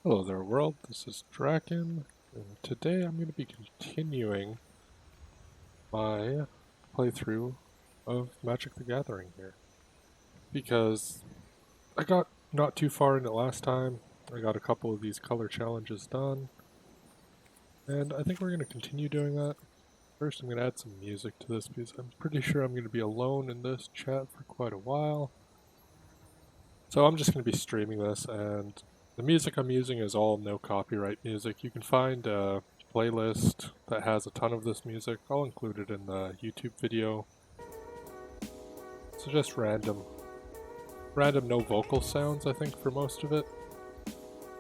Hello there world, this is Draken, and today I'm going to be continuing my playthrough of Magic the Gathering here. Because I got not too far in it last time, I got a couple of these color challenges done, and I think we're going to continue doing that. First I'm going to add some music to this because I'm pretty sure I'm going to be alone in this chat for quite a while. So I'm just going to be streaming this, and the music I'm using is all no copyright music. You can find a playlist that has a ton of this music. I'll include it in the YouTube video. So just random no vocal sounds, I think, for most of it.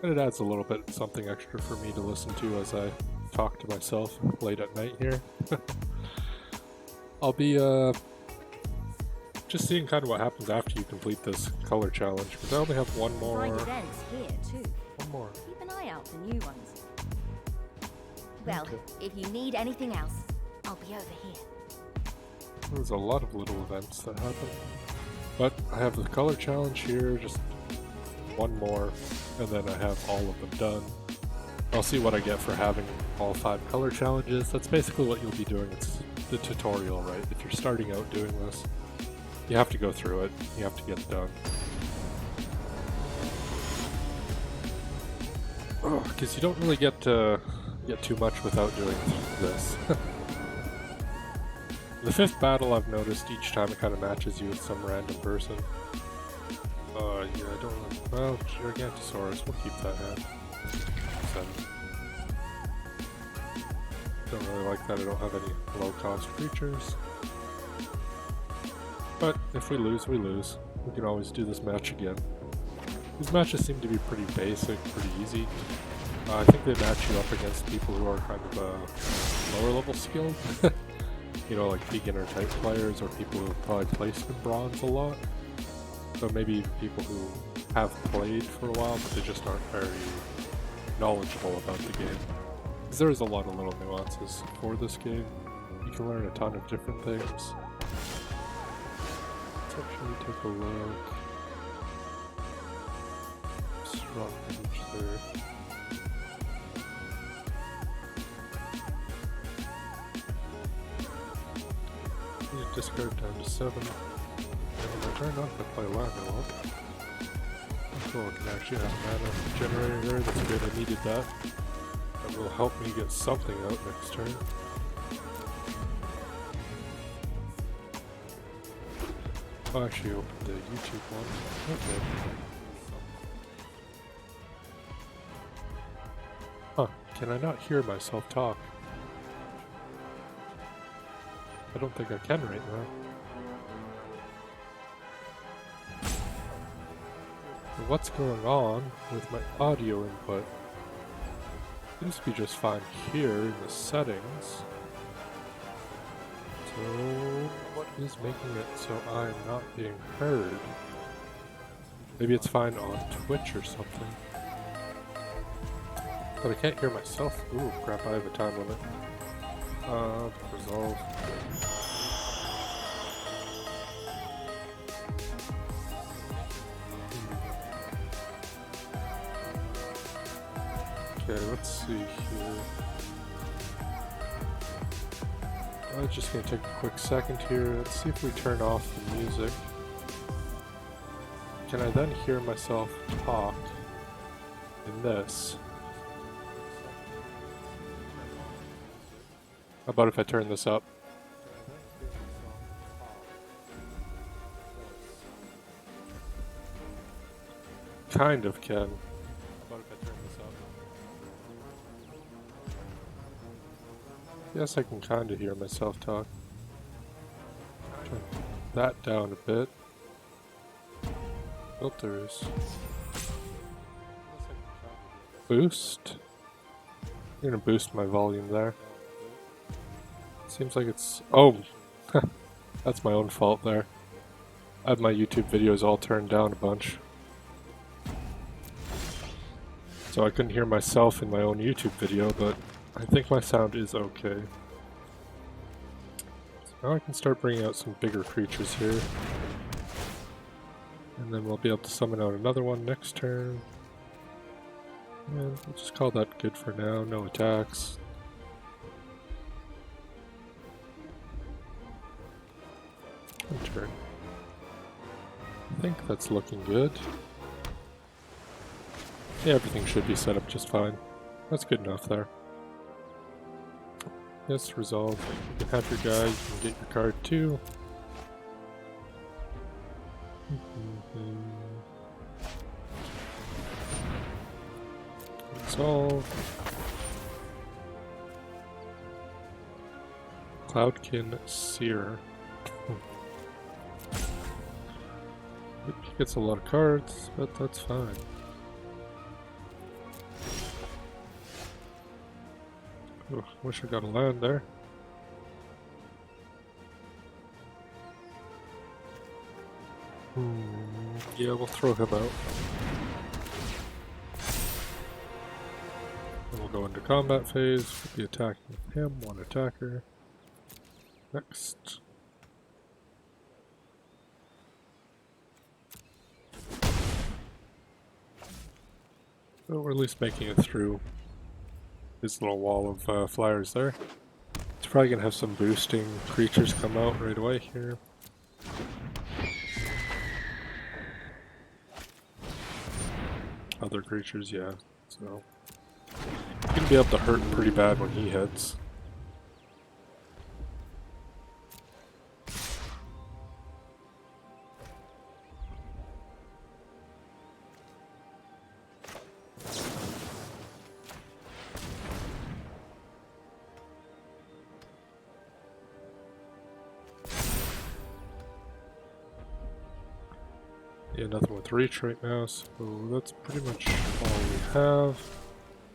And it adds a little bit something extra for me to listen to as I talk to myself late at night here. I'll be just seeing kind of what happens after you complete this color challenge, because I only have one more. Find events here too. One more. Keep an eye out for new ones. Well, Okay. if you need anything else, I'll be over here. There's a lot of little events that happen. But I have the color challenge here, just one more, and then I have all of them done. I'll see what I get for having all 5 color challenges. That's basically what you'll be doing. It's the tutorial, right? If you're starting out doing this, you have to go through it. You have to get it done. Because you don't really get too much without doing this. The 5th battle, I've noticed each time it kind of matches you with some random person. Yeah, I don't really... Well, Gigantosaurus, we'll keep that hand. 7. Don't really like that I don't have any low-cost creatures. But if we lose, we lose. We can always do this match again. These matches seem to be pretty basic, pretty easy. I think they match you up against people who are kind of lower level skilled. You know, like beginner type players or people who probably placed in bronze a lot. So maybe people who have played for a while, but they just aren't very knowledgeable about the game. Because there is a lot of little nuances for this game. You can learn a ton of different things. Let's actually take a look. Strong image there. Discard down to 7. And my turn off to play land a lot. Cool, I can actually have a mana generator there. That's good, I needed that. That will help me get something out next turn. I'll actually open the YouTube one. Okay. Huh, can I not hear myself talk? I don't think I can right now. So what's going on with my audio input? Seems to be just fine here in the settings. So what is making it so I'm not being heard? Maybe it's fine on Twitch or something. But I can't hear myself. Ooh, crap, I have a time limit. Resolve. Okay, let's see here. I'm just gonna take a quick second here. Let's see if we turn off the music. Can I then hear myself talk in this? How about if I turn this up? Kind of can. How about if I turn this up? Yes, I can kind of hear myself talk. Turn that down a bit. Filters. Boost. I'm gonna boost my volume there. Seems like it's... Oh! That's my own fault there. I have my YouTube videos all turned down a bunch. So I couldn't hear myself in my own YouTube video, but I think my sound is okay. So now I can start bringing out some bigger creatures here. And then we'll be able to summon out another one next turn. And we'll just call that good for now. No attacks. Turn. I think that's looking good. Yeah, everything should be set up just fine. That's good enough there. Yes, resolve. You can have your guy, you can get your card too. Resolve. Cloudkin Seer. He gets a lot of cards, but that's fine. Ugh, wish I got a land there. Yeah, we'll throw him out. Then we'll go into combat phase. We'll be attacking him, one attacker. Next. So we're at least making it through his little wall of flyers there. It's probably going to have some boosting creatures come out right away here. Other creatures, yeah. So he's going to be able to hurt pretty bad when he hits. Yeah, nothing with reach right now, so that's pretty much all we have.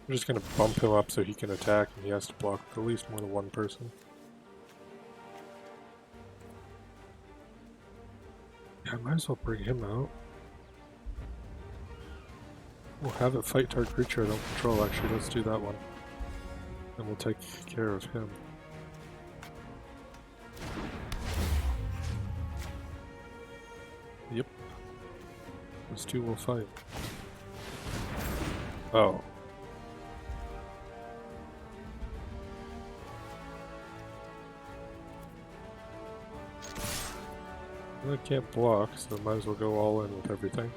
We're just gonna bump him up so he can attack and he has to block at least more than one person. Yeah, I might as well bring him out. We'll have it fight target creature I don't control, actually, let's do that one. And we'll take care of him. Yep. Those two will fight. Oh. I can't block, so might as well go all in with everything.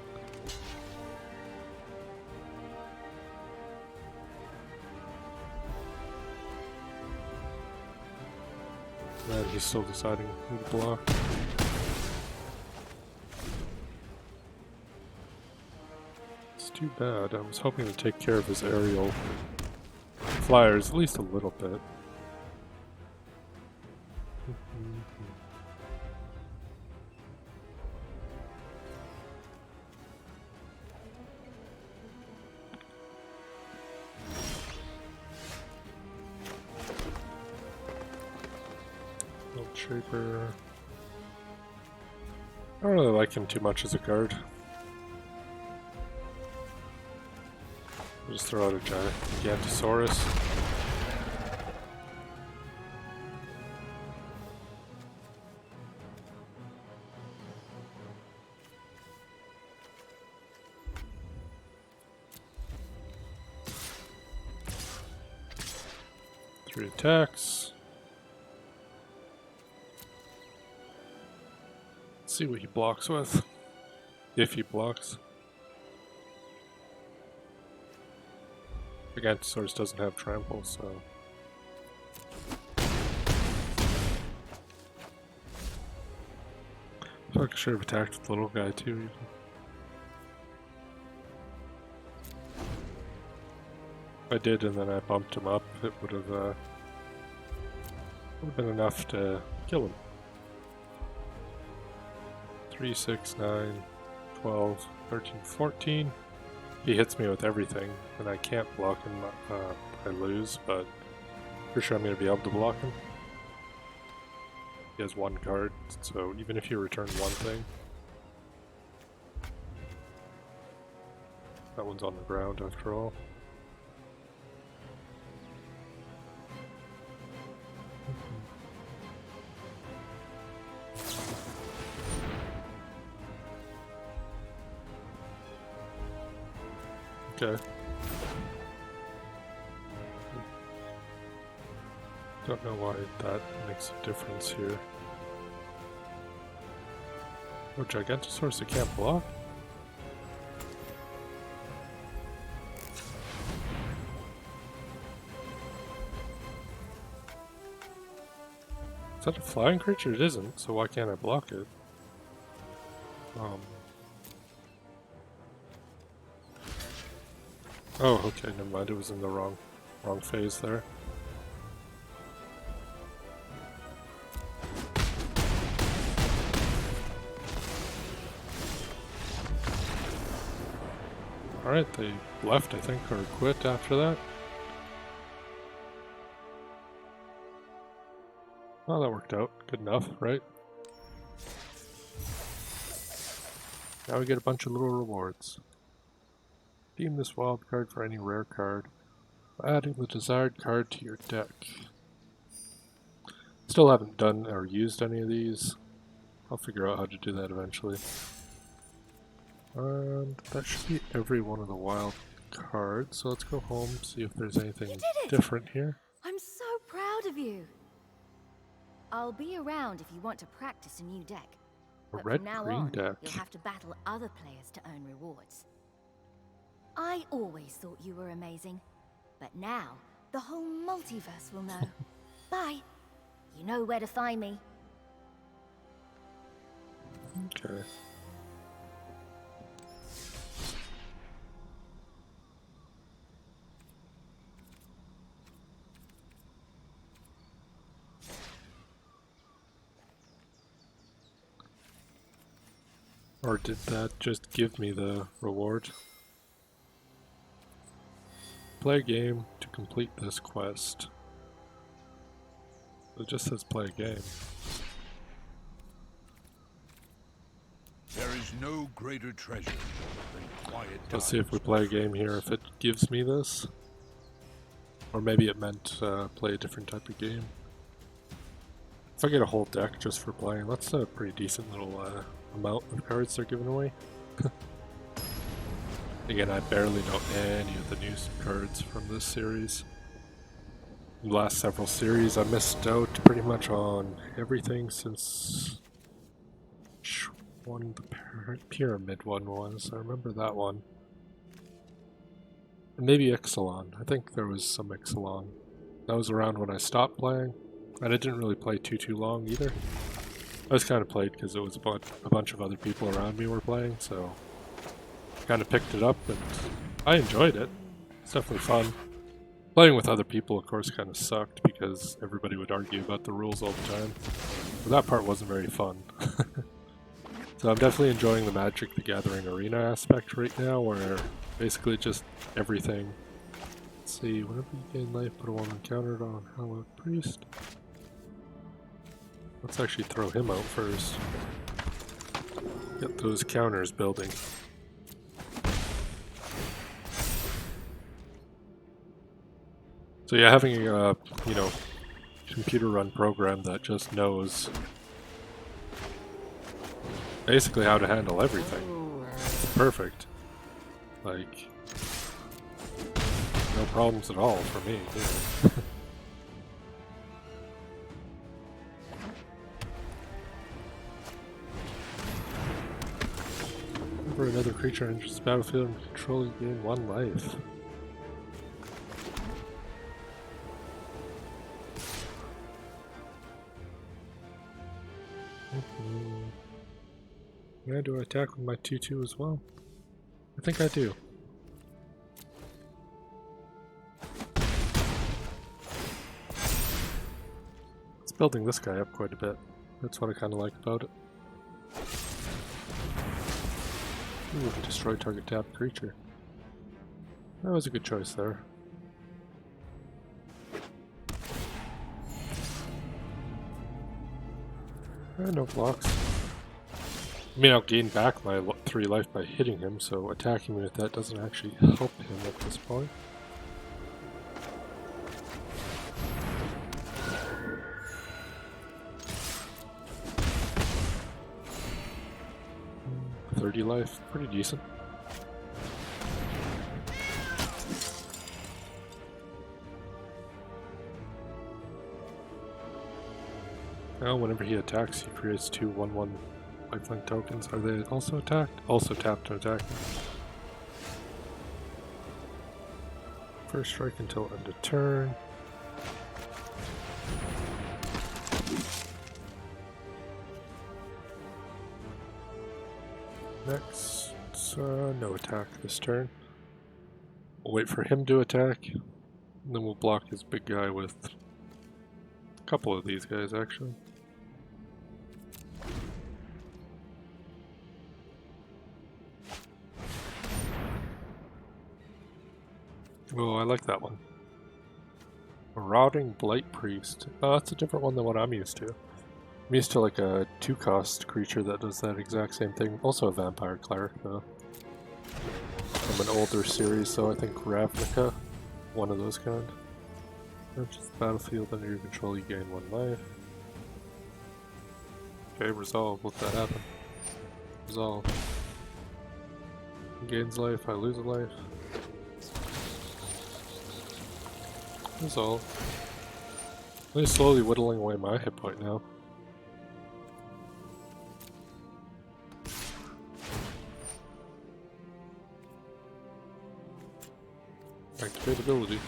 And he's still deciding who to block. It's too bad. I was hoping to take care of his aerial flyers at least a little bit. Shaper. I don't really like him too much as a card. I'll just throw out a Gigantosaurus. Three attacks. See what he blocks with, if he blocks. Gigantosaurus doesn't have trample, so I feel like I should have attacked the little guy too. Even. If I did, and then I bumped him up, it would have been enough to kill him. 3, 6, 9, 12, 13, 14. He hits me with everything, and I can't block him. I lose, but for sure I'm going to be able to block him. He has one card, so even if you return one thing, that one's on the ground after all. Okay. Don't know why that makes a difference here. Oh, Gigantosaurus, I can't block? Is that a flying creature? It isn't, so why can't I block it? Oh, okay, never mind. It was in the wrong phase there. Alright, they left, I think, or quit after that. Well, that worked out. Good enough, right? Now we get a bunch of little rewards. Redeem this wild card for any rare card by adding the desired card to your deck. Still haven't done or used any of these. I'll figure out how to do that eventually. And that should be every one of the wild cards. So let's go home, see if there's anything different here. I'm so proud of you. I'll be around if you want to practice a new deck. A But red from now green on, deck. you'll have to battle other players to earn rewards. I always thought you were amazing, but now the whole multiverse will know. Bye. You know where to find me. Okay. Or did that just give me the reward? Play a game to complete this quest. It just says play a game. There is no greater treasure than quiet. Let's see if we play a game here, if it gives me this. Or maybe it meant play a different type of game. If I get a whole deck just for playing, that's a pretty decent little amount of cards they're giving away. Again, I barely know any of the new cards from this series. The last several series I missed out pretty much on everything since which one the pyramid one was. I remember that one. And maybe Ixalan. I think there was some Ixalan. That was around when I stopped playing. And I didn't really play too long either. I just kind of played because it was a bunch of other people around me were playing, so kind of picked it up and I enjoyed it. It's definitely fun. Playing with other people, of course, kind of sucked because everybody would argue about the rules all the time. But that part wasn't very fun. So I'm definitely enjoying the Magic the Gathering Arena aspect right now, where basically just everything. Let's see, whenever you gain life, put a 1 encountered on Hallowed Priest. Let's actually throw him out first. Get those counters building. So yeah, having a, computer-run program that just knows basically how to handle everything. It's perfect. Like, no problems at all for me. Yeah. Whenever another creature enters the battlefield and control, you gain 1 life. Yeah, do I attack with my 2/2 as well? I think I do. It's building this guy up quite a bit. That's what I kind of like about it. Ooh, destroy target tapped creature. That was a good choice there. No blocks. I mean, I'll gain back my 3 life by hitting him, so attacking me with that doesn't actually help him at this point. Hmm, 30 life, pretty decent. Now, whenever he attacks, he creates 2 1/1 lifelink tokens. Are they also attacked? Also tapped to attack him. First strike until end of turn. Next, no attack this turn. We'll wait for him to attack, and then we'll block his big guy with a couple of these guys, actually. Oh, I like that one. Marauding Blight Priest. Oh, that's a different one than what I'm used to. I'm used to like a 2-cost creature that does that exact same thing. Also a Vampire Cleric, though. From an older series, so I think Ravnica, one of those kind. Enters the battlefield under your control, you gain 1 life. Okay, resolve, let that happen. Resolve. He gains life, I lose a life. Resolve. I'm slowly whittling away my hit point now. Activate ability.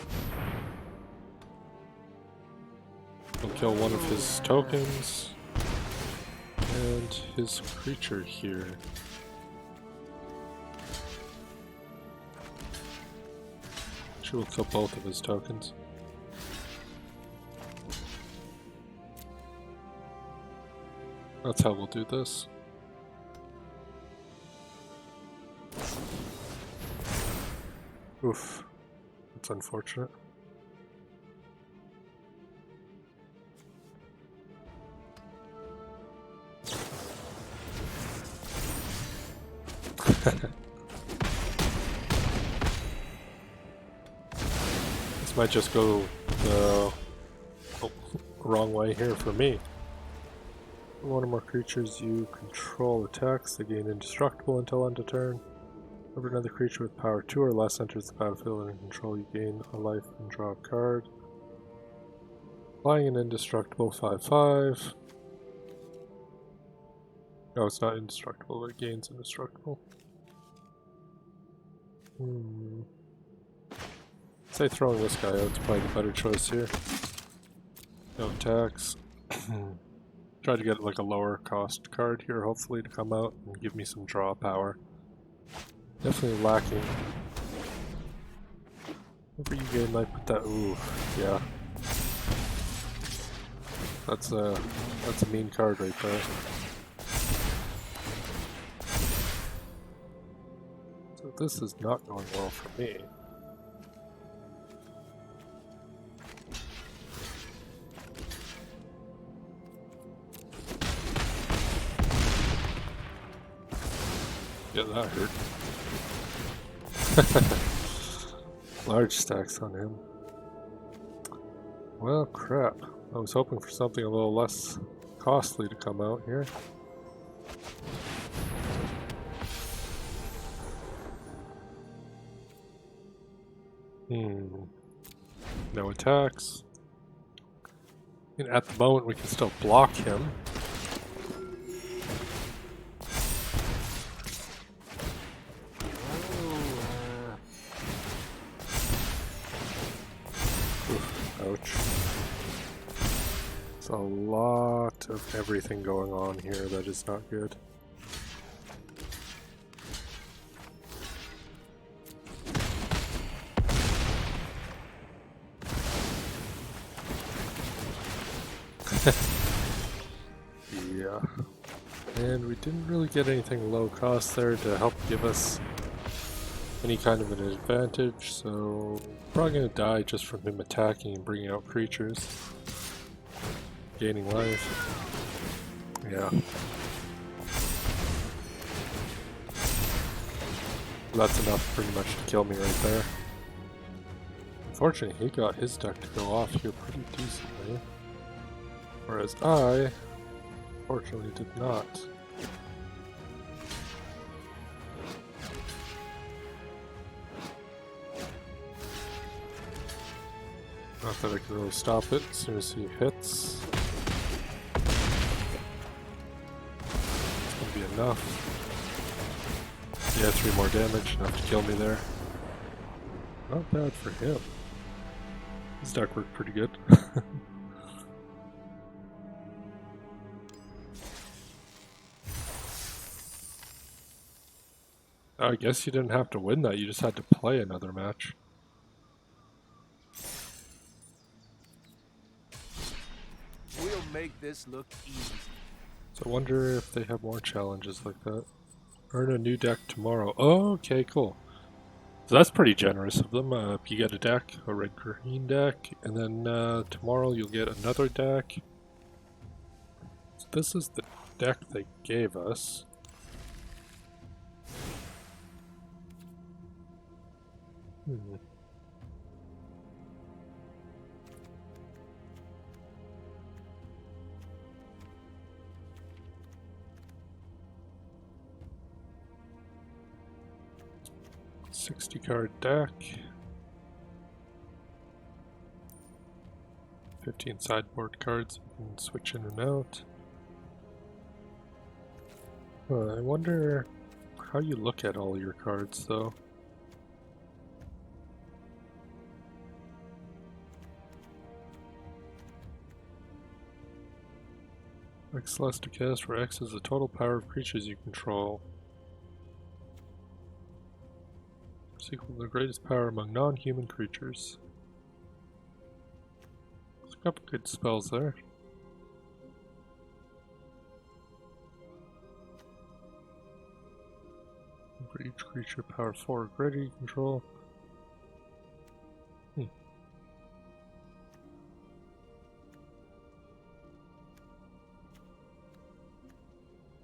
I'll kill one of his tokens and his creature here. Actually, we'll kill both of his tokens. That's how we'll do this. Oof. That's unfortunate. This might just go the wrong way here for me. One or more creatures you control attacks, they gain indestructible until end of turn. Whenever another creature with power 2 or less enters the battlefield and control, you gain a life and draw a card. Flying an indestructible 5/5. No, it's not indestructible, but it gains indestructible. Say throwing this guy out is probably the better choice here. No attacks. Try to get like a lower cost card here, hopefully, to come out and give me some draw power. Definitely lacking. Whenever you gain life, put that. Ooh, yeah. That's a mean card right there. So this is not going well for me. Yeah, that hurt. Large stacks on him. Well, crap. I was hoping for something a little less costly to come out here. No attacks. And at the moment we can still block him. Ouch. There's a lot of everything going on here that is not good. Yeah. And we didn't really get anything low cost there to help give us any kind of an advantage, so probably gonna die just from him attacking and bringing out creatures. Gaining life. Yeah. That's enough pretty much to kill me right there. Unfortunately, he got his deck to go off here pretty decently. Whereas I, fortunately, did not. Not that I can really stop it as soon as he hits. enough. Yeah, 3 more damage, enough to kill me there. Not bad for him. His deck worked pretty good. I guess you didn't have to win that, you just had to play another match. We'll make this look easy. So I wonder if they have more challenges like that. Earn a new deck tomorrow. Oh, okay, cool. So that's pretty generous of them. You get a deck, a red-green deck, and then tomorrow you'll get another deck. So this is the deck they gave us. Hmm. $60-card deck. 15 sideboard cards you can switch in and out. I wonder how you look at all your cards though. X less to cast, where X is the total power of creatures you control. It's equal to the greatest power among non-human creatures. There's a couple good spells there. For each creature, power 4 or greater you control.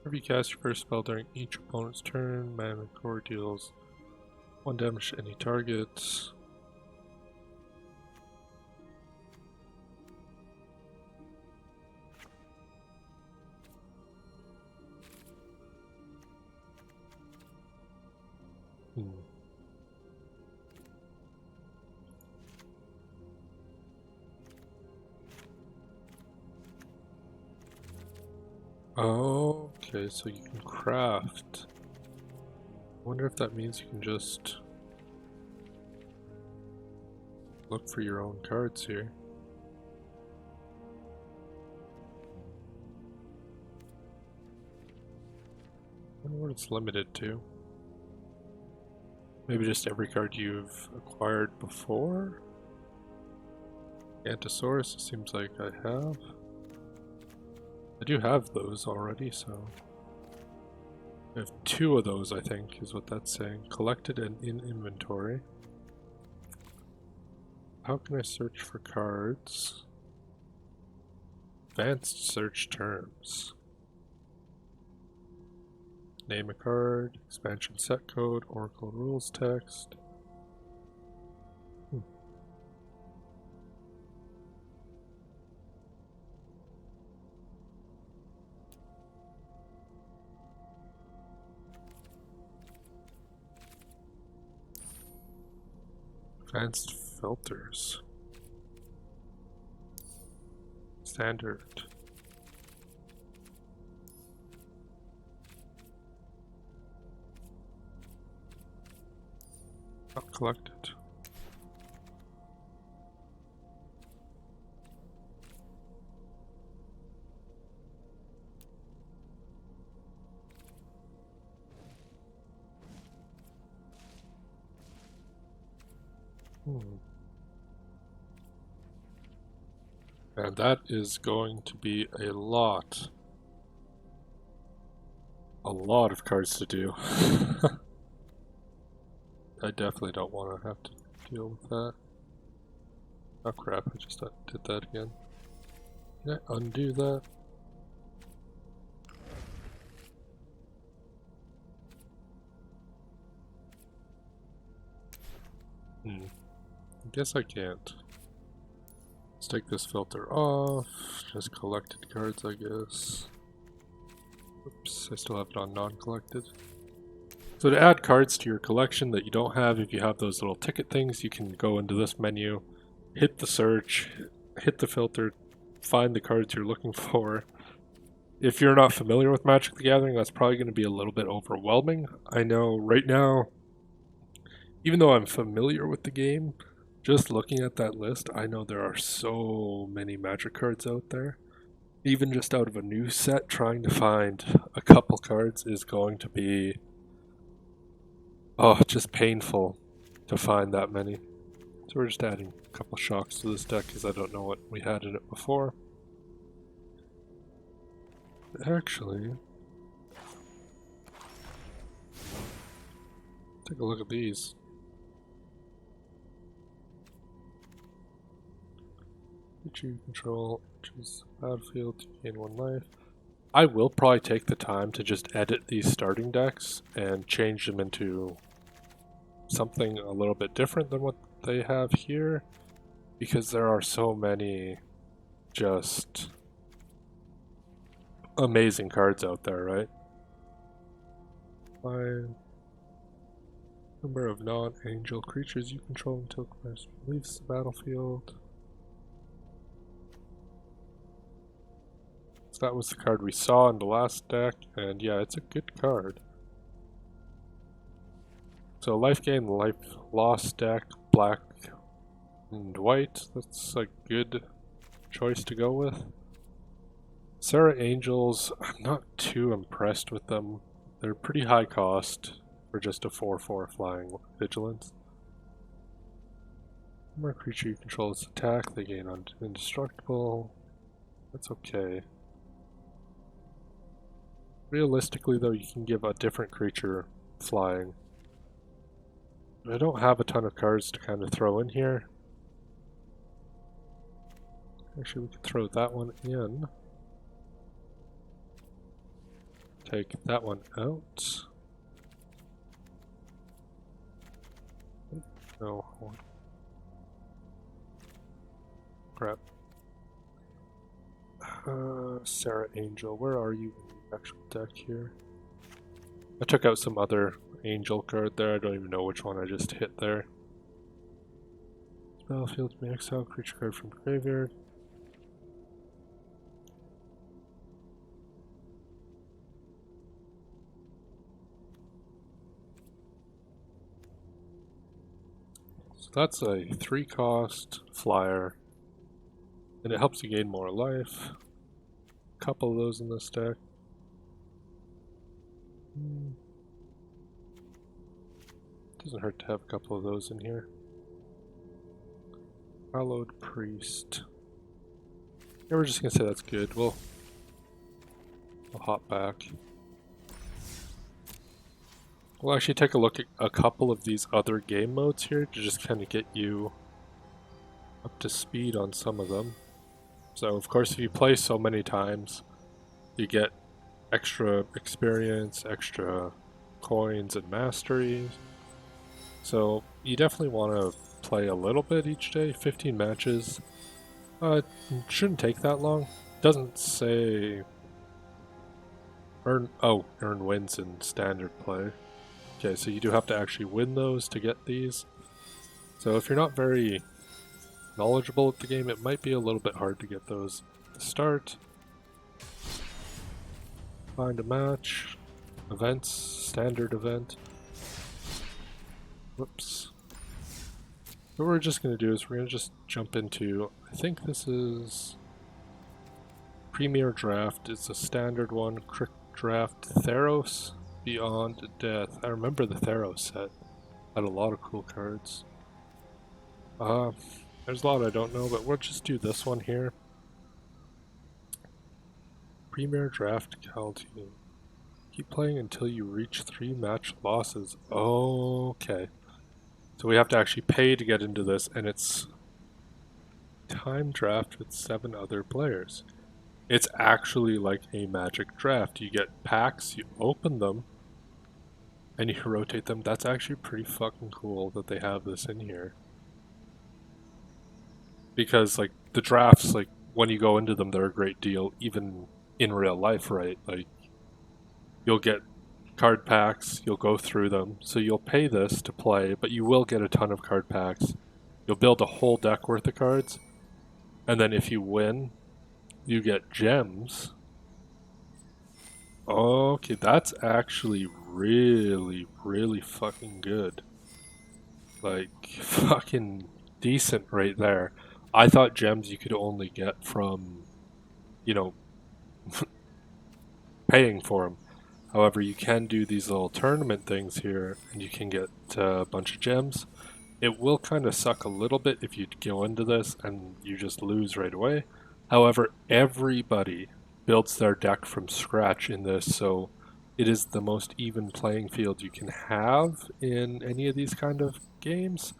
If you cast your first spell during each opponent's turn, Mana Core deals 1 damage to any target. Oh, okay, so you can craft. I wonder if that means you can just look for your own cards here. I wonder what it's limited to. Maybe just every card you've acquired before? Antisaurus, it seems like I have. I do have those already, so... I have 2 of those, I think, is what that's saying. Collected and in inventory. How can I search for cards? Advanced search terms. Name a card, expansion set code, Oracle rules text. Advanced filters. Standard. Not collected. And that is going to be a lot of cards to do. I definitely don't want to have to deal with that. Oh crap, I just did that again. Can I undo that? I guess I can't. Let's take this filter off. Just collected cards, I guess. Oops, I still have it on non-collected. So to add cards to your collection that you don't have, if you have those little ticket things, you can go into this menu, hit the search, hit the filter, find the cards you're looking for, if you're not familiar with Magic the Gathering, that's probably going to be a little bit overwhelming. I know right now, even though I'm familiar with the game, just looking at that list, I know there are so many Magic cards out there. Even just out of a new set, trying to find a couple cards is going to be, oh, just painful to find that many. So we're just adding a couple shocks to this deck because I don't know what we had in it before. Actually, take a look at these. Creature you control, choose battlefield to gain 1 life. I will probably take the time to just edit these starting decks and change them into something a little bit different than what they have here, because there are so many just amazing cards out there, right? Find number of non-angel creatures you control until Christ leaves the battlefield. So that was the card we saw in the last deck, and yeah, it's a good card. So life gain, life loss deck, black and white. That's a good choice to go with. Sarah Angels, I'm not too impressed with them. They're pretty high cost for just a 4/4 flying vigilance. More creature you control is attack, they gain indestructible. That's okay. Realistically though, you can give a different creature flying. I don't have a ton of cards to kind of throw in here. Actually, we could throw that one in. Take that one out. No. Crap. Sarah Angel, where are you in the actual deck here? I took out some other Angel card there, I don't even know which one I just hit there. Battlefield may exile creature card from graveyard. So that's a 3-cost flyer, and it helps you gain more life. A couple of those in this deck. Doesn't hurt to have a couple of those in here. Hallowed Priest. Yeah, we're just gonna say that's good. We'll hop back. We'll actually take a look at a couple of these other game modes here to just kind of get you up to speed on some of them. So of course if you play so many times, you get extra experience, extra coins and masteries. So you definitely want to play a little bit each day, 15 matches. It shouldn't take that long. Doesn't say earn wins in standard play. Okay, so you do have to actually win those to get these. So if you're not very knowledgeable at the game, it might be a little bit hard to get those to start. Find a match. Events, standard event. Whoops. What we're just going to do is we're going to just jump into, I think this is Premier Draft. It's a standard one. Crick Draft Theros Beyond Death. I remember the Theros set. Had a lot of cool cards. There's a lot I don't know, but we'll just do this one here. Premier Draft Cal Team. Keep playing until you reach 3 match losses. Okay. So we have to actually pay to get into this, and it's time draft with 7 other players. It's actually like a Magic draft. You get packs, you open them, and you rotate them. That's actually pretty fucking cool that they have this in here. Because like the drafts, like when you go into them, they're a great deal, even in real life, right? Like you'll get card packs, you'll go through them, so you'll pay this to play, but you will get a ton of card packs. You'll build a whole deck worth of cards, and then if you win, you get gems, Okay, that's actually really, really fucking good. Like, fucking decent right there. I thought gems you could only get from, you know, paying for them. However, you can do these little tournament things here, and you can get a bunch of gems. It will kind of suck a little bit if you go into this and you just lose right away. However, everybody builds their deck from scratch in this, so it is the most even playing field you can have in any of these kind of games.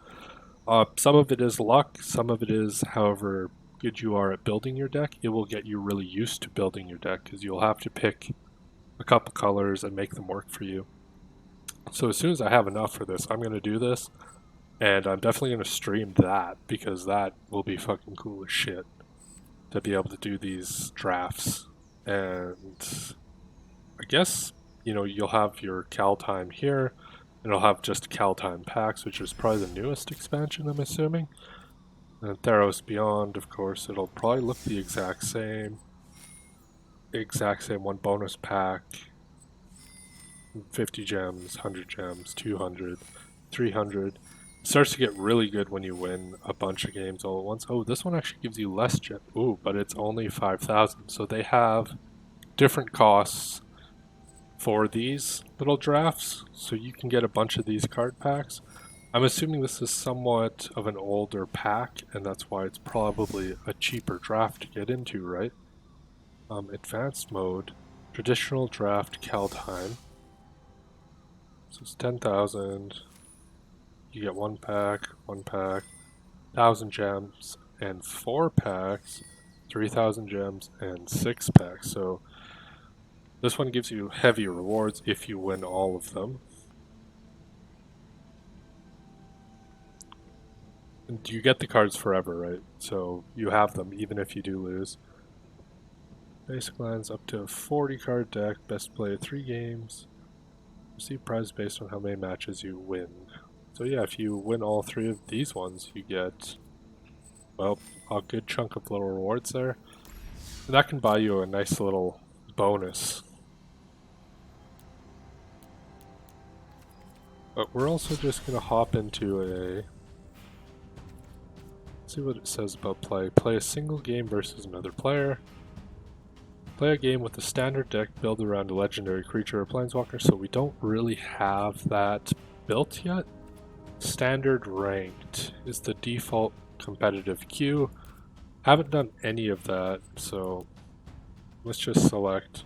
Some of it is luck, some of it is however good you are at building your deck. It will get you really used to building your deck because you'll have to pick a couple colors and make them work for you. So as soon as I have enough for this, I'm going to do this, and I'm definitely going to stream that because that will be fucking cool as shit to be able to do these drafts. And I guess, you know, you'll have your Kaltime here, and it'll have just Kaltime packs, which is probably the newest expansion, I'm assuming. And Theros Beyond, of course, it'll probably look the exact same. One bonus pack, 50 gems, 100 gems, 200, 300. It starts to get really good when you win a bunch of games all at once. Oh, this one actually gives you less gem. Ooh, but it's only 5,000. So they have different costs for these little drafts. So you can get a bunch of these card packs. I'm assuming this is somewhat of an older pack, and that's why it's probably a cheaper draft to get into, right? Advanced mode, traditional draft Kaltime. So it's 10,000. You get one pack, 1,000 gems, and 4 packs, 3,000 gems, and 6 packs. So this one gives you heavy rewards if you win all of them. And you get the cards forever, right? So you have them even if you do lose. Basic lands up to a 40 card deck, best play 3 games. Receive prize based on how many matches you win. So yeah, if you win all 3 of these ones, you get, well, a good chunk of little rewards there. And that can buy you a nice little bonus. But we're also just going to hop into a... Let's see what it says about play. Play a single game versus another player. Play a game with a standard deck built around a legendary creature or planeswalker, so we don't really have that built yet. Standard ranked is the default competitive queue. Haven't done any of that, so let's just select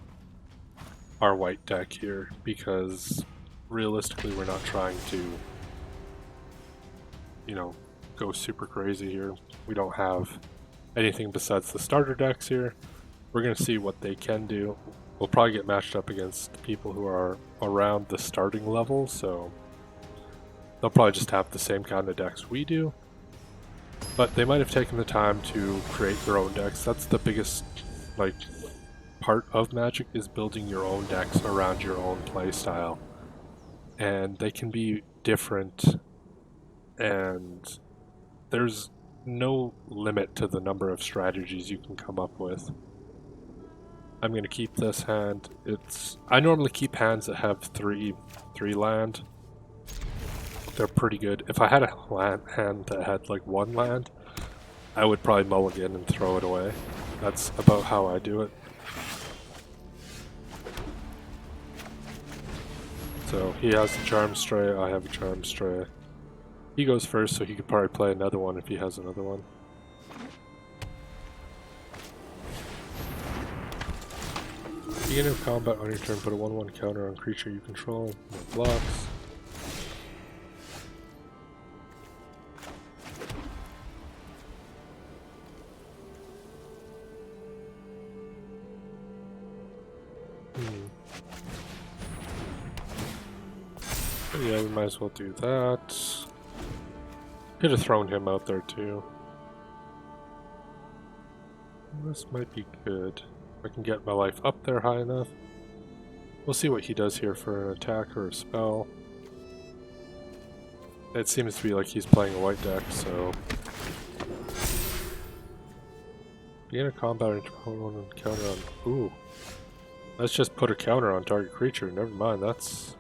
our white deck here because realistically we're not trying to, you know, go super crazy here. We don't have anything besides the starter decks here. We're going to see what they can do. We'll probably get matched up against people who are around the starting level, so they'll probably just have the same kind of decks we do. But they might have taken the time to create their own decks. That's the biggest, like, part of Magic, is building your own decks around your own play style. And they can be different, and there's no limit to the number of strategies you can come up with. I'm going to keep this hand. I normally keep hands that have three land. They're pretty good. If I had a hand that had like 1 land, I would probably mulligan and throw it away. That's about how I do it. So he has a Charm Stray, I have a Charm Stray. He goes first, so he could probably play another one if he has another one. Beginning of combat on your turn, put a 1/1 counter on creature you control. No blocks. Yeah, we might as well do that. Could have thrown him out there too. This might be good. I can get my life up there high enough. We'll see what he does here for an attack or a spell. It seems to be like he's playing a white deck, so... Begin a combat and counter on... Ooh. Let's just put a counter on target creature. Never mind, that's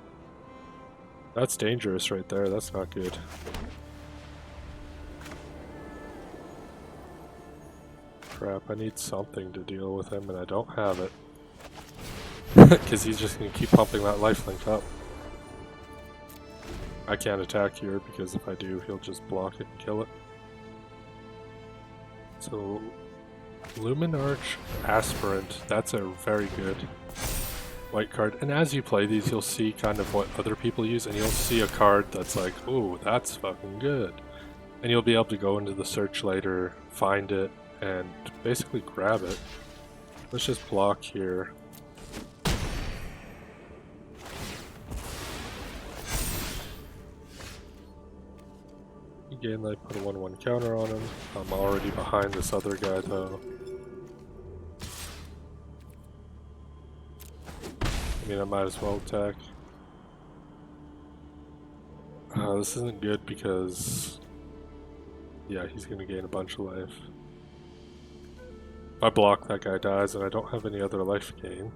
dangerous right there. That's not good. Crap, I need something to deal with him and I don't have it. Because he's just going to keep pumping that lifelink up. I can't attack here because if I do, he'll just block it and kill it. So, Lumen Arch Aspirant, that's a very good white card. And as you play these, you'll see kind of what other people use, and you'll see a card that's like, ooh, that's fucking good. And you'll be able to go into the search later, find it, and basically grab it. Let's just block here. Again, I put a 1/1 counter on him. I'm already behind this other guy though. I mean, I might as well attack. This isn't good because, yeah, he's gonna gain a bunch of life. If I block, that guy dies, and I don't have any other life gain.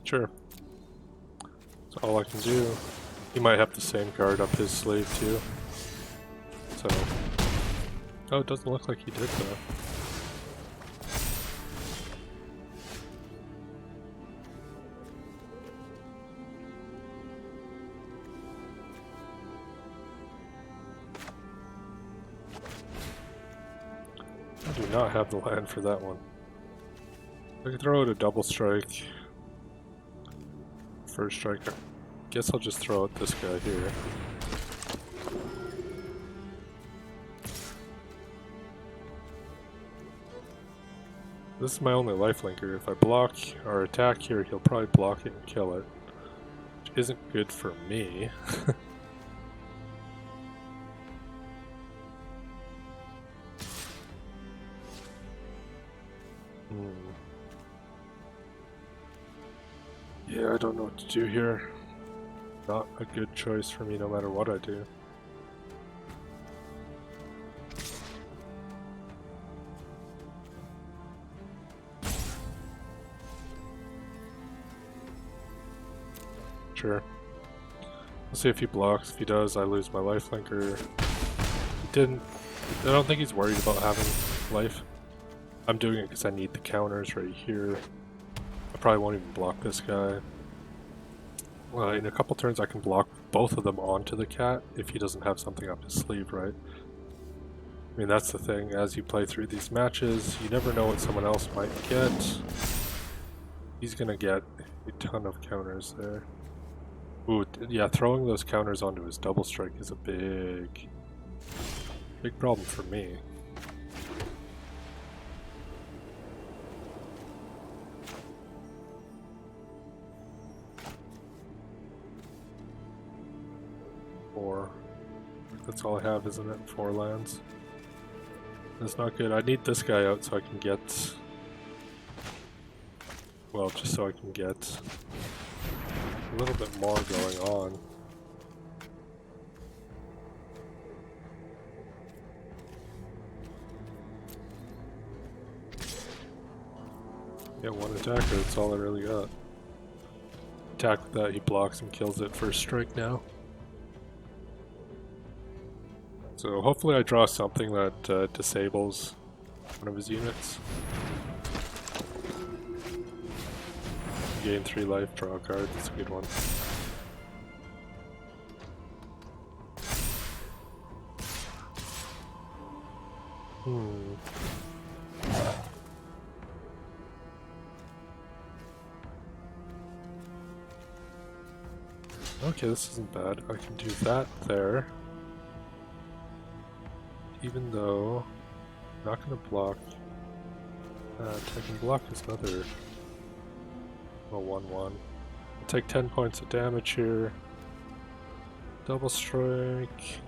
Sure. That's all I can do. He might have the same card up his sleeve too. So... Oh, it doesn't look like he did though. I do not have the land for that one. I can throw out a double strike. First strike. Guess I'll just throw out this guy here. This is my only lifelinker. If I block or attack here, he'll probably block it and kill it. Which isn't good for me. Yeah, I don't know what to do here. Not a good choice for me no matter what I do. Sure. We'll see if he blocks. If he does, I lose my lifelinker. He didn't. I don't think he's worried about having life. I'm doing it because I need the counters right here. I probably won't even block this guy. Well, in a couple turns I can block both of them onto the cat if he doesn't have something up his sleeve, right? I mean, that's the thing. As you play through these matches, you never know what someone else might get. He's gonna get a ton of counters there. Ooh, yeah, throwing those counters onto his double strike is a big problem for me. Four. That's all I have, isn't it? 4 lands. That's not good. I need this guy out so I can get... Well, just so I can get a little bit more going on. Yeah, one attacker, that's all I really got. Attack with that, he blocks and kills it first strike now. So hopefully I draw something that disables one of his units. Gain 3 life, draw a card, that's a good one. Okay, this isn't bad. I can do that there. Even though I'm not going to block that, I can block his other 1/1. I'll take 10 points of damage here. Double strike.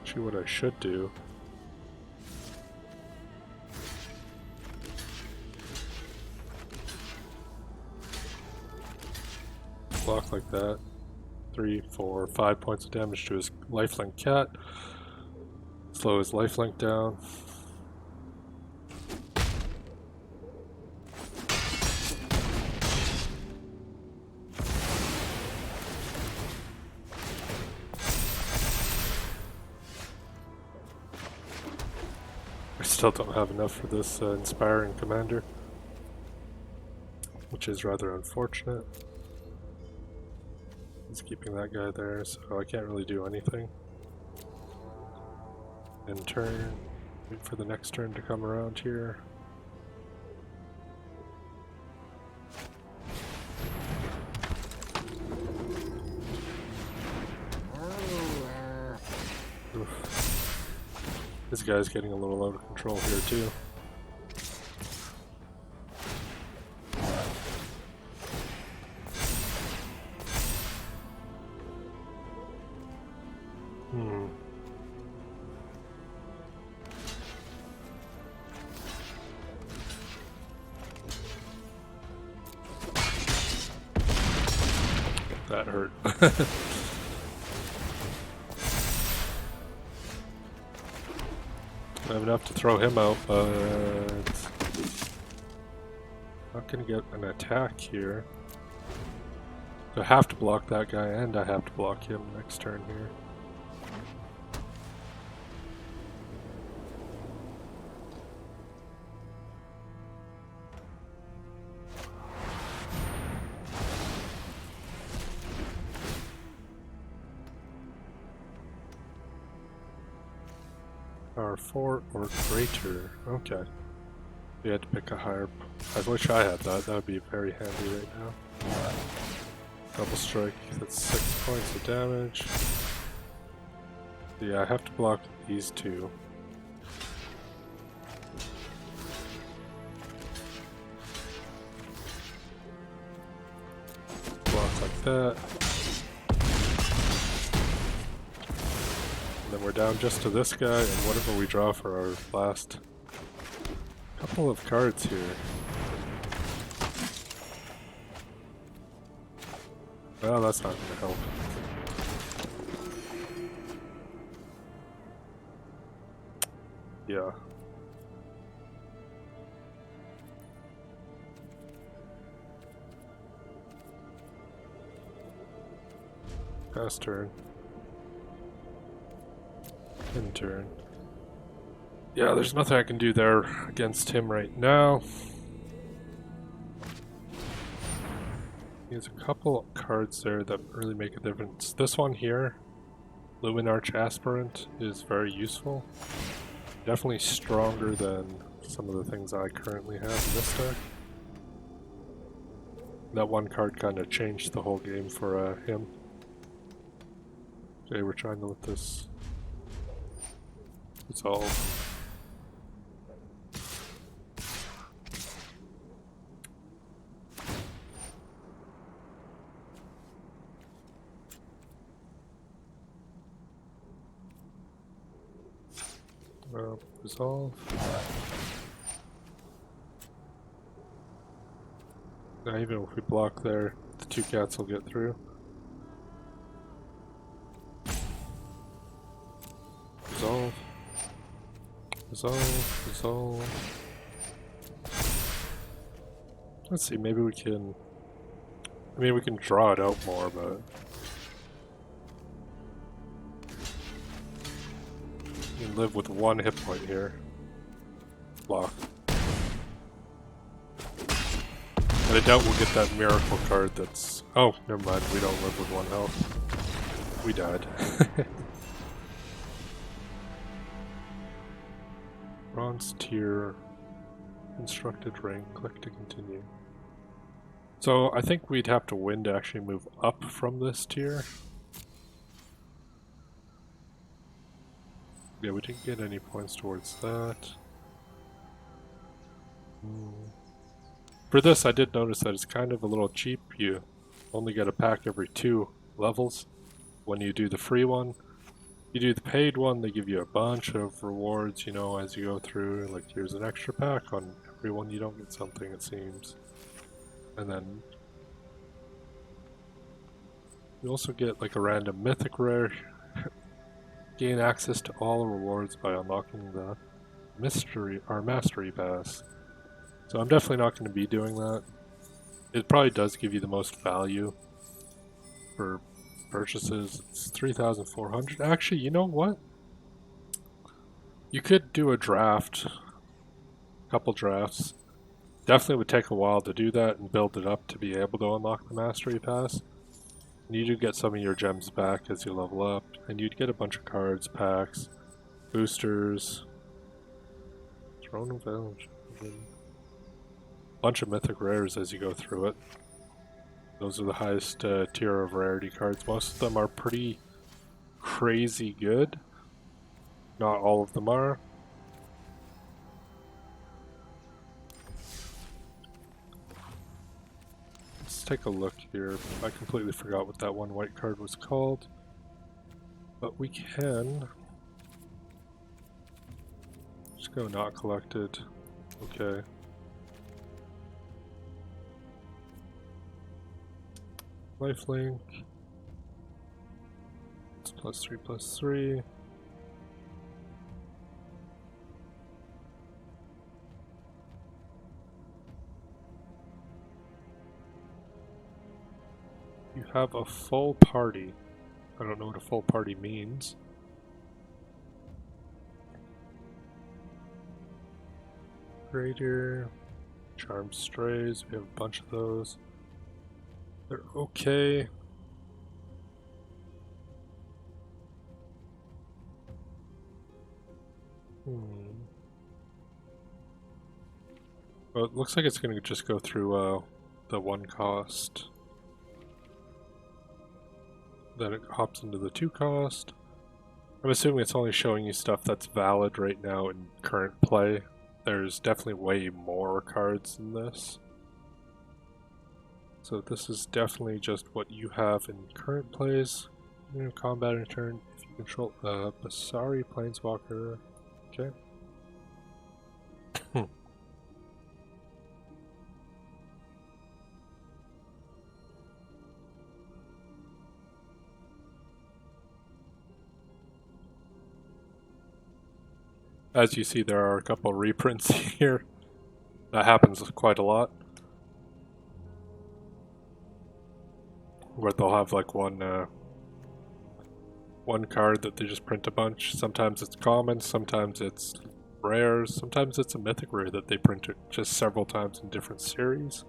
Actually, what I should do. Block like that. 3, 4, 5 points of damage to his lifelink cat. Slow his lifelink down. I still don't have enough for this inspiring commander, which is rather unfortunate. He's keeping that guy there, so I can't really do anything. End turn. Wait for the next turn to come around here. Oof. This guy's getting a little out of control here too. That hurt. I have enough to throw him out, but not gonna get an attack here. So I have to block that guy, and I have to block him next turn here. Power 4 or greater. Okay. We had to pick a higher. I wish I had that. That would be very handy right now. Double strike. That's 6 points of damage. Yeah, I have to block these two. Block like that. And then we're down just to this guy and whatever we draw for our last couple of cards here. Well, that's not going to help. Yeah. Pass turn. End turn. Yeah, there's nothing I can do there against him right now. He has a couple cards there that really make a difference. This one here, Lumen Arch Aspirant, is very useful. Definitely stronger than some of the things I currently have in this deck. That one card kind of changed the whole game for him. Okay, we're trying to let this resolve. Resolve. Now even if we block there, the two cats will get through. Resolve. Resolve. Resolve. Let's see, maybe we can... I mean, we can draw it out more, but... You can live with one hit point here. Block. And I doubt we'll get that miracle card that's... Oh, never mind, we don't live with one health. We died. Bronze tier. Constructed ring. Click to continue. So I think we'd have to win to actually move up from this tier. Yeah, we didn't get any points towards that. For this, I did notice that it's kind of a little cheap. You only get a pack every 2 levels. When you do the free one, you do the paid one, they give you a bunch of rewards, you know, as you go through. Like, here's an extra pack on every one you don't get something, it seems. And then you also get like a random mythic rare. Gain access to all rewards by unlocking the mastery pass. So I'm definitely not going to be doing that. It probably does give you the most value for purchases. It's 3,400. Actually, you know what? You could do a draft, a couple drafts. Definitely would take a while to do that and build it up to be able to unlock the mastery pass. And you do get some of your gems back as you level up, and you'd get a bunch of cards, packs, boosters, Throne of Village, a bunch of mythic rares as you go through it. Those are the highest tier of rarity cards. Most of them are pretty crazy good. Not all of them are. Let's take a look here. I completely forgot what that one white card was called. But we can just go not collected. Okay. Lifelink. It's +3/+3. You have a full party. I don't know what a full party means. Greater. Charmed Strays. We have a bunch of those. They're okay. Well, it looks like it's going to just go through the 1 cost. Then it hops into the 2 cost. I'm assuming it's only showing you stuff that's valid right now in current play. There's definitely way more cards than this. So this is definitely just what you have in current plays. Combat in turn, if you control a Basari Planeswalker. Okay. As you see, there are a couple reprints here. That happens quite a lot. Where they'll have like one card that they just print a bunch. Sometimes it's common, sometimes it's rares, sometimes it's a mythic rare that they print it just several times in different series.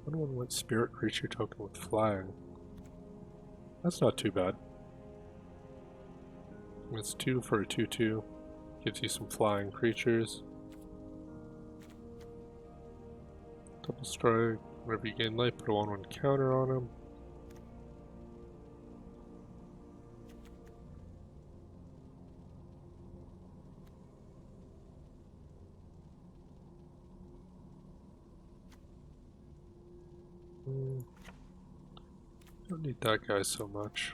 1/1 went spirit creature token with flying. That's not too bad. It's 2 for a 2/2. Gives you some flying creatures. Double strike. Whenever you gain life, put a 1/1 counter on him. Don't need that guy so much.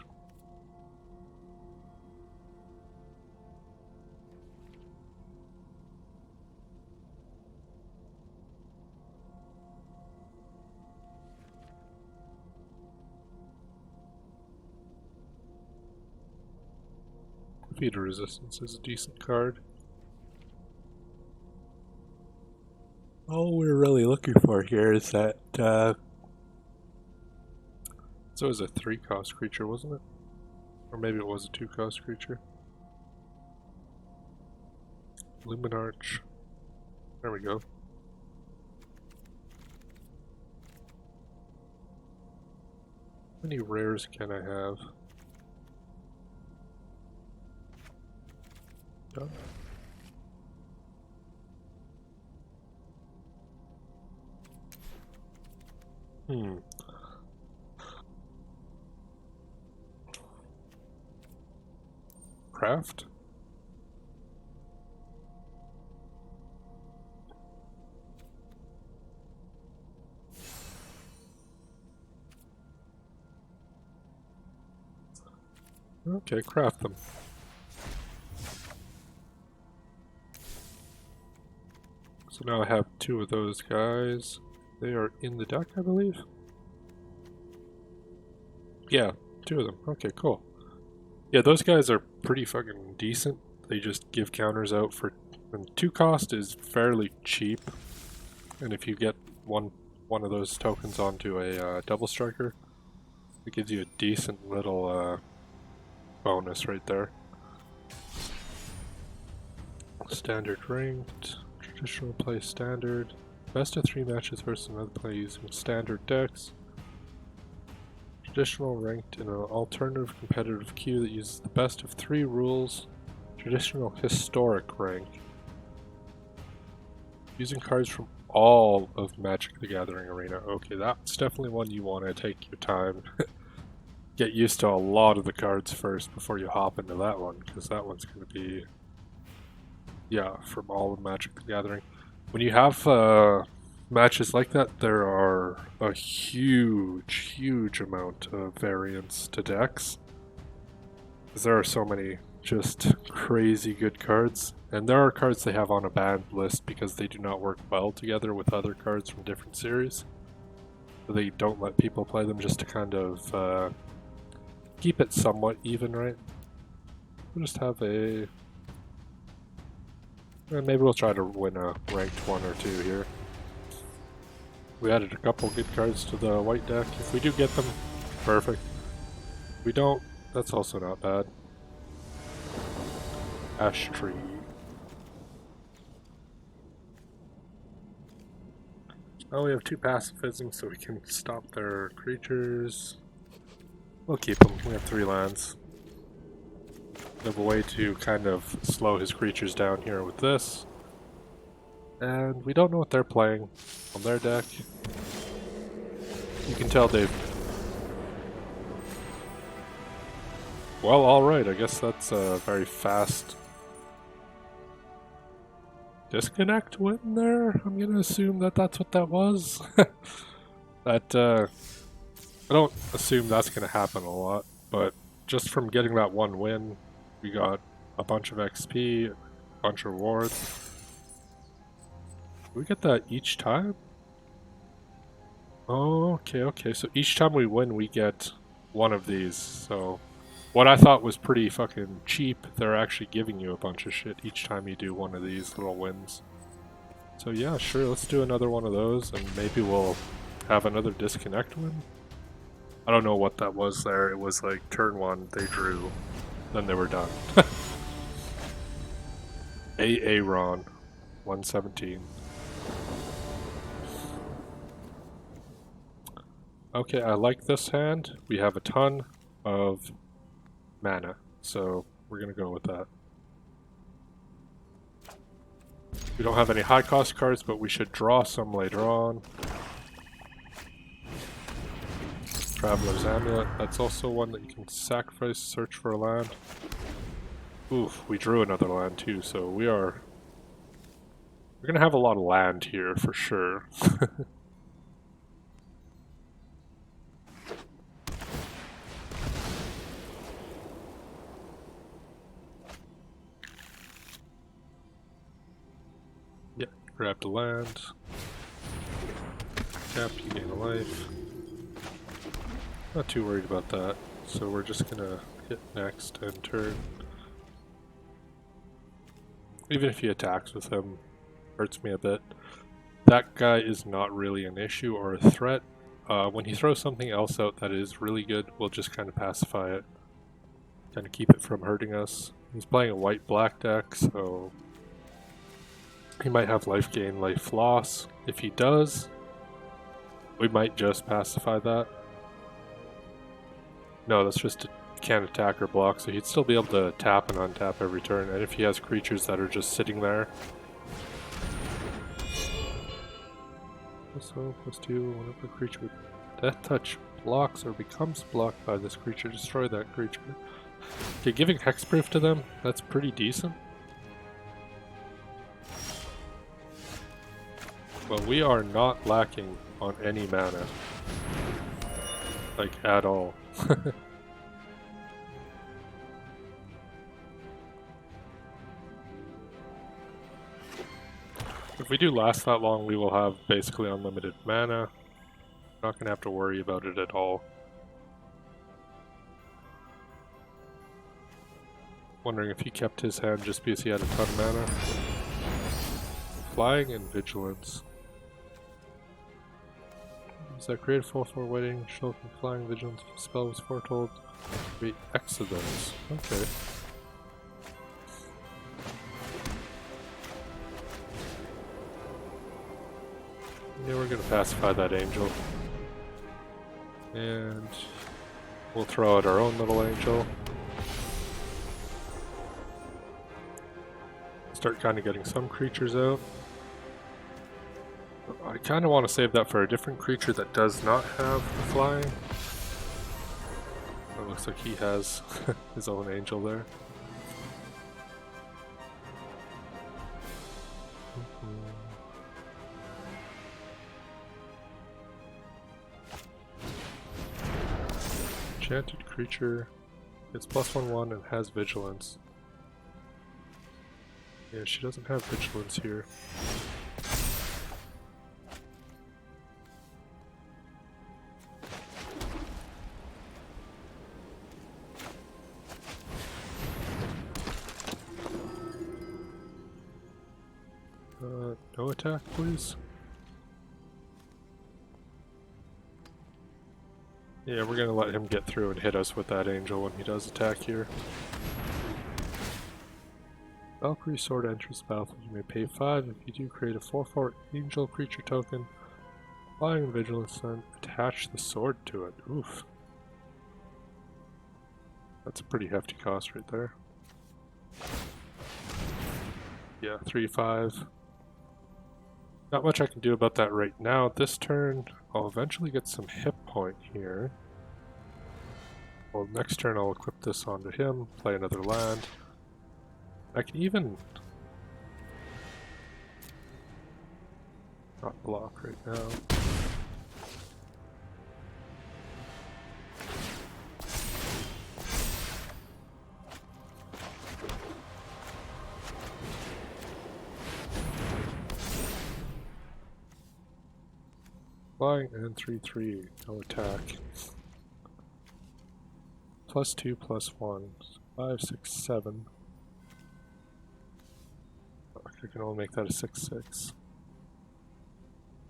Feeder Resistance is a decent card. All we're really looking for here is that so it was a 3-cost creature, wasn't it? Or maybe it was a 2-cost creature. Luminarch. There we go. How many rares can I have? Done. Craft? Okay, craft them. So now I have 2 of those guys. They are in the deck, I believe. Yeah, 2 of them. Okay, cool. Yeah, those guys are pretty fucking decent. They just give counters out for... And 2 cost is fairly cheap. And if you get one of those tokens onto a double striker, it gives you a decent little bonus right there. Standard ranked, traditional play standard, best of 3 matches versus another play using standard decks. Traditional ranked in an alternative competitive queue that uses the best of 3 rules. Traditional historic rank. Using cards from all of Magic the Gathering Arena. Okay, that's definitely one you want to take your time. Get used to a lot of the cards first before you hop into that one, because that one's going to be... Yeah, from all of Magic the Gathering. When you have matches like that, there are a huge amount of variance to decks. Because there are so many just crazy good cards. And there are cards they have on a banned list because they do not work well together with other cards from different series. So they don't let people play them just to kind of keep it somewhat even, right? We'll just have a... maybe we'll try to win a ranked 1 or 2 here. We added a couple good cards to the white deck. If we do get them, perfect. If we don't, that's also not bad. Ash Tree. Oh, we have 2 pacifism, so we can stop their creatures. We'll keep them. We have 3 lands. We have a way to kind of slow his creatures down here with this. And we don't know what they're playing on their deck. You can tell they've... Well, alright, I guess that's a very fast disconnect win there. I'm gonna assume that that's what that was. That, I don't assume that's gonna happen a lot, but just from getting that 1 win, we got a bunch of XP, a bunch of rewards. Do we get that each time? Oh, okay. So each time we win, we get 1 of these. So what I thought was pretty fucking cheap, they're actually giving you a bunch of shit each time you do 1 of these little wins. So yeah, sure, let's do another 1 of those, and maybe we'll have another disconnect win. I don't know what that was there. It was like turn 1, they drew, then they were done. Aaron, 117. Okay, I like this hand. We have a ton of mana, so we're gonna go with that. We don't have any high cost cards, but we should draw some later on. Traveler's Amulet, that's also one that you can sacrifice, search for a land. Oof, we drew another land too, so we're gonna have a lot of land here for sure. Yeah, grab the land. Tap, you gain a life. Not too worried about that, so we're just gonna hit next and turn. Even if he attacks with him, hurts me a bit. That guy is not really an issue or a threat. When he throws something else out that is really good, we'll just kind of pacify it. Kind of keep it from hurting us. He's playing a white-black deck, so he might have life gain, life loss. If he does, we might just pacify that. No, that's just a can't attack or block, so he'd still be able to tap and untap every turn, and if he has creatures that are just sitting there. So, +2, whenever a creature with death touch blocks or becomes blocked by this creature, destroy that creature. Okay, giving hexproof to them, that's pretty decent. But we are not lacking on any mana. Like, at all. we do last that long, we will have basically unlimited mana. Not gonna have to worry about it at all. Wondering if he kept his hand just because he had a ton of mana. Flying and Vigilance. Is that create a 4/4 waiting? Show from Flying Vigilance. Spell was foretold. Create X of those. Okay. Yeah, we're gonna pacify that angel. And we'll throw out our own little angel. Start kind of getting some creatures out. I kind of want to save that for a different creature that does not have the flying. It looks like he has his own angel there. Enchanted creature. It's +1/1 and has vigilance. Yeah, she doesn't have vigilance here. No attack, please. Yeah, we're gonna let him get through and hit us with that angel when he does attack here. Valkyrie sword enters the battlefield. You may pay 5. If you do, create a 4/4 angel creature token. Flying and vigilance, then attach the sword to it. Oof. That's a pretty hefty cost right there. Yeah, 3/5. Not much I can do about that right now. This turn, I'll eventually get some hit point here. Well, next turn I'll equip this onto him, play another land. I can even not block right now. Flying and 3/3, no attack. +2/+1, 5, 6, 7. I can only make that a 6/6.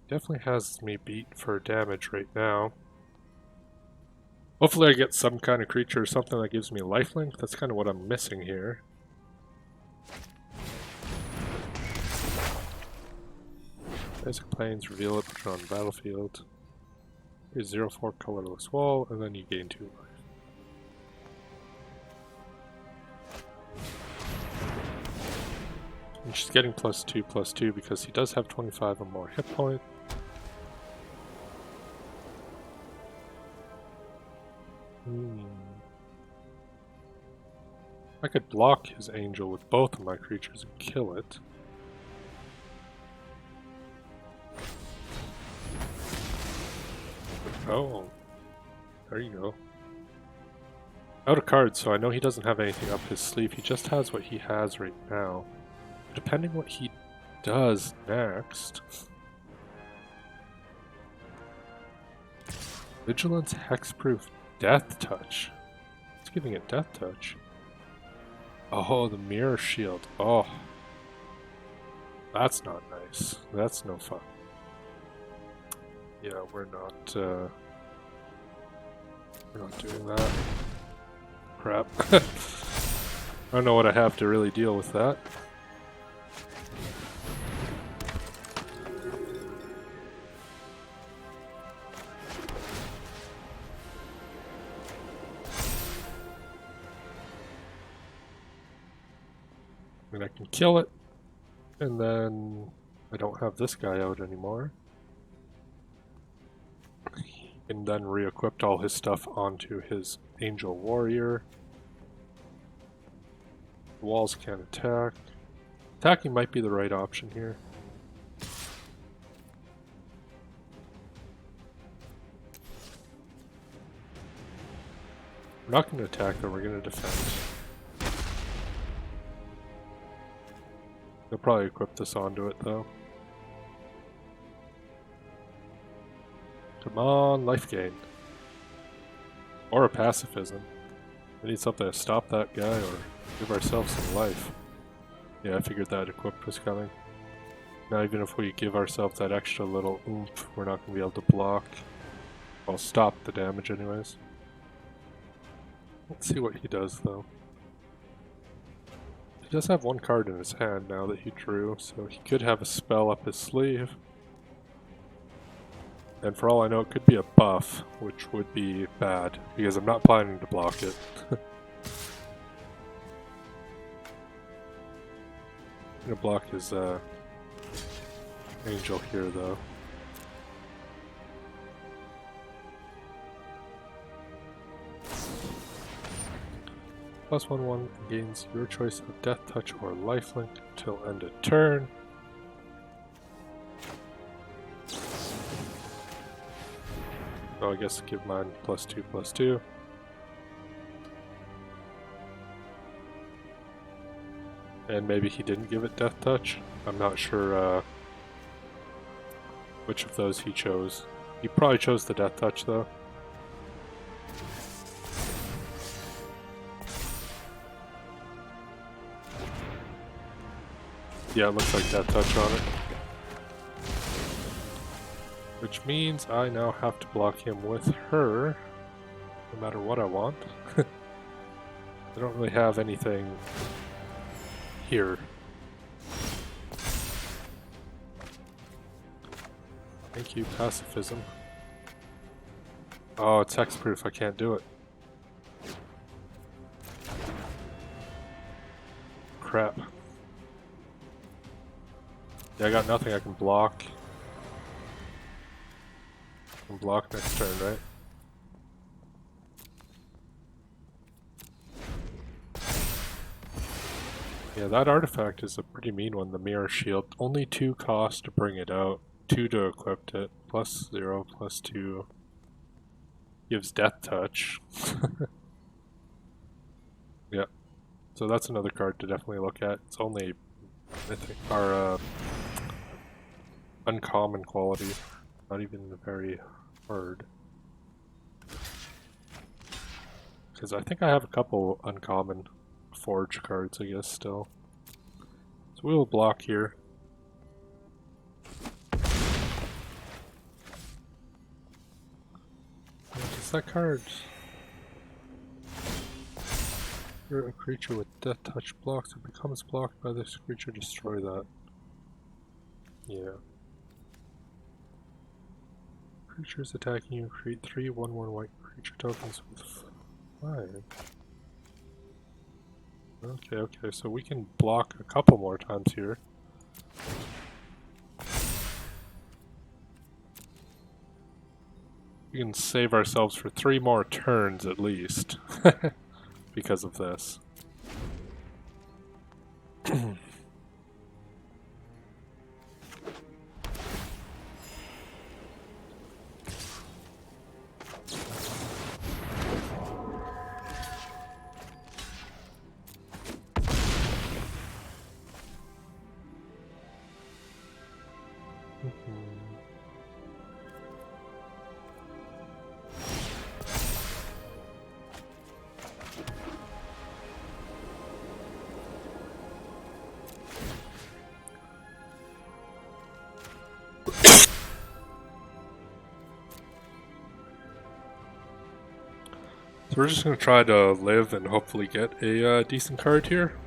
Definitely has me beat for damage right now. Hopefully I get some kind of creature or something that gives me lifelink. That's kind of what I'm missing here. Basic planes, reveal it, put it on the battlefield. Here's 0/4 colorless wall, and then you gain 2 life. And she's getting +2/+2 because he does have 25 or more hit point. I could block his angel with both of my creatures and kill it. Oh, there you go. Out of cards, so I know he doesn't have anything up his sleeve. He just has what he has right now. Depending what he does next. Vigilance, Hexproof, Death Touch. It's giving it Death Touch. Oh, the Mirror Shield. Oh. That's not nice. That's no fun. Yeah, we're not doing that. Crap. I don't know what I have to really deal with that. I mean, I can kill it, and then I don't have this guy out anymore. And then re-equipped all his stuff onto his Angel Warrior. The walls can't attack. Attacking might be the right option here. We're not going to attack though, we're going to defend. They'll probably equip this onto it though. Come on, life gain. Or a pacifism. We need something to stop that guy or give ourselves some life. Yeah, I figured that equip was coming. Now even if we give ourselves that extra little oomph, we're not going to be able to block. Well, stop the damage anyways. Let's see what he does though. He does have one card in his hand now that he drew, so he could have a spell up his sleeve. And for all I know, it could be a buff, which would be bad, because I'm not planning to block it. I'm gonna block his angel here though. +1/1 gains your choice of Death Touch or Lifelink until end of turn. Oh, I guess give mine +2/+2. And maybe he didn't give it Death Touch. I'm not sure which of those he chose. He probably chose the Death Touch though. Yeah, it looks like Death Touch on it. Which means I now have to block him with her, no matter what I want. I don't really have anything here. Thank you, pacifism. Oh, it's hexproof, I can't do it. Crap. Yeah, I got nothing I can block. I can block next turn, right? Yeah, that artifact is a pretty mean one, the Mirror Shield. Only 2 cost to bring it out, 2 to equip it, +0, +2. Gives Death Touch. Yeah, so that's another card to definitely look at. It's only, I think, our uncommon quality, not even very hard. Because I think I have a couple uncommon forge cards, I guess, still. So we will block here. What is that card? You're a creature with Death Touch blocks. If it becomes blocked by this creature, destroy that. Yeah. Creatures attacking you create 3 1/1 white creature tokens with 5. Okay, so we can block a couple more times here. We can save ourselves for 3 more turns at least, because of this. So we're just going to try to live and hopefully get a decent card here.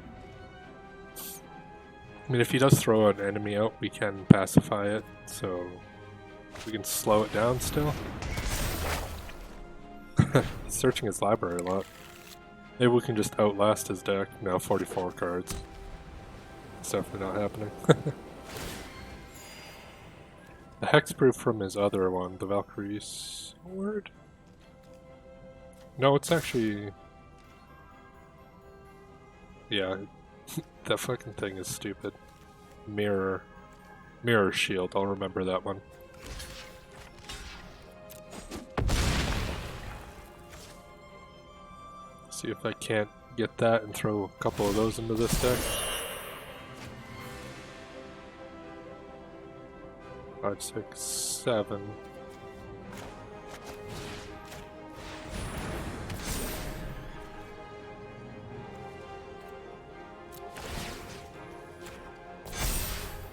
I mean, if he does throw an enemy out, we can pacify it, so we can slow it down still. Searching his library a lot. Maybe we can just outlast his deck. Now 44 cards. It's definitely not happening. The hexproof from his other one, the Valkyrie Sword? No, it's actually... Yeah, that fucking thing is stupid. Mirror Shield, I'll remember that one. See if I can't get that and throw a couple of those into this deck. 5, 6, 7.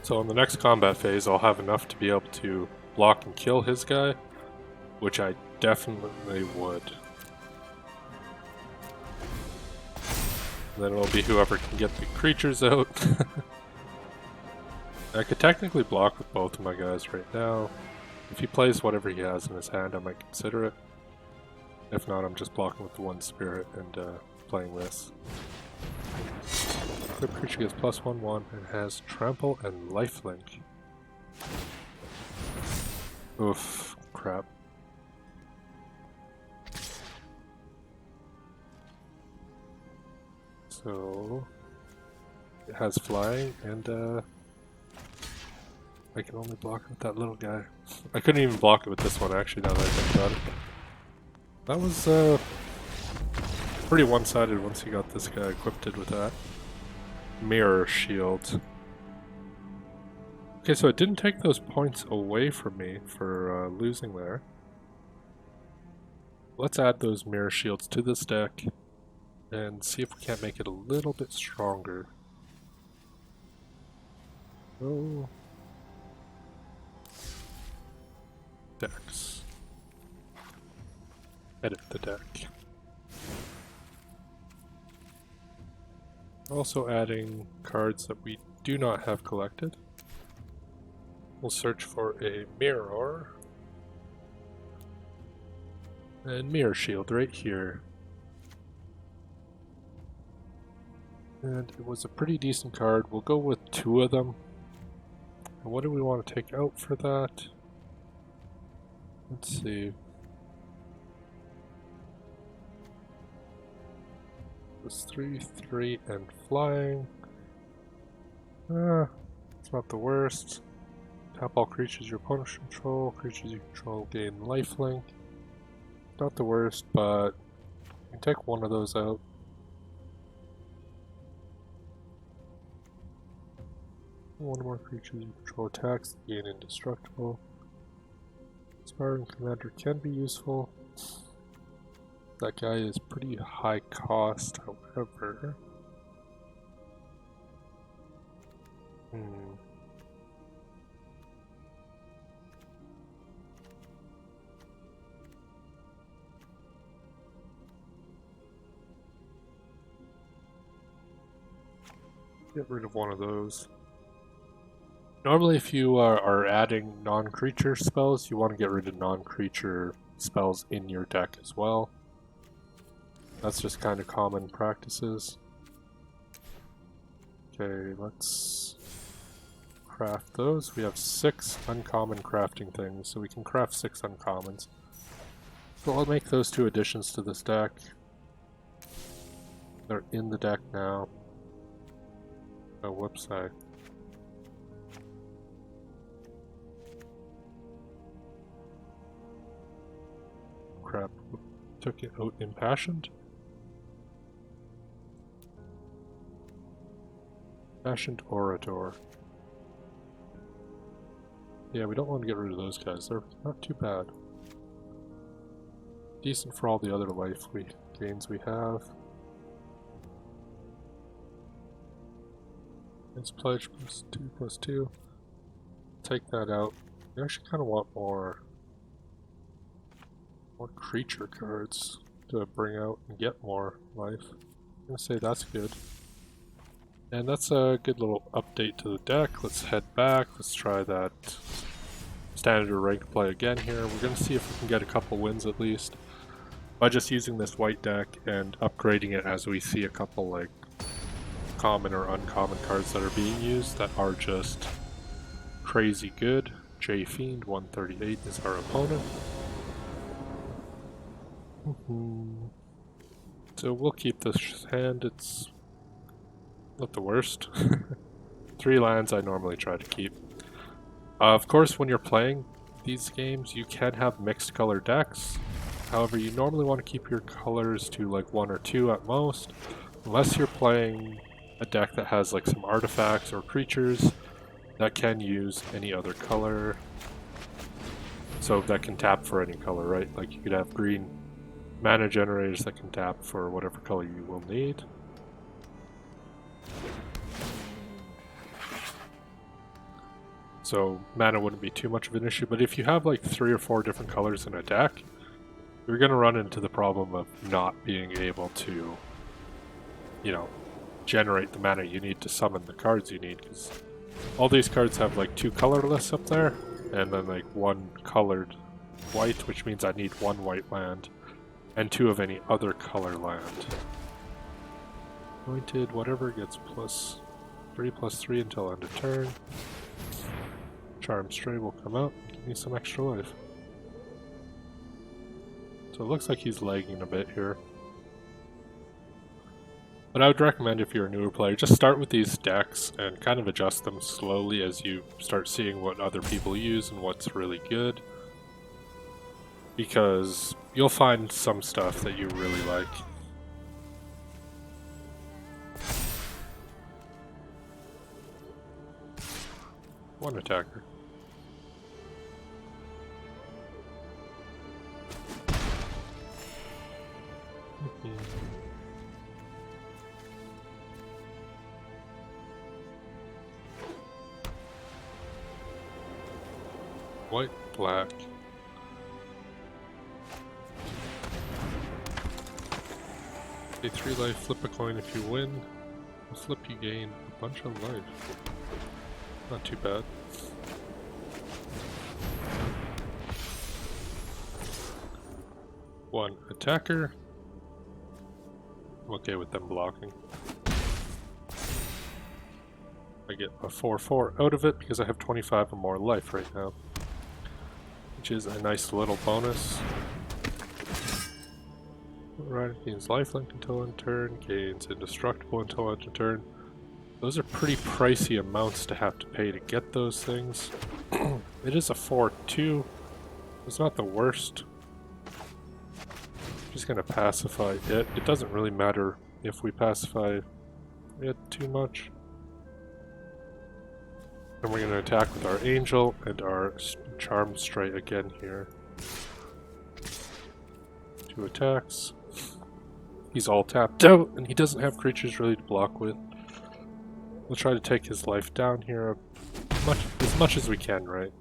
So in the next combat phase, I'll have enough to be able to block and kill his guy, which I definitely would. And then it'll be whoever can get the creatures out. I could technically block with both of my guys right now. If he plays whatever he has in his hand, I might consider it. If not, I'm just blocking with the one spirit and playing this. The creature gets +1/1 and has trample and lifelink. Oof, crap. So it has flying and I can only block it with that little guy. I couldn't even block it with this one actually, now that I think about it. That was pretty one-sided once you got this guy equipped with that. Mirror shield. Okay, so it didn't take those points away from me for losing there. Let's add those mirror shields to this deck and see if we can't make it a little bit stronger. Oh. Decks. Edit the deck. Also adding cards that we do not have collected. We'll search for a mirror. And mirror shield right here. And it was a pretty decent card. We'll go with 2 of them. And what do we want to take out for that? Let's see. It's 3/3 and flying. It's not the worst. Tap all creatures your opponents control. Creatures you control gain lifelink. Not the worst, but you can take one of those out. One more creature you control attacks, gain indestructible. Inspiring Commander can be useful. That guy is pretty high cost, however. Get rid of one of those. Normally if you are adding non-creature spells, you want to get rid of non-creature spells in your deck as well. That's just kind of common practices. Okay, let's craft those. We have 6 uncommon crafting things, so we can craft 6 uncommons. So I'll make those 2 additions to this deck. They're in the deck now. Oh, whoops, crap. Took it out impassioned. Impassioned Orator. Yeah, we don't want to get rid of those guys. They're not too bad. Decent for all the other life gains we have. It's pledge +2/+2. Take that out. We actually kind of want more creature cards to bring out and get more life. I'm gonna say that's good. And that's a good little update to the deck. Let's head back. Let's try that standard or rank play again here. We're gonna see if we can get a couple wins at least by just using this white deck and upgrading it as we see a couple like common or uncommon cards that are being used that are just crazy good. J Fiend 138 is our opponent. So we'll keep this hand. It's not the worst. 3 lands I normally try to keep. Of course, when you're playing these games, you can have mixed color decks. However, you normally want to keep your colors to like 1 or 2 at most, unless you're playing a deck that has like some artifacts or creatures that can use any other color. So that can tap for any color, right? Like you could have green mana generators that can tap for whatever color you will need. so mana wouldn't be too much of an issue. But if you have like 3 or 4 different colors in a deck, you're going to run into the problem of not being able to, you know, generate the mana you need to summon the cards you need, because all these cards have like 2 colorless up there, and then like 1 colored white, which means I need 1 white land, and 2 of any other color land. Anointed, whatever, gets +3/+3 until end of turn. Charm Stray will come out and give me some extra life. So it looks like he's lagging a bit here. But I would recommend, if you're a newer player, just start with these decks and kind of adjust them slowly as you start seeing what other people use and what's really good. Because you'll find some stuff that you really like. One attacker. White, black. Pay 3 life, flip a coin if you win. A flip you gain a bunch of life. Not too bad. One attacker. I'm okay with them blocking. I get a 4/4 out of it because I have 25 or more life right now, which is a nice little bonus. Rider gains lifelink until end turn, gains indestructible until end of turn. Those are pretty pricey amounts to have to pay to get those things. It is a 4/2. It's not the worst. Just gonna pacify it. It doesn't really matter if we pacify it too much. And we're gonna attack with our Angel and our Charm Stray again here. 2 attacks. He's all tapped out, and he doesn't have creatures really to block with. We'll try to take his life down here as much as we can, right?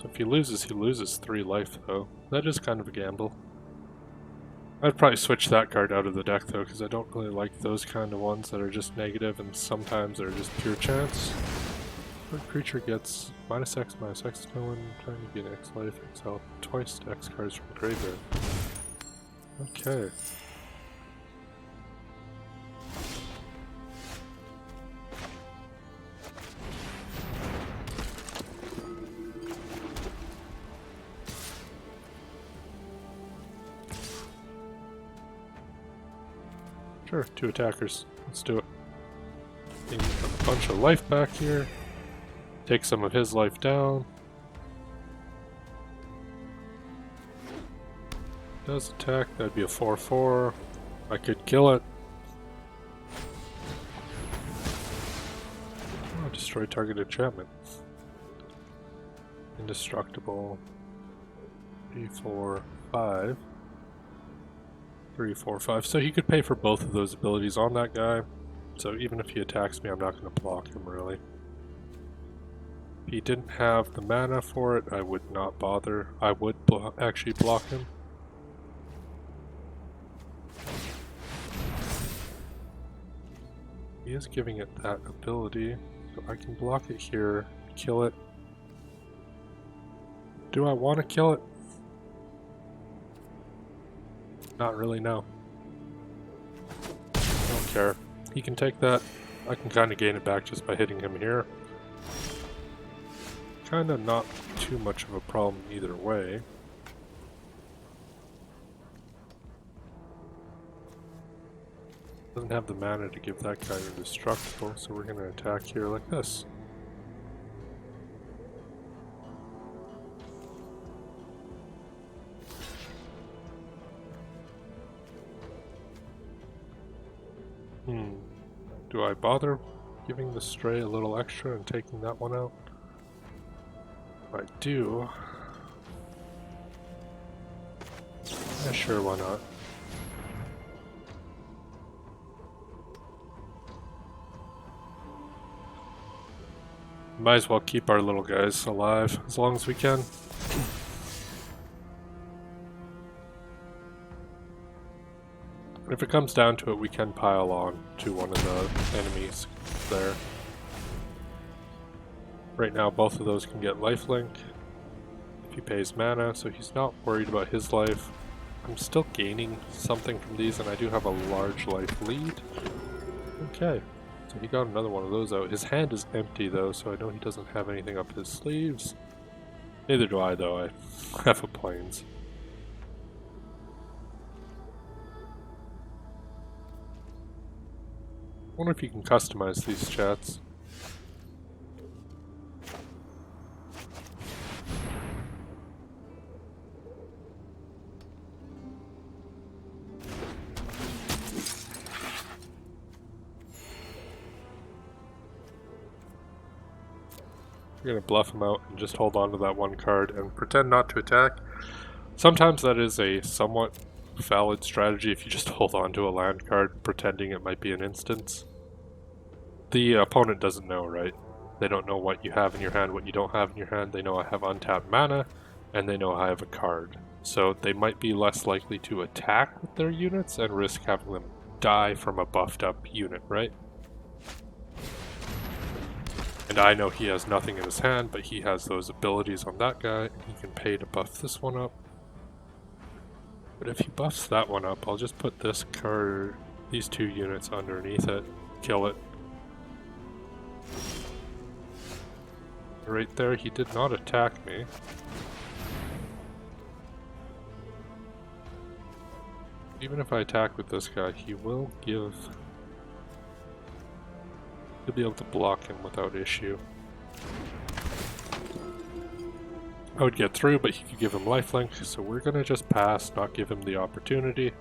If he loses 3 life though. That is kind of a gamble. I'd probably switch that card out of the deck though, because I don't really like those kind of ones that are just negative and sometimes they're just pure chance. Our creature gets -X, -X to no one, trying to gain X life, exile twice X cards from the graveyard. Okay. Sure, 2 attackers. Let's do it. Gain a bunch of life back here. Take some of his life down. Does attack, that'd be a 4/4. I could kill it. Oh, destroy target enchantment. Indestructible. 3, 4, 5. 3, 4, 5. So he could pay for both of those abilities on that guy. So even if he attacks me, I'm not going to block him really. If he didn't have the mana for it, I would not bother. I would actually block him. He is giving it that ability, so I can block it here, kill it. Do I want to kill it? Not really, no. Don't care. He can take that. I can kind of gain it back just by hitting him here. Kind of not too much of a problem either way. Doesn't have the mana to give that guy indestructible, so we're going to attack here like this. Do I bother giving the stray a little extra and taking that one out? If I do... yeah, sure, why not? Might as well keep our little guys alive as long as we can. If it comes down to it, we can pile on to one of the enemies there. Right now, both of those can get lifelink if he pays mana, so he's not worried about his life. I'm still gaining something from these, and I do have a large life lead. Okay, so he got another one of those out. His hand is empty though, so I know he doesn't have anything up his sleeves. Neither do I though, I have a plains. I wonder if you can customize these chats. We're gonna bluff him out and just hold on to that one card and pretend not to attack. Sometimes that is a somewhat valid strategy if you just hold on to a land card pretending it might be an instance. The opponent doesn't know, right? They don't know what you have in your hand, what you don't have in your hand. They know I have untapped mana, and they know I have a card. So they might be less likely to attack with their units and risk having them die from a buffed up unit, right? And I know he has nothing in his hand, but he has those abilities on that guy, and he can pay to buff this one up. But if he buffs that one up, I'll just put this card, these two units underneath it, kill it. Right there, he did not attack me. Even if I attack with this guy, he will give... he'll be able to block him without issue. I would get through, but he could give him lifelink, so we're gonna just pass, not give him the opportunity.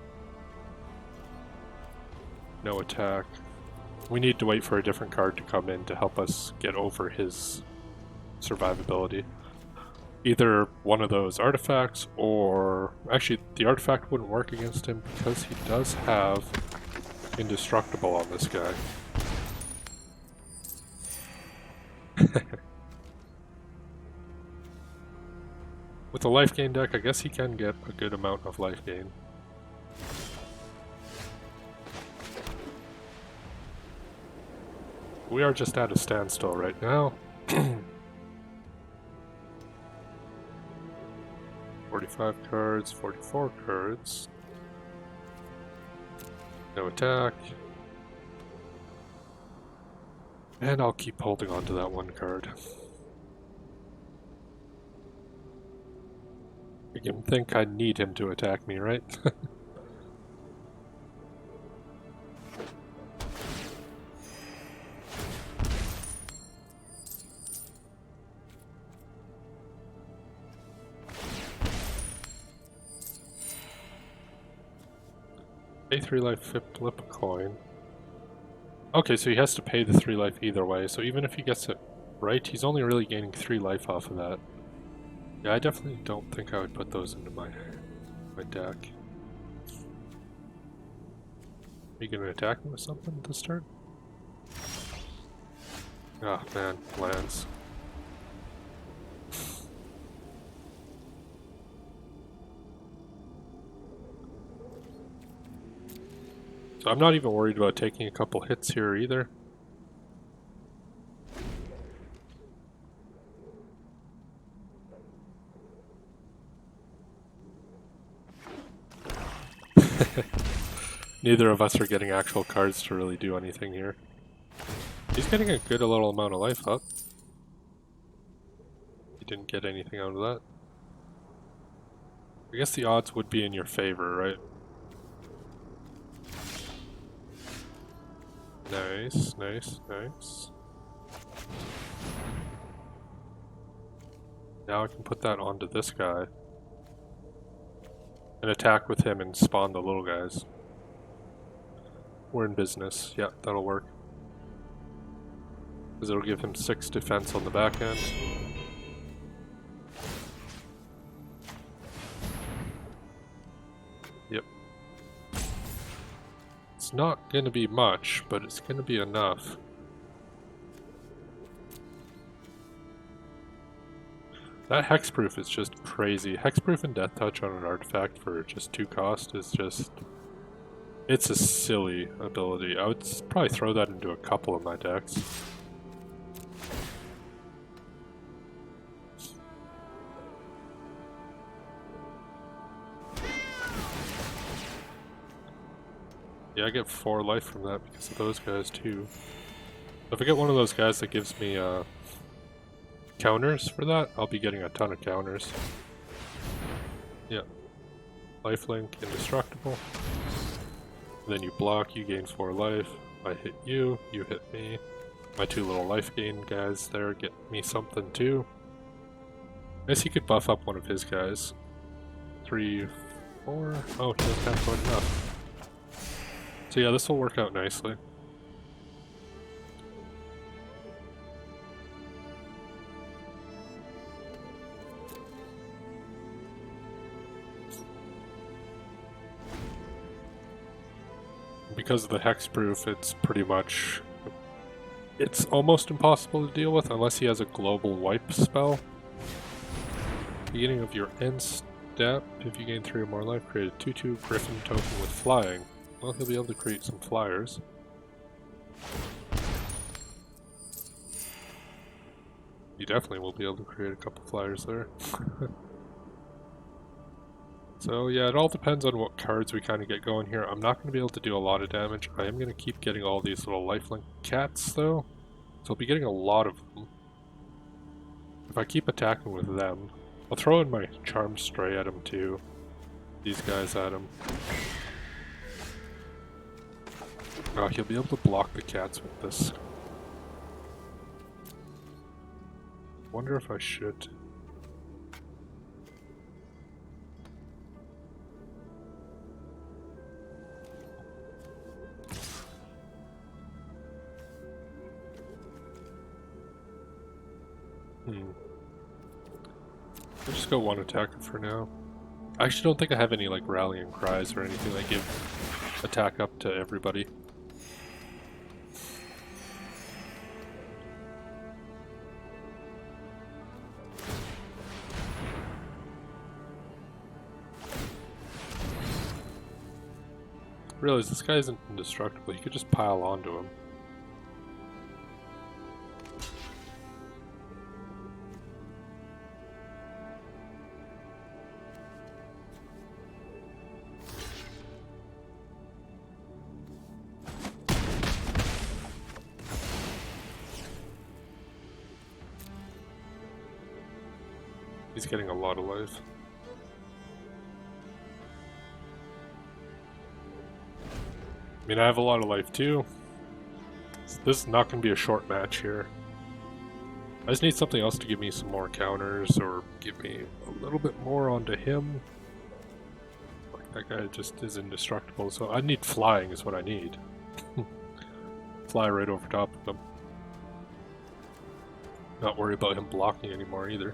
No attack. We need to wait for a different card to come in to help us get over his survivability. Either one of those artifacts, or... actually, the artifact wouldn't work against him because he does have indestructible on this guy. With a life gain deck, I guess he can get a good amount of life gain. We are just at a standstill right now. 45 cards, 44 cards. No attack. And I'll keep holding on to that one card. You can think I need him to attack me, right? Pay 3 life, flip a coin. Okay, so he has to pay the 3 life either way, so even if he gets it right, he's only really gaining 3 life off of that. Yeah, I definitely don't think I would put those into my deck. Are you gonna attack me with something this turn? Ah, man, lands. So I'm not even worried about taking a couple hits here either. Neither of us are getting actual cards to really do anything here. He's getting a good little amount of life up. He didn't get anything out of that. I guess the odds would be in your favor, right? Nice, nice, nice. Now I can put that onto this guy. And attack with him and spawn the little guys. We're in business. Yeah, that'll work. Because it'll give him 6 defense on the back end. Yep. It's not going to be much, but it's going to be enough. That hexproof is just crazy. Hexproof and death touch on an artifact for just 2 cost is just... It's a silly ability. I would probably throw that into a couple of my decks. Yeah, I get 4 life from that because of those guys too. If I get one of those guys that gives me counters for that, I'll be getting a ton of counters. Yeah. Lifelink, indestructible. And then you block, you gain 4 life. I hit you, you hit me. My 2 little life gain guys there get me something too. I guess he could buff up one of his guys. 3, 4. Oh, he doesn't have quite enough. So yeah, this will work out nicely. Because of the hexproof, it's pretty much... It's almost impossible to deal with unless he has a global wipe spell. Beginning of your end step, if you gain 3 or more life, create a 2/2 Griffin token with flying. Well, he'll be able to create some flyers. You definitely will be able to create a couple flyers there. So yeah, it all depends on what cards we kind of get going here. I'm not going to be able to do a lot of damage. I am going to keep getting all these little lifelink cats though. So I'll be getting a lot of them. If I keep attacking with them, I'll throw in my Charm Stray at him too. These guys at him. Oh, he'll be able to block the cats with this. Wonder if I should. I'll just go one attacker for now. I actually don't think I have any like rallying cries or anything that give attack up to everybody. Realize this guy isn't indestructible, he could just pile onto him. He's getting a lot of life. I mean, I have a lot of life too. So this is not going to be a short match here. I just need something else to give me some more counters or give me a little bit more onto him. Like that guy just is indestructible, so I need flying is what I need. Fly right over top of him. Not worry about him blocking anymore either.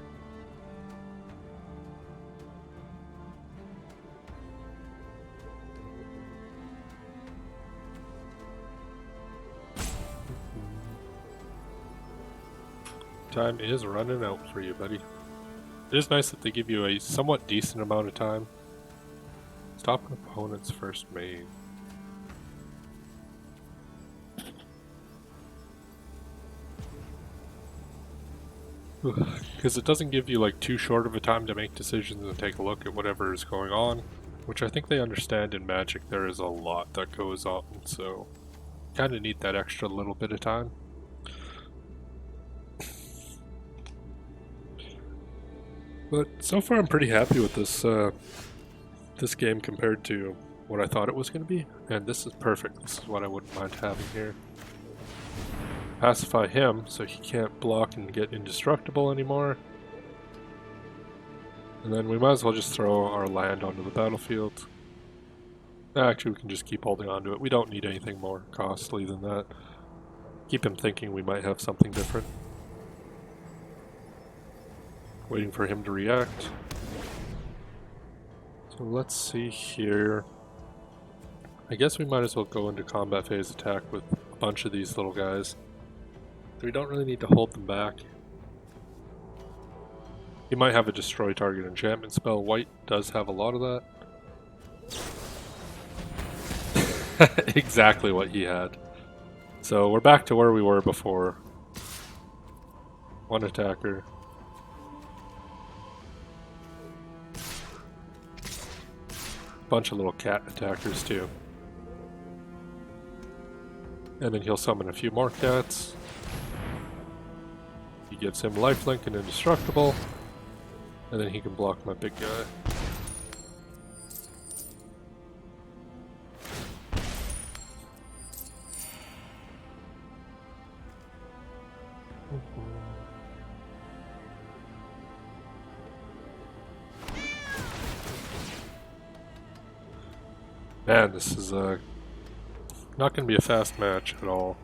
Time is running out for you, buddy. It is nice that they give you a somewhat decent amount of time. Stop an opponent's first main. Because it doesn't give you like too short of a time to make decisions and take a look at whatever is going on, which I think they understand in Magic. There is a lot that goes on, so kind of need that extra little bit of time. But so far I'm pretty happy with this this game compared to what I thought it was going to be, and this is perfect. This is what I wouldn't mind having here. Pacify him so he can't block and get indestructible anymore. And then we might as well just throw our land onto the battlefield. Actually, we can just keep holding on to it. We don't need anything more costly than that. Keep him thinking we might have something different. Waiting for him to react. So let's see here. I guess we might as well go into combat phase attack with a bunch of these little guys. We don't really need to hold them back. He might have a destroy target enchantment spell. White does have a lot of that. Exactly what he had. So we're back to where we were before. One attacker. Bunch of little cat attackers too. And then he'll summon a few more cats. He gives him lifelink and indestructible. And then he can block my big guy. Man, this is not going to be a fast match at all.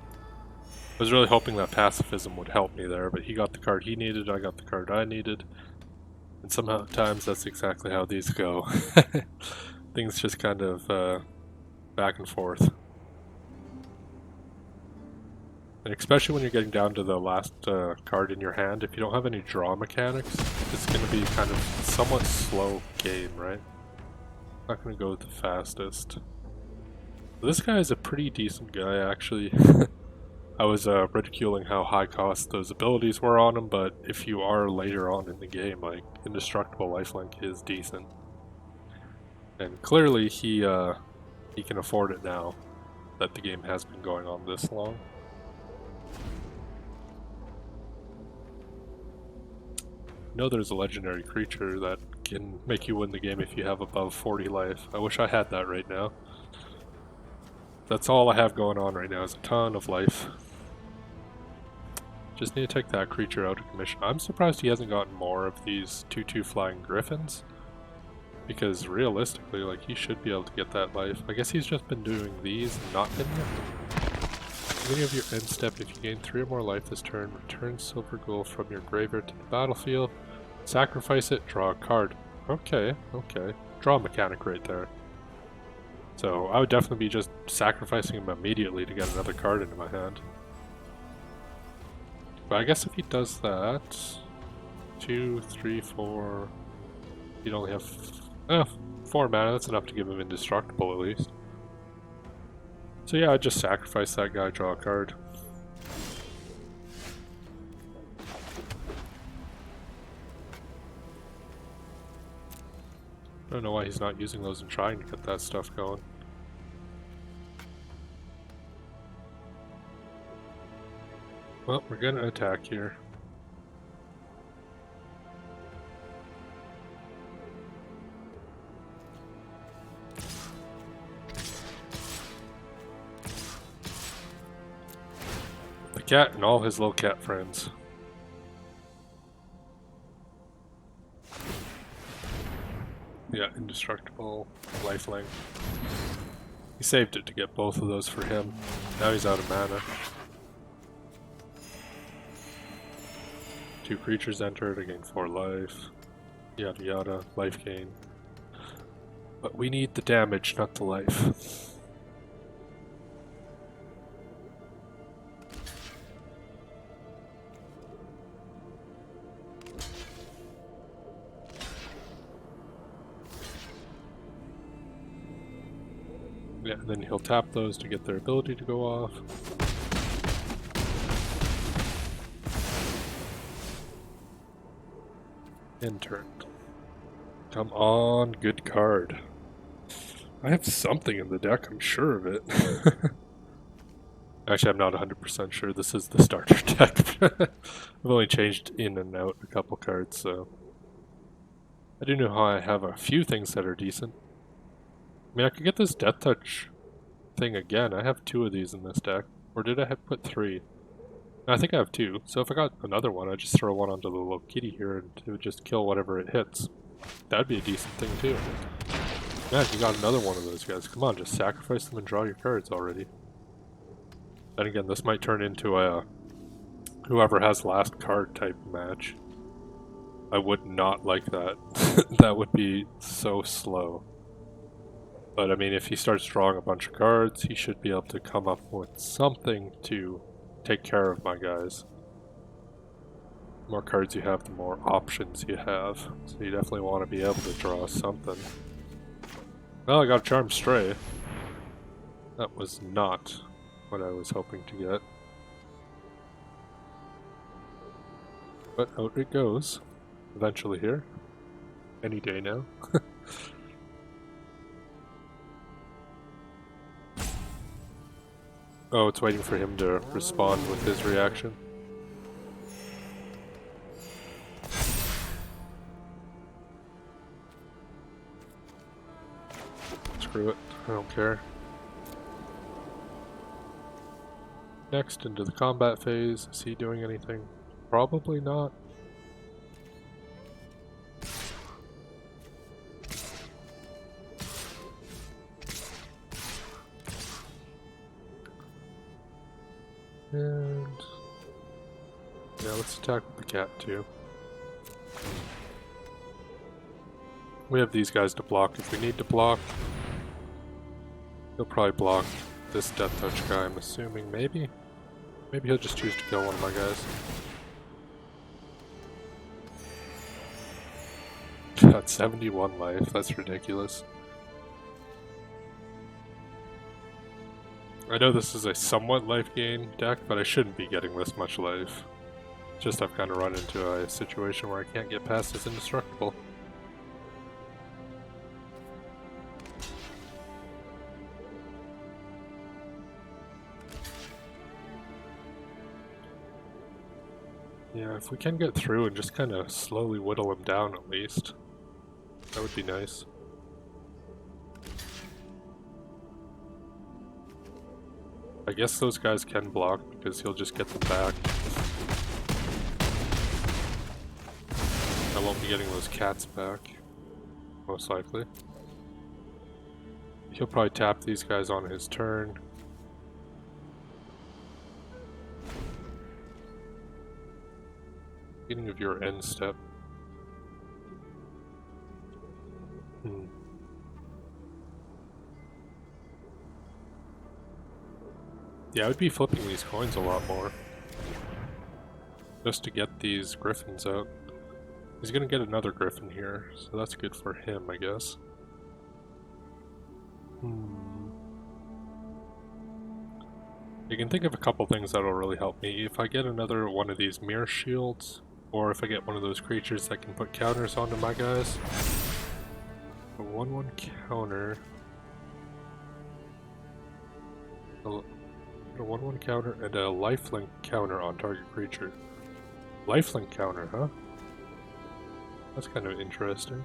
I was really hoping that pacifism would help me there, but he got the card he needed, I got the card I needed. And sometimes that's exactly how these go. Things just kind of back and forth. And especially when you're getting down to the last card in your hand, if you don't have any draw mechanics, it's going to be kind of a somewhat slow game, right? Not going to go the fastest. This guy is a pretty decent guy, actually. I was ridiculing how high cost those abilities were on him, but if you are later on in the game, like, Indestructible Lifelink is decent. And clearly he can afford it now that the game has been going on this long. I know there's a legendary creature that can make you win the game if you have above 40 life. I wish I had that right now. That's all I have going on right now is a ton of life. Just need to take that creature out of commission. I'm surprised he hasn't gotten more of these 2/2 flying griffins. Because realistically, like, he should be able to get that life. I guess he's just been doing these and not hitting it. Beginning of your end step, if you gain 3 or more life this turn, return silver gold from your graveyard to the battlefield. Sacrifice it, draw a card. Okay, okay. Draw mechanic right there. So I would definitely be just sacrificing him immediately to get another card into my hand. But I guess if he does that... 2, 3, 4... He'd only have 4 mana, that's enough to give him indestructible at least. So yeah, I'd just sacrifice that guy, draw a card. I don't know why he's not using those and trying to get that stuff going. Well, we're gonna attack here. The cat and all his little cat friends. Yeah, indestructible, lifelink. He saved it to get both of those for him. Now he's out of mana. 2 creatures entered, I gain 4 life. Yada yada, life gain. But we need the damage, not the life. Yeah, and then he'll tap those to get their ability to go off. End turn. Come on, good card. I have something in the deck, I'm sure of it. Actually, I'm not 100% sure this is the starter deck. I've only changed in and out a couple cards, so... I do know how I have a few things that are decent. I mean, I could get this Death Touch thing again. I have 2 of these in this deck. Or did I put 3? No, I think I have 2. So if I got another one, I'd just throw one onto the little kitty here and it would just kill whatever it hits. That'd be a decent thing too. Man, you got another one of those guys. Come on, just sacrifice them and draw your cards already. Then again, this might turn into a whoever has last card type match. I would not like that. That would be so slow. But I mean, if he starts drawing a bunch of cards, he should be able to come up with something to take care of my guys. The more cards you have, the more options you have. So you definitely want to be able to draw something. Well, I got a Charmed Stray. That was not what I was hoping to get. But out it goes. Eventually here. Any day now. Oh, it's waiting for him to respond with his reaction. Screw it, I don't care. Next, into the combat phase. Is he doing anything? Probably not. And yeah, let's attack with the cat too. We have these guys to block if we need to block. He'll probably block this Death Touch guy, I'm assuming. Maybe? Maybe he'll just choose to kill one of my guys. Got 71 life, that's ridiculous. I know this is a somewhat life gain deck, but I shouldn't be getting this much life. Just I've kind of run into a situation where I can't get past this indestructible. Yeah, if we can get through and just kind of slowly whittle him down at least, that would be nice. I guess those guys can block because he'll just get them back. I won't be getting those cats back, most likely. He'll probably tap these guys on his turn. Beginning of your end step. Yeah, I would be flipping these coins a lot more. Just to get these griffins out. He's gonna get another griffin here, so that's good for him, I guess. You can think of a couple things that'll really help me. If I get another one of these mirror shields, or if I get one of those creatures that can put counters onto my guys. A 1/1 counter. A 1/1 counter and a lifelink counter on target creature. Lifelink counter, huh? That's kind of interesting.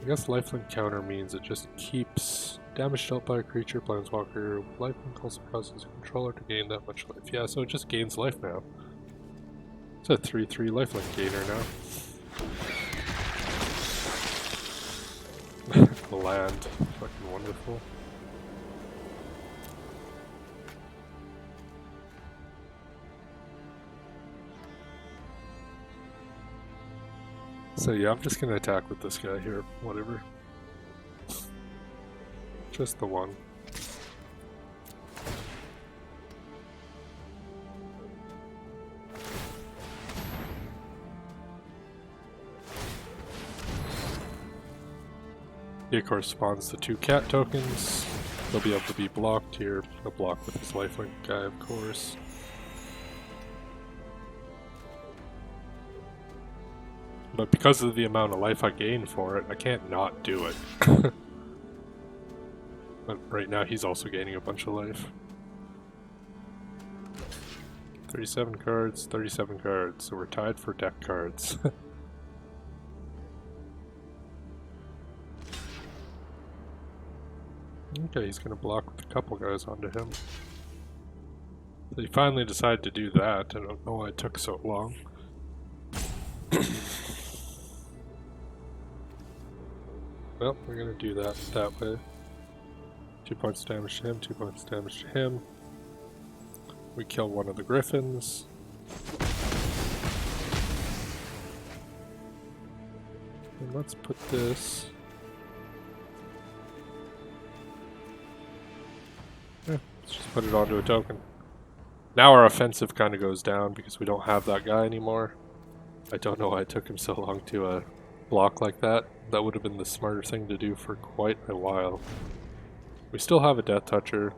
I guess lifelink counter means it just keeps damage dealt by a creature, planeswalker. Lifelink also causes a controller to gain that much life. Yeah, so it just gains life now. It's a 3/3 lifelink gainer now. Land. Fucking wonderful. So yeah, I'm just gonna attack with this guy here, whatever. Just the one. He of course spawns the 2 cat tokens. They'll be able to be blocked here. He'll block with his lifelink guy, of course. But because of the amount of life I gain for it, I can't not do it. But right now he's also gaining a bunch of life. 37 cards, 37 cards, so we're tied for deck cards. Okay, he's gonna block with a couple guys onto him. So he finally decided to do that. I don't know why it took so long. Well, we're gonna do that way. 2 points damage to him, 2 points damage to him. We kill one of the griffins. And let's put this... let's just put it onto a token. Now our offensive kind of goes down because we don't have that guy anymore. I don't know why it took him so long to block like that. That would have been the smarter thing to do for quite a while. We still have a Death Toucher,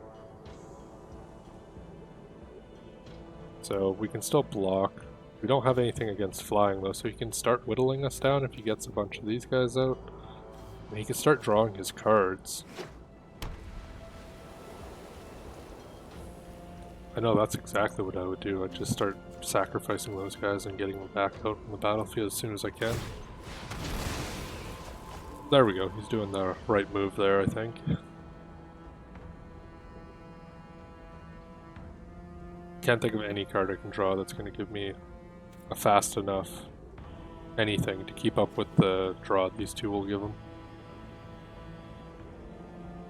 so we can still block. We don't have anything against flying though, so he can start whittling us down if he gets a bunch of these guys out. And he can start drawing his cards. I know that's exactly what I would do. I'd just start sacrificing those guys and getting them back out on the battlefield as soon as I can. There we go, he's doing the right move there, I think. Can't think of any card I can draw that's going to give me a fast enough anything to keep up with the draw these two will give him.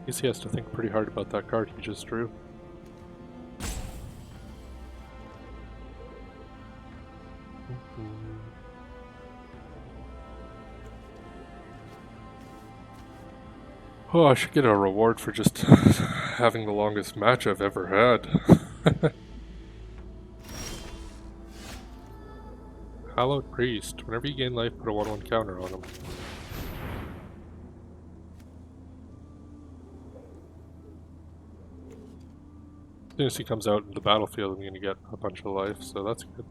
I guess he has to think pretty hard about that card he just drew. Oh, I should get a reward for just having the longest match I've ever had. Hallowed Priest. Whenever you gain life, put a 1/1 counter on him. As soon as he comes out into the battlefield, I'm going to get a bunch of life, so that's good.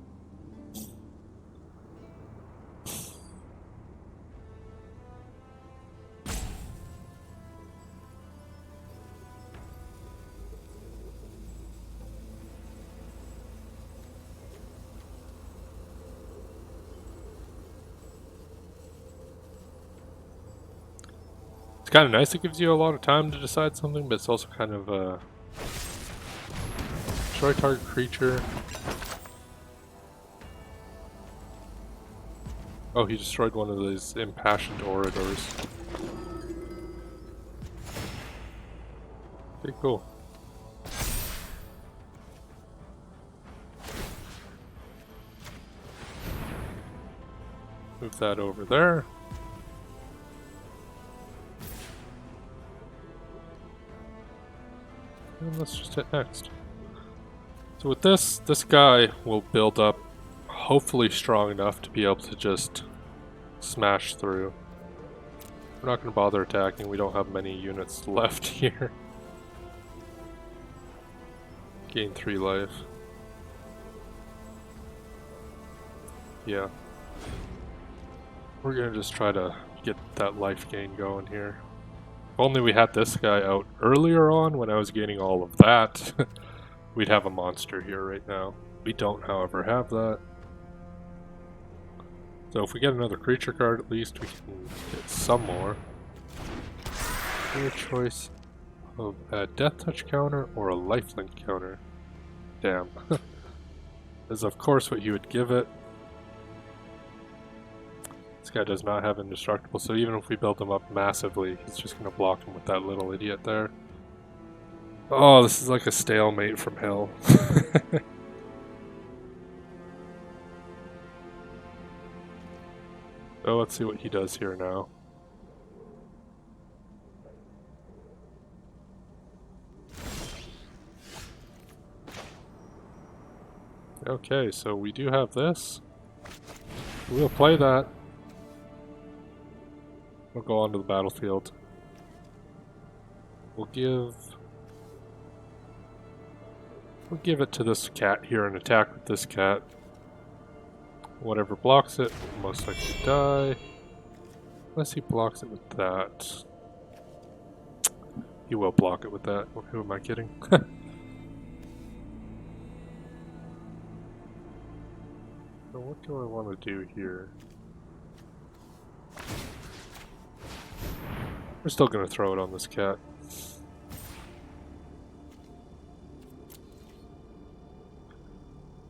It's kind of nice, it gives you a lot of time to decide something, but it's also kind of destroy target creature. Oh, he destroyed one of these impassioned orators. Okay, cool. Move that over there. And let's just hit next. So with this guy will build up hopefully strong enough to be able to just smash through. We're not going to bother attacking, we don't have many units left here. Gain 3 life. Yeah. We're going to just try to get that life gain going here. If only we had this guy out earlier on when I was gaining all of that, we'd have a monster here right now. We don't, however, have that. So if we get another creature card, at least we can get some more. Your choice of a death touch counter or a lifelink counter. Damn. Is of course what you would give it. This guy does not have indestructible, so even if we build him up massively, he's just going to block him with that little idiot there. Oh, this is like a stalemate from hell. Oh, let's see what he does here now. Okay, so we do have this. We'll play that. We'll go onto the battlefield. We'll give it to this cat here and attack with this cat. Whatever blocks it will most likely die. Unless he blocks it with that. He will block it with that. Who am I kidding? So what do I want to do here? We're still going to throw it on this cat.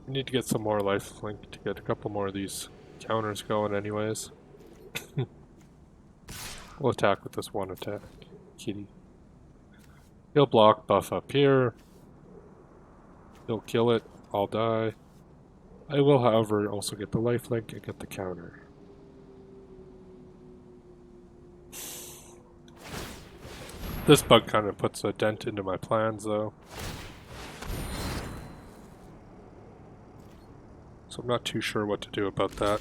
We need to get some more lifelink to get a couple more of these counters going anyways. We'll attack with this one attack. Kitty. He'll block, buff up here. He'll kill it. I'll die. I will, however, also get the lifelink and get the counter. This bug kind of puts a dent into my plans, though. So I'm not too sure what to do about that.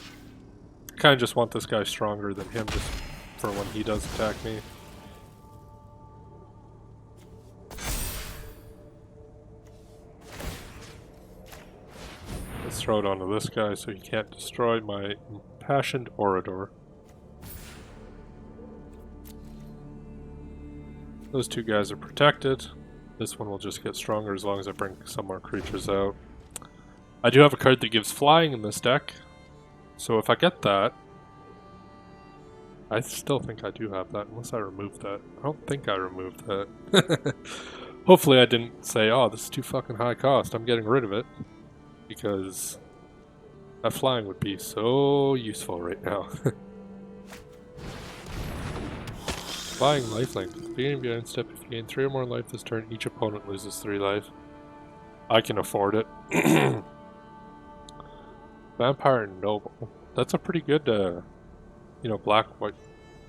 I kind of just want this guy stronger than him just for when he does attack me. Let's throw it onto this guy so he can't destroy my impassioned Orador. Those two guys are protected. This one will just get stronger as long as I bring some more creatures out. I do have a card that gives flying in this deck, so if I get that, I still think I do have that, unless I removed that. I don't think I removed that. Hopefully I didn't say, oh, this is too fucking high cost, I'm getting rid of it, because that flying would be so useful right now. Flying lifelink. At the beginning of your end step, if you gain 3 or more life this turn, each opponent loses 3 life. I can afford it. Vampire Noble. That's a pretty good, you know, black, white,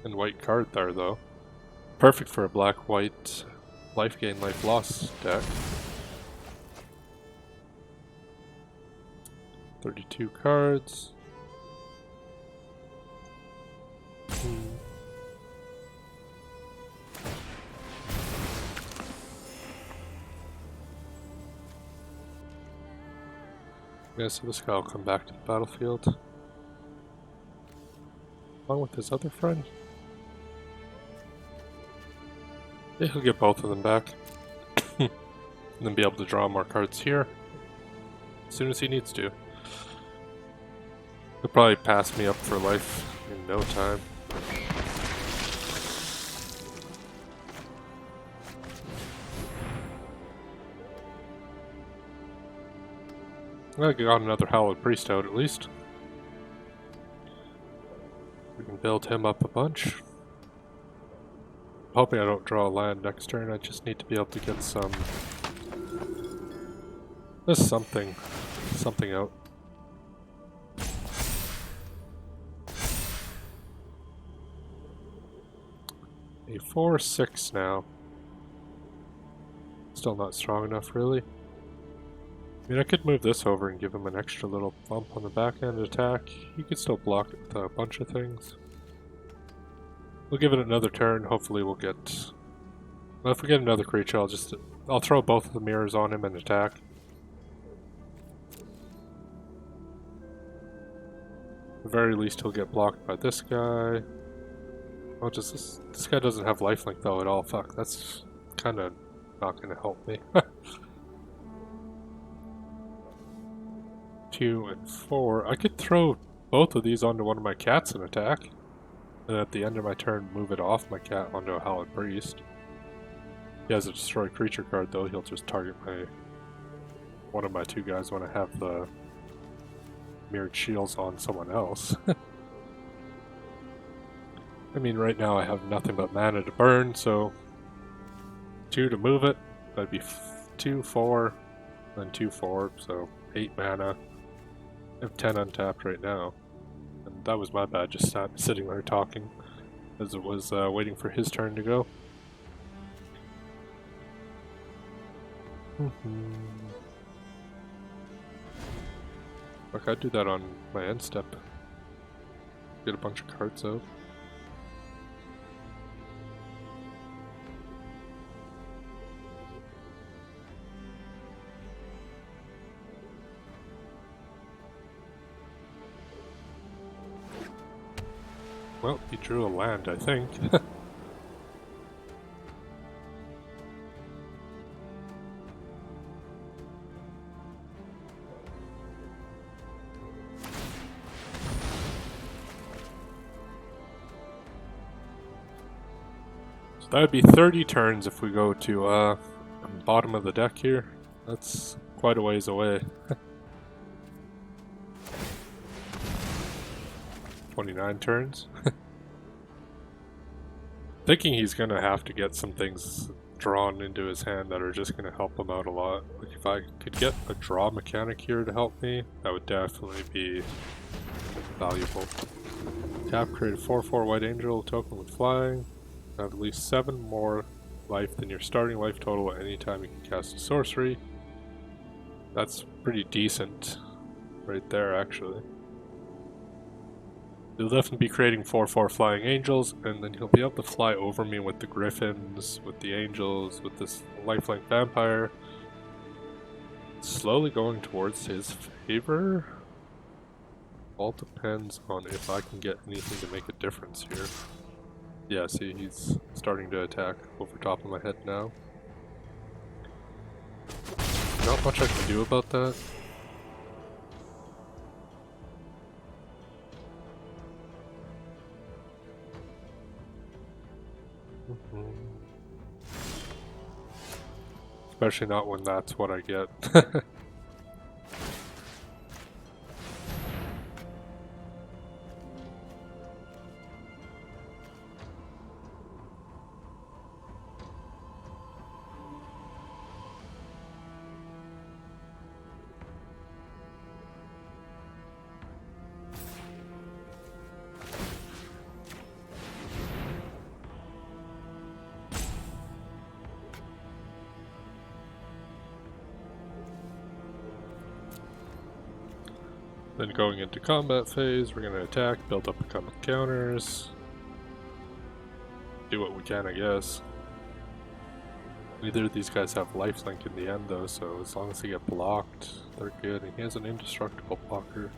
and white card there, though. Perfect for a black, white, life gain, life loss deck. 32 cards. Yeah, so this guy will come back to the battlefield. Along with his other friend. Yeah, he'll get both of them back. And then be able to draw more cards here. As soon as he needs to. He'll probably pass me up for life in no time. I got another Hallowed Priest out at least. We can build him up a bunch. Hoping I don't draw a land next turn, I just need to be able to get some... There's something out. A 4/6 now. Still not strong enough, really. I mean, I could move this over and give him an extra little bump on the back end attack. He could still block it with a bunch of things. We'll give it another turn. Hopefully we'll get... Well, if we get another creature, I'll throw both of the mirrors on him and attack. At the very least, he'll get blocked by this guy. Oh, just this guy doesn't have lifelink though at all. Fuck, that's kind of not going to help me. 2 and 4. I could throw both of these onto one of my cats and attack. And at the end of my turn, move it off my cat onto a Hallowed Priest. He has a destroy creature card though, he'll just target one of my 2 guys when I have the mirrored shields on someone else. I mean, right now I have nothing but mana to burn, so 2 to move it, that'd be 2, 4, then 2, 4, so 8 mana. I have 10 untapped right now. And that was my bad, just sitting there talking as it was waiting for his turn to go. Look, I'd do that on my end step. Get a bunch of cards out. Well, he drew a land, I think. So that would be 30 turns if we go to bottom of the deck here. That's quite a ways away. 29 turns. thinking he's gonna have to get some things drawn into his hand that are just gonna help him out a lot. Like if I could get a draw mechanic here to help me, that would definitely be valuable. Tap, create a 4/4 White Angel token with flying. Have at least 7 more life than your starting life total at any time you can cast a sorcery. That's pretty decent right there, actually. He'll definitely be creating 4/4 flying angels, and then he'll be able to fly over me with the griffins, with the angels, with this lifelink vampire. Slowly going towards his favor. All depends on if I can get anything to make a difference here. Yeah, see, he's starting to attack over top of my head now. Not much I can do about that. Especially not when that's what I get. Then going into combat phase, we're going to attack, build up a couple counters. Do what we can, I guess. Neither of these guys have lifelink in the end though, so as long as they get blocked, they're good. And he has an indestructible blocker.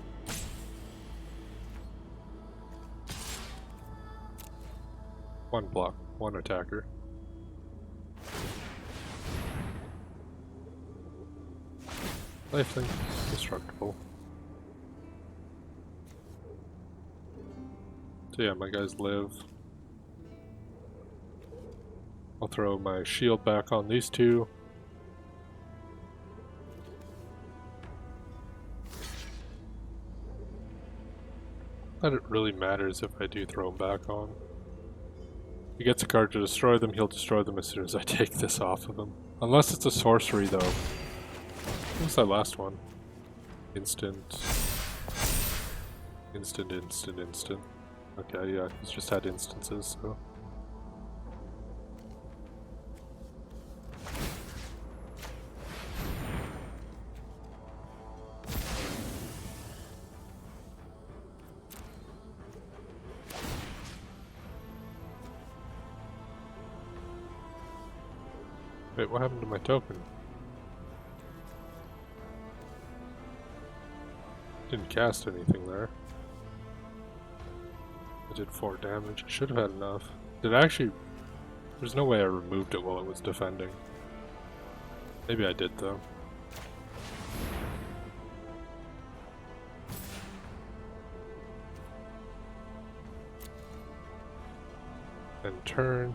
One block, one attacker. Lifelink, indestructible. So yeah, my guys live. I'll throw my shield back on these two. Not it really matters if I do throw them back on. He gets a card to destroy them, he'll destroy them as soon as I take this off of him. Unless it's a sorcery though. What was that last one? Instant. Instant, instant, instant. Okay, yeah, he's just had instances, so. Wait, what happened to my token? Didn't cast anything there. I did 4 damage. I should have had enough. Did I actually... There's no way I removed it while it was defending. Maybe I did though. And turn.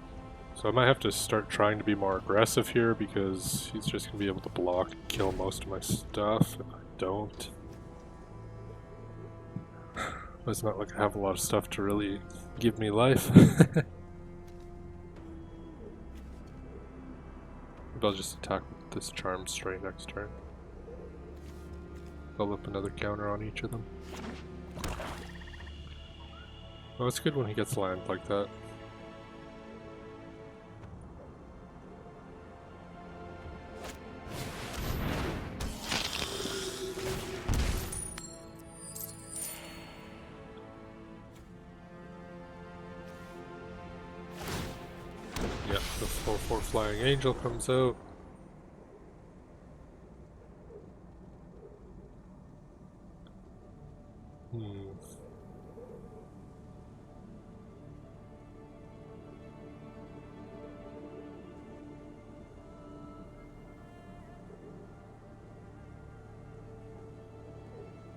So I might have to start trying to be more aggressive here because he's just going to be able to block and kill most of my stuff if I don't. It's not like I have a lot of stuff to really give me life. Maybe I'll just attack with this Charm Stray next turn. Build up another counter on each of them. Oh, it's good when he gets land like that. Yeah, the 4/4 Flying Angel comes out.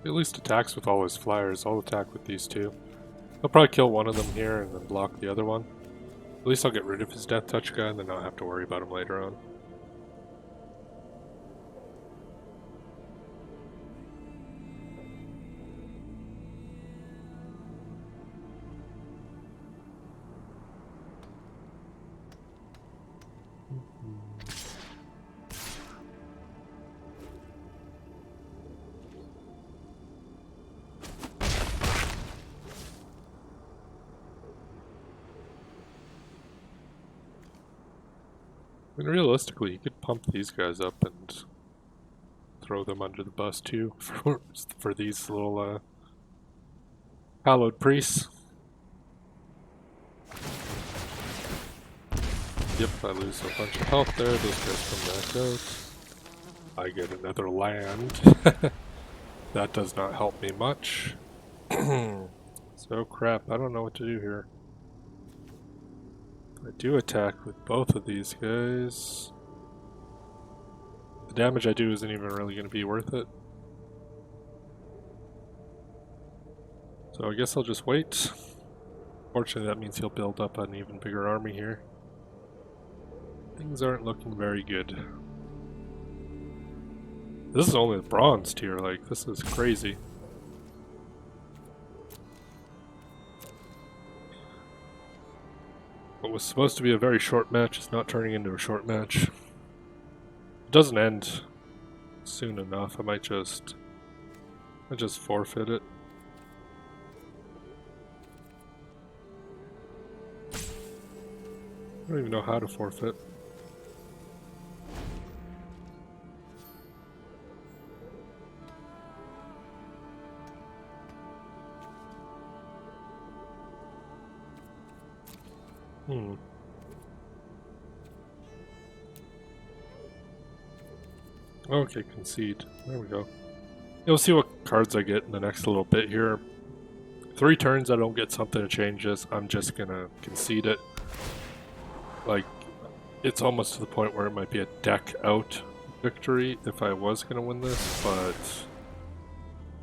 He at least attacks with all his flyers. I'll attack with these two. He'll probably kill one of them here and then block the other one. At least I'll get rid of his Death Touch guy and then I'll have to worry about him later on. I mean, realistically, you could pump these guys up and throw them under the bus too for these little hallowed priests. Yep, I lose a bunch of health there. Those guys come back out. I get another land. That does not help me much. So crap, I don't know what to do here. I do attack with both of these guys. The damage I do isn't even really going to be worth it. So I guess I'll just wait. Fortunately, that means he'll build up an even bigger army here. Things aren't looking very good. This is only the bronze tier, like, this is crazy. What was supposed to be a very short match is not turning into a short match. It doesn't end soon enough. I might just forfeit it. I don't even know how to forfeit. Okay, concede. There we go. You'll see what cards I get in the next little bit here. 3 turns I don't get something to change this, I'm just gonna concede it. Like, it's almost to the point where it might be a deck out victory if I was gonna win this, but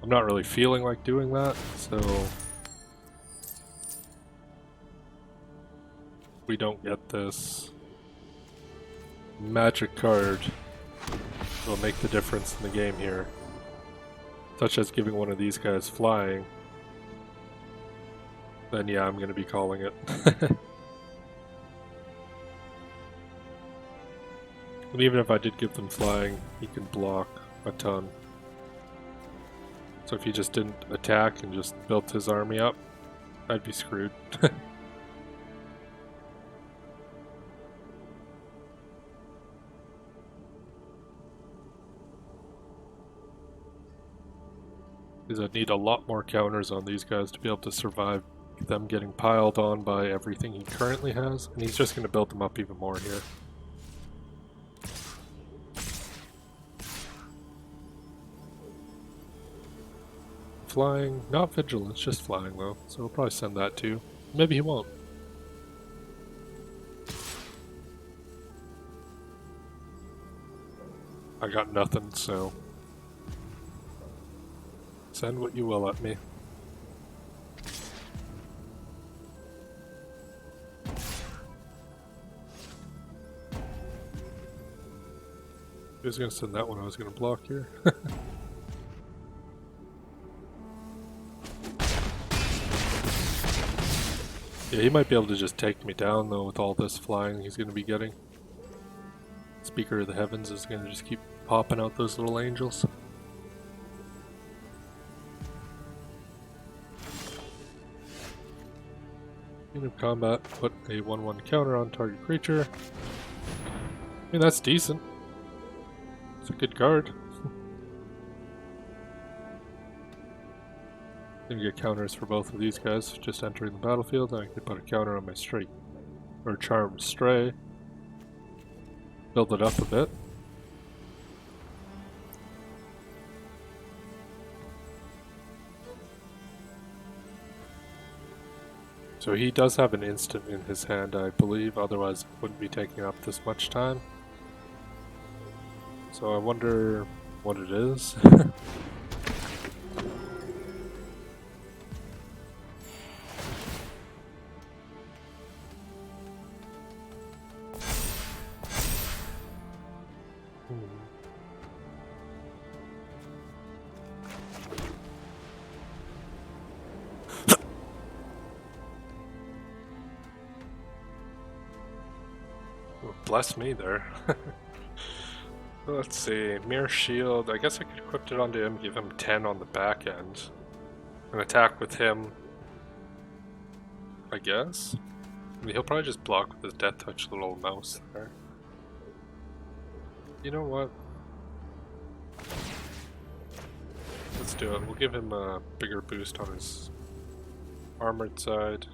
I'm not really feeling like doing that, so we don't get this magic card will make the difference in the game here, such as giving one of these guys flying, then yeah, I'm going to be calling it. And even if I did give them flying, he can block a ton. So if he just didn't attack and just built his army up, I'd be screwed. Because I'd need a lot more counters on these guys to be able to survive them getting piled on by everything he currently has, and he's just going to build them up even more here. Flying, not vigilance, just flying though, so we'll probably send that too. Maybe he won't. I got nothing, so send what you will at me. He was gonna send that one, I was gonna block here. Yeah, he might be able to just take me down though with all this flying he's gonna be getting. Speaker of the Heavens is gonna just keep popping out those little angels. End of combat, put a 1/1 counter on target creature. I mean, that's decent. It's a good card. Gonna get counters for both of these guys just entering the battlefield. I could put a counter on my stray or charmed stray. Build it up a bit. So he does have an instant in his hand, I believe, otherwise it wouldn't be taking up this much time. So I wonder what it is. Bless me there. Let's see, Mirror Shield, I guess I could equip it onto him, give him 10 on the back end. And attack with him, I guess? I mean, he'll probably just block with his Death Touch little mouse there. You know what? Let's do it. We'll give him a bigger boost on his armored side.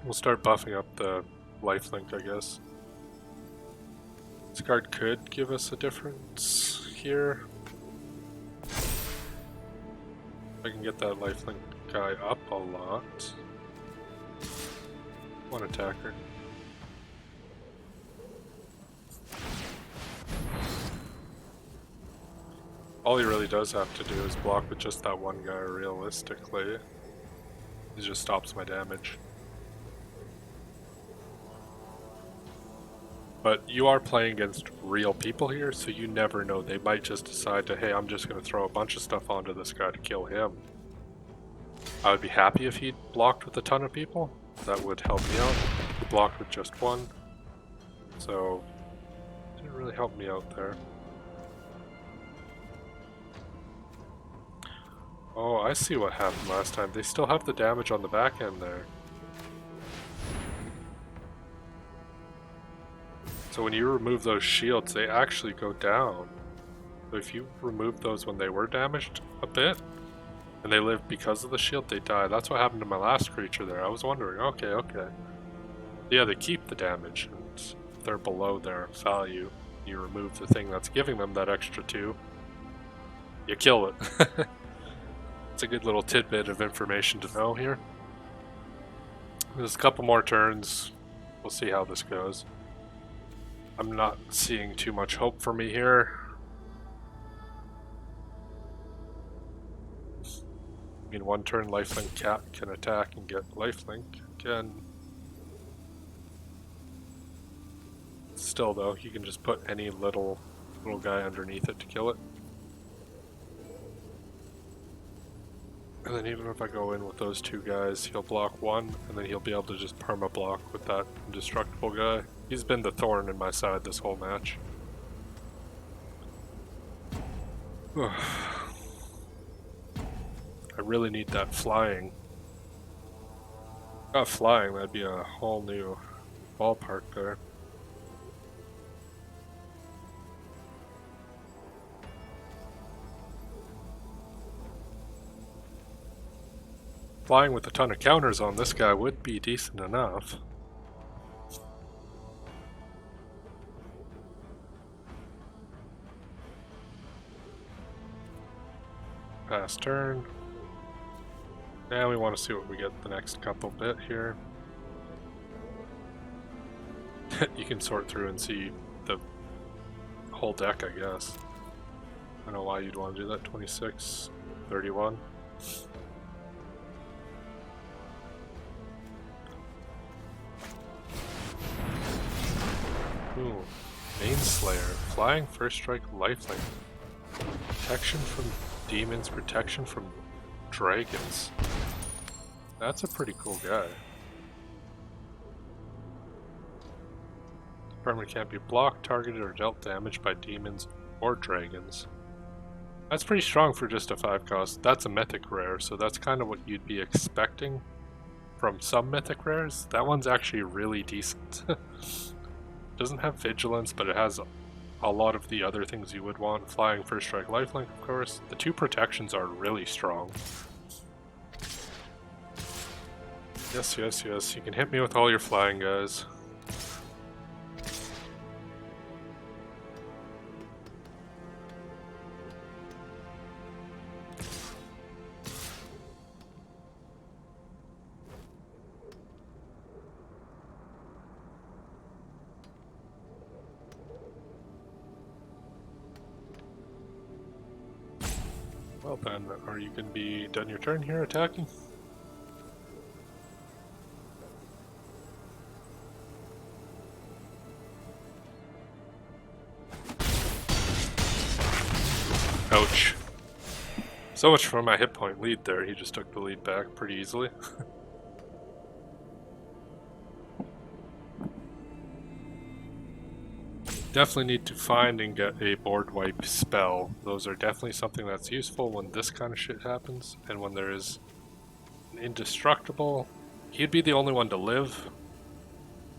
We'll start buffing up the lifelink, I guess. This card could give us a difference here. I can get that lifelink guy up a lot. One attacker. All he really does have to do is block with just that one guy realistically. He just stops my damage. But you are playing against real people here, so you never know. They might just decide to, hey, I'm just going to throw a bunch of stuff onto this guy to kill him. I would be happy if he blocked with a ton of people. That would help me out. He blocked with just one. So, didn't really help me out there. Oh, I see what happened last time. They still have the damage on the back end there. So when you remove those shields, they actually go down. So if you remove those when they were damaged a bit, and they live because of the shield, they die. That's what happened to my last creature there. I was wondering, okay. Yeah, they keep the damage, and if they're below their value, you remove the thing that's giving them that extra 2, you kill it. It's a good little tidbit of information to know here. There's a couple more turns. We'll see how this goes. I'm not seeing too much hope for me here. I mean, one turn lifelink cat can attack and get lifelink again. Still though, you can just put any little guy underneath it to kill it. And then even if I go in with those two guys, he'll block one, and then he'll be able to just perma block with that indestructible guy. He's been the thorn in my side this whole match. I really need that flying. Got flying, that'd be a whole new ballpark there. Flying with a ton of counters on this guy would be decent enough. Pass turn. Now we want to see what we get the next couple bit here. You can sort through and see the whole deck, I guess. I don't know why you'd want to do that. 26, 31. Ooh, Maneslayer, flying first strike lifelink, protection from demons, protection from dragons. That's a pretty cool guy. Permanent can't be blocked, targeted, or dealt damage by demons or dragons. That's pretty strong for just a 5 cost. That's a mythic rare, so that's kind of what you'd be expecting from some mythic rares. That one's actually really decent. Doesn't have vigilance, but it has a lot of the other things you would want. Flying, first strike, lifelink, of course. The 2 protections are really strong. Yes, you can hit me with all your flying guys. Well then, are you going to be done your turn here attacking? Ouch. So much for my hit point lead there, he just took the lead back pretty easily. Definitely need to find and get a board wipe spell. Those are definitely something that's useful when this kind of shit happens, and when there is an indestructible. He'd be the only one to live,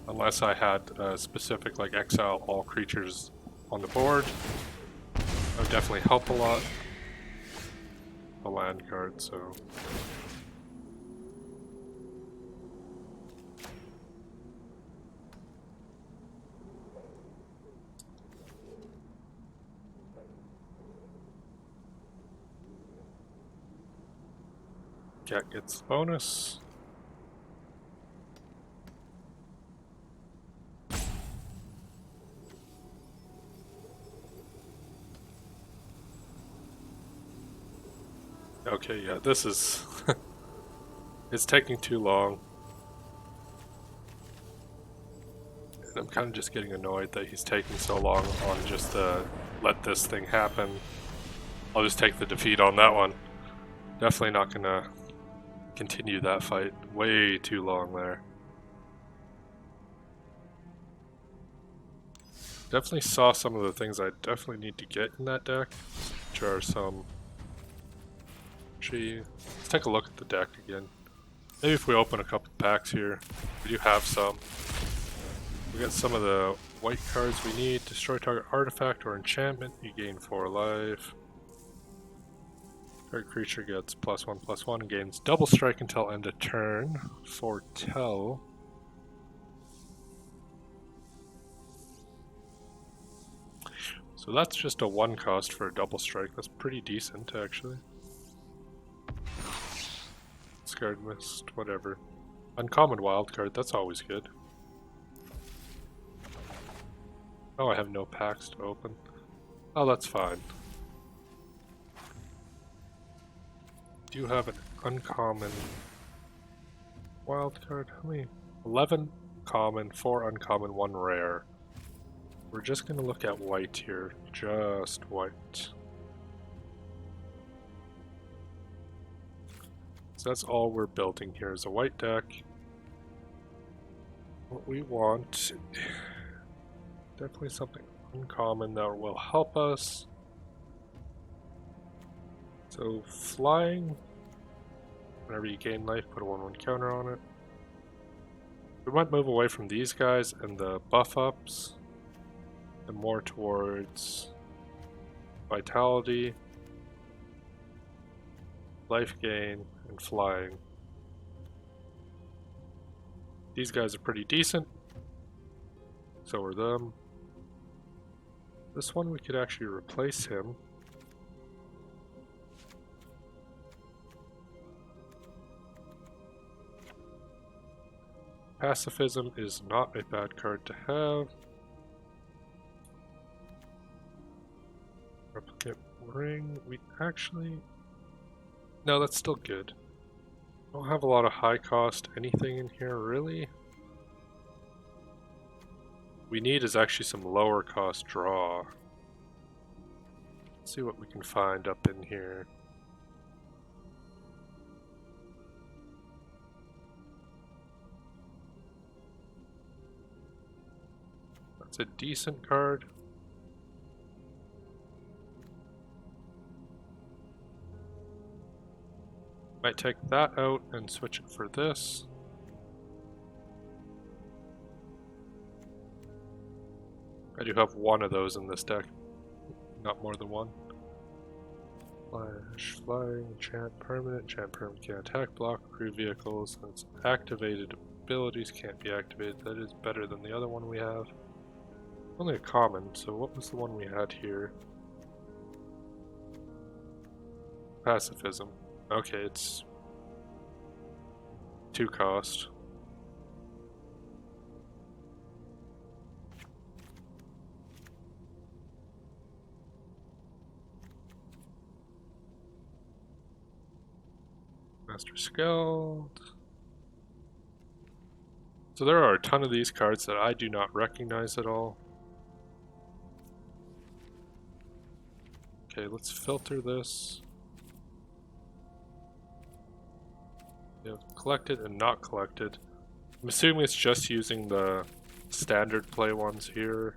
unless I had a specific, like, exile all creatures on the board. That would definitely help a lot. A land card, so... Cat gets bonus. Okay, yeah, this is... it's taking too long. And I'm kind of just getting annoyed that he's taking so long on just let this thing happen. I'll just take the defeat on that one. Definitely not gonna continue that fight. Way too long there. Definitely saw some of the things I definitely need to get in that deck, which are some... Actually, let's take a look at the deck again. Maybe if we open a couple packs here, we do have some. We got some of the white cards we need. Destroy target artifact or enchantment, you gain 4 life. Target creature gets +1/+1 and gains double strike until end of turn. Foretell. So that's just a 1 cost for a double strike. That's pretty decent, actually. Discard mist, whatever. Uncommon wildcard, that's always good. Oh, I have no packs to open. Oh, that's fine. Do have an uncommon wildcard. How many? 11 common, 4 uncommon, 1 rare. We're just gonna look at white here. Just white. So that's all we're building here is a white deck. What we want... Definitely something uncommon that will help us. So flying, whenever you gain life, put a 1/1 counter on it. We might move away from these guys and the buff ups and more towards vitality, life gain, and flying. These guys are pretty decent. So are them. This one we could actually replace him. Pacifism is not a bad card to have. Replicate ring, we actually... No, that's still good. Don't have a lot of high cost anything in here, really. We need is actually some lower cost draw. Let's see what we can find up in here. That's a decent card. Might take that out and switch it for this. I do have one of those in this deck, not more than one. Flash, flying, enchant permanent can't attack, block, crew vehicles, and its activated abilities can't be activated. That is better than the other one we have. Only a common, so what was the one we had here? Pacifism. Okay, it's 2 cost. Master Skeld. So there are a ton of these cards that I do not recognize at all. Okay, let's filter this. We have collected and not collected. I'm assuming it's just using the standard play ones here.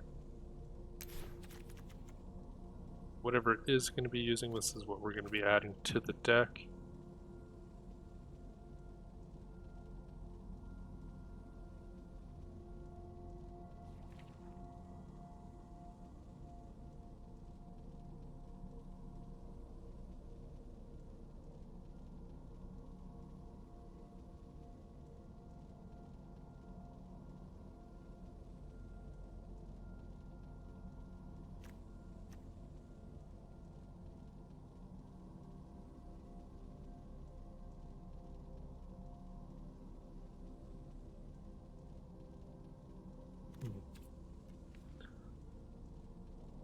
whatever it is going to be using, this is what we're going to be adding to the deck.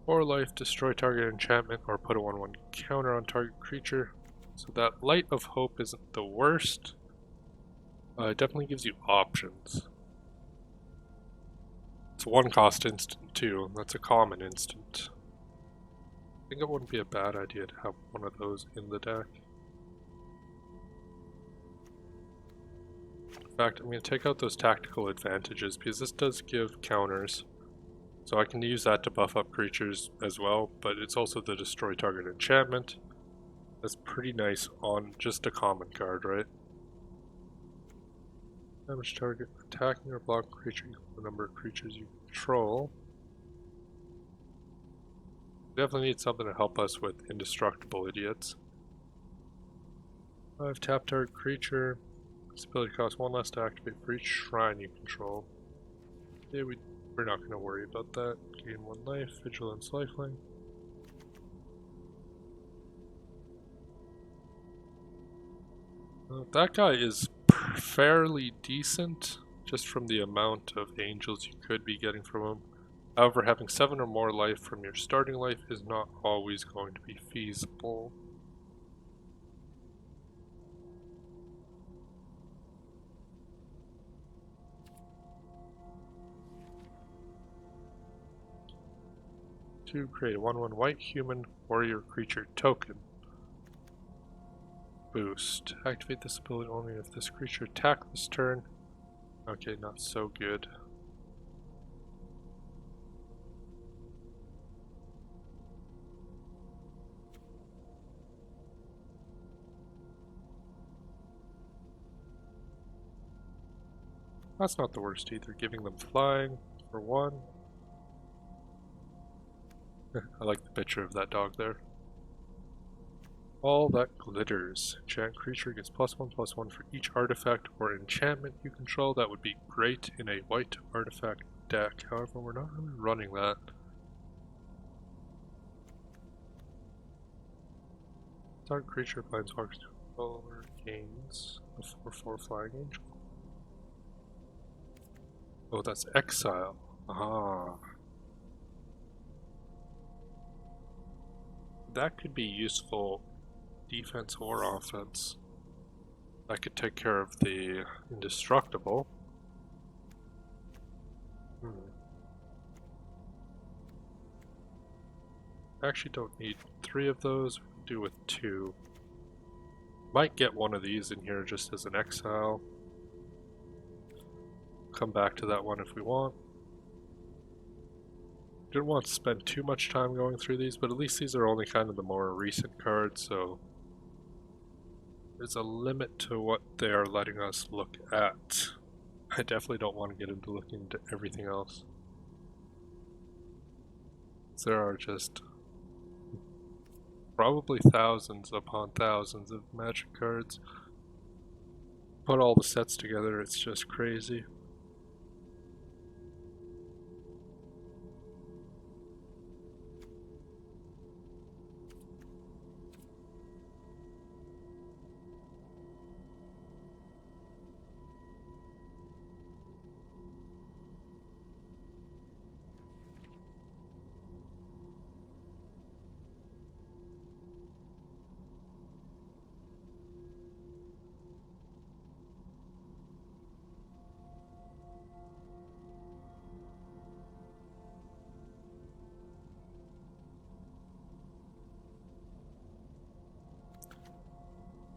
Or life, destroy target enchantment, or put a 1/1 counter on target creature. So that Light of Hope isn't the worst. It definitely gives you options. It's a 1-cost instant too, that's a common instant. I think it wouldn't be a bad idea to have one of those in the deck. In fact, I'm going to take out those tactical advantages because this does give counters. So I can use that to buff up creatures as well, but it's also the destroy target enchantment. That's pretty nice on just a common card, right? Damage target attacking or block creature equal to the number of creatures you control. Definitely need something to help us with indestructible idiots. 5 tap target creature. This ability costs 1 less to activate for each shrine you control. Yeah, we're not going to worry about that. Gain 1 life, vigilance, lifelink. That guy is fairly decent, just from the amount of angels you could be getting from him. However, having 7 or more life from your starting life is not always going to be feasible. To create a 1/1 white human warrior creature token. Boost. Activate this ability only if this creature attacked this turn. Okay, not so good. That's not the worst either, giving them flying for 1. I like the picture of that dog there. All that glitters. Enchant creature gets +1/+1 for each artifact or enchantment you control. That would be great in a white artifact deck. However, we're not really running that. Target creature planeswalkers controller gains a 4/4 flying angel. Oh, that's exile. Ah. That could be useful defense or offense. That could take care of the indestructible. Actually don't need 3 of those, we can do with 2. Might get one of these in here just as an exile. Come back to that one if we want. Didn't want to spend too much time going through these, but at least these are only kind of the more recent cards, so there's a limit to what they are letting us look at. I definitely don't want to get into looking into everything else. There are just probably thousands upon thousands of Magic cards. Put all the sets together, it's just crazy.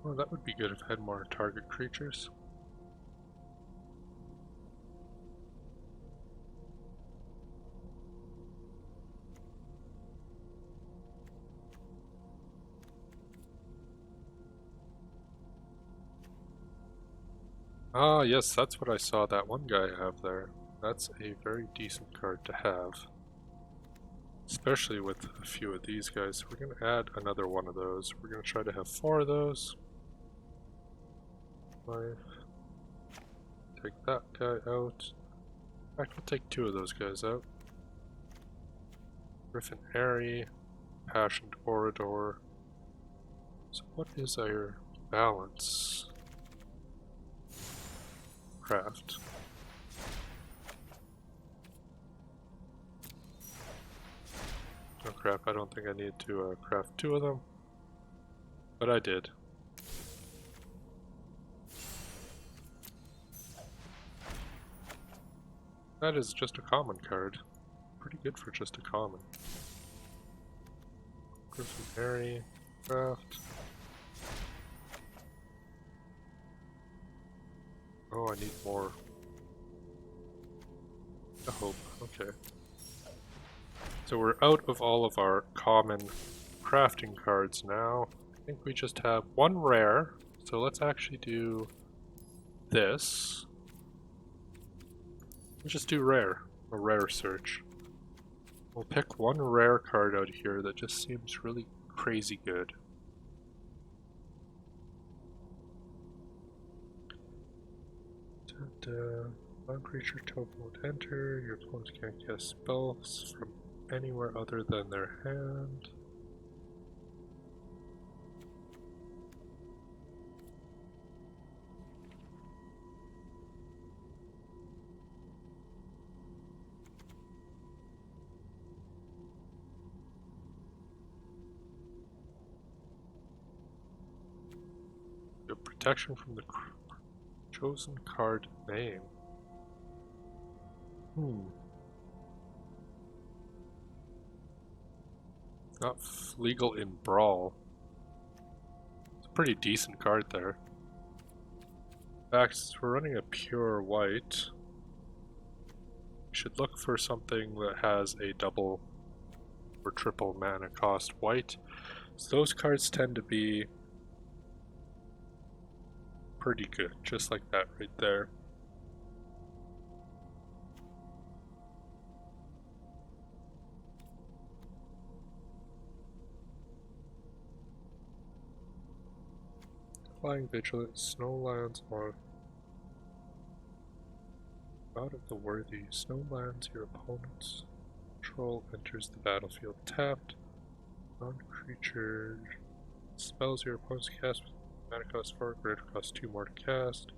Well, that would be good if I had more target creatures. Ah, yes, that's what I saw that one guy have there. That's a very decent card to have. Especially with a few of these guys. We're going to add another one of those. We're going to try to have 4 of those. 5. Take that guy out. In fact, we'll take 2 of those guys out. Griffin Airy, Passionate Orador. So what is our balance? Craft. Oh crap, I don't think I need to craft 2 of them. But I did. That is just a common card. Pretty good for just a common. Griffin Airy, craft. Oh, I need more. I hope. Okay. So we're out of all of our common crafting cards now. I think we just have 1 rare. So let's actually do this. We'll just do rare. A rare search. We'll pick 1 rare card out of here that just seems really crazy good. Non-creature token would enter. Your opponent can't cast spells from anywhere other than their hand. You have protection from the chosen card name. Not legal in Brawl. It's a pretty decent card there. In fact, since we're running a pure white, we should look for something that has a double or triple mana cost white. So those cards tend to be pretty good, just like that right there. Flying Vigilant, Snow Lands, or out of the worthy. Snow Lands, your opponent's control enters the battlefield tapped. Non-creature spells your opponent's cast with mana cost 4, greater cost 2 more to cast.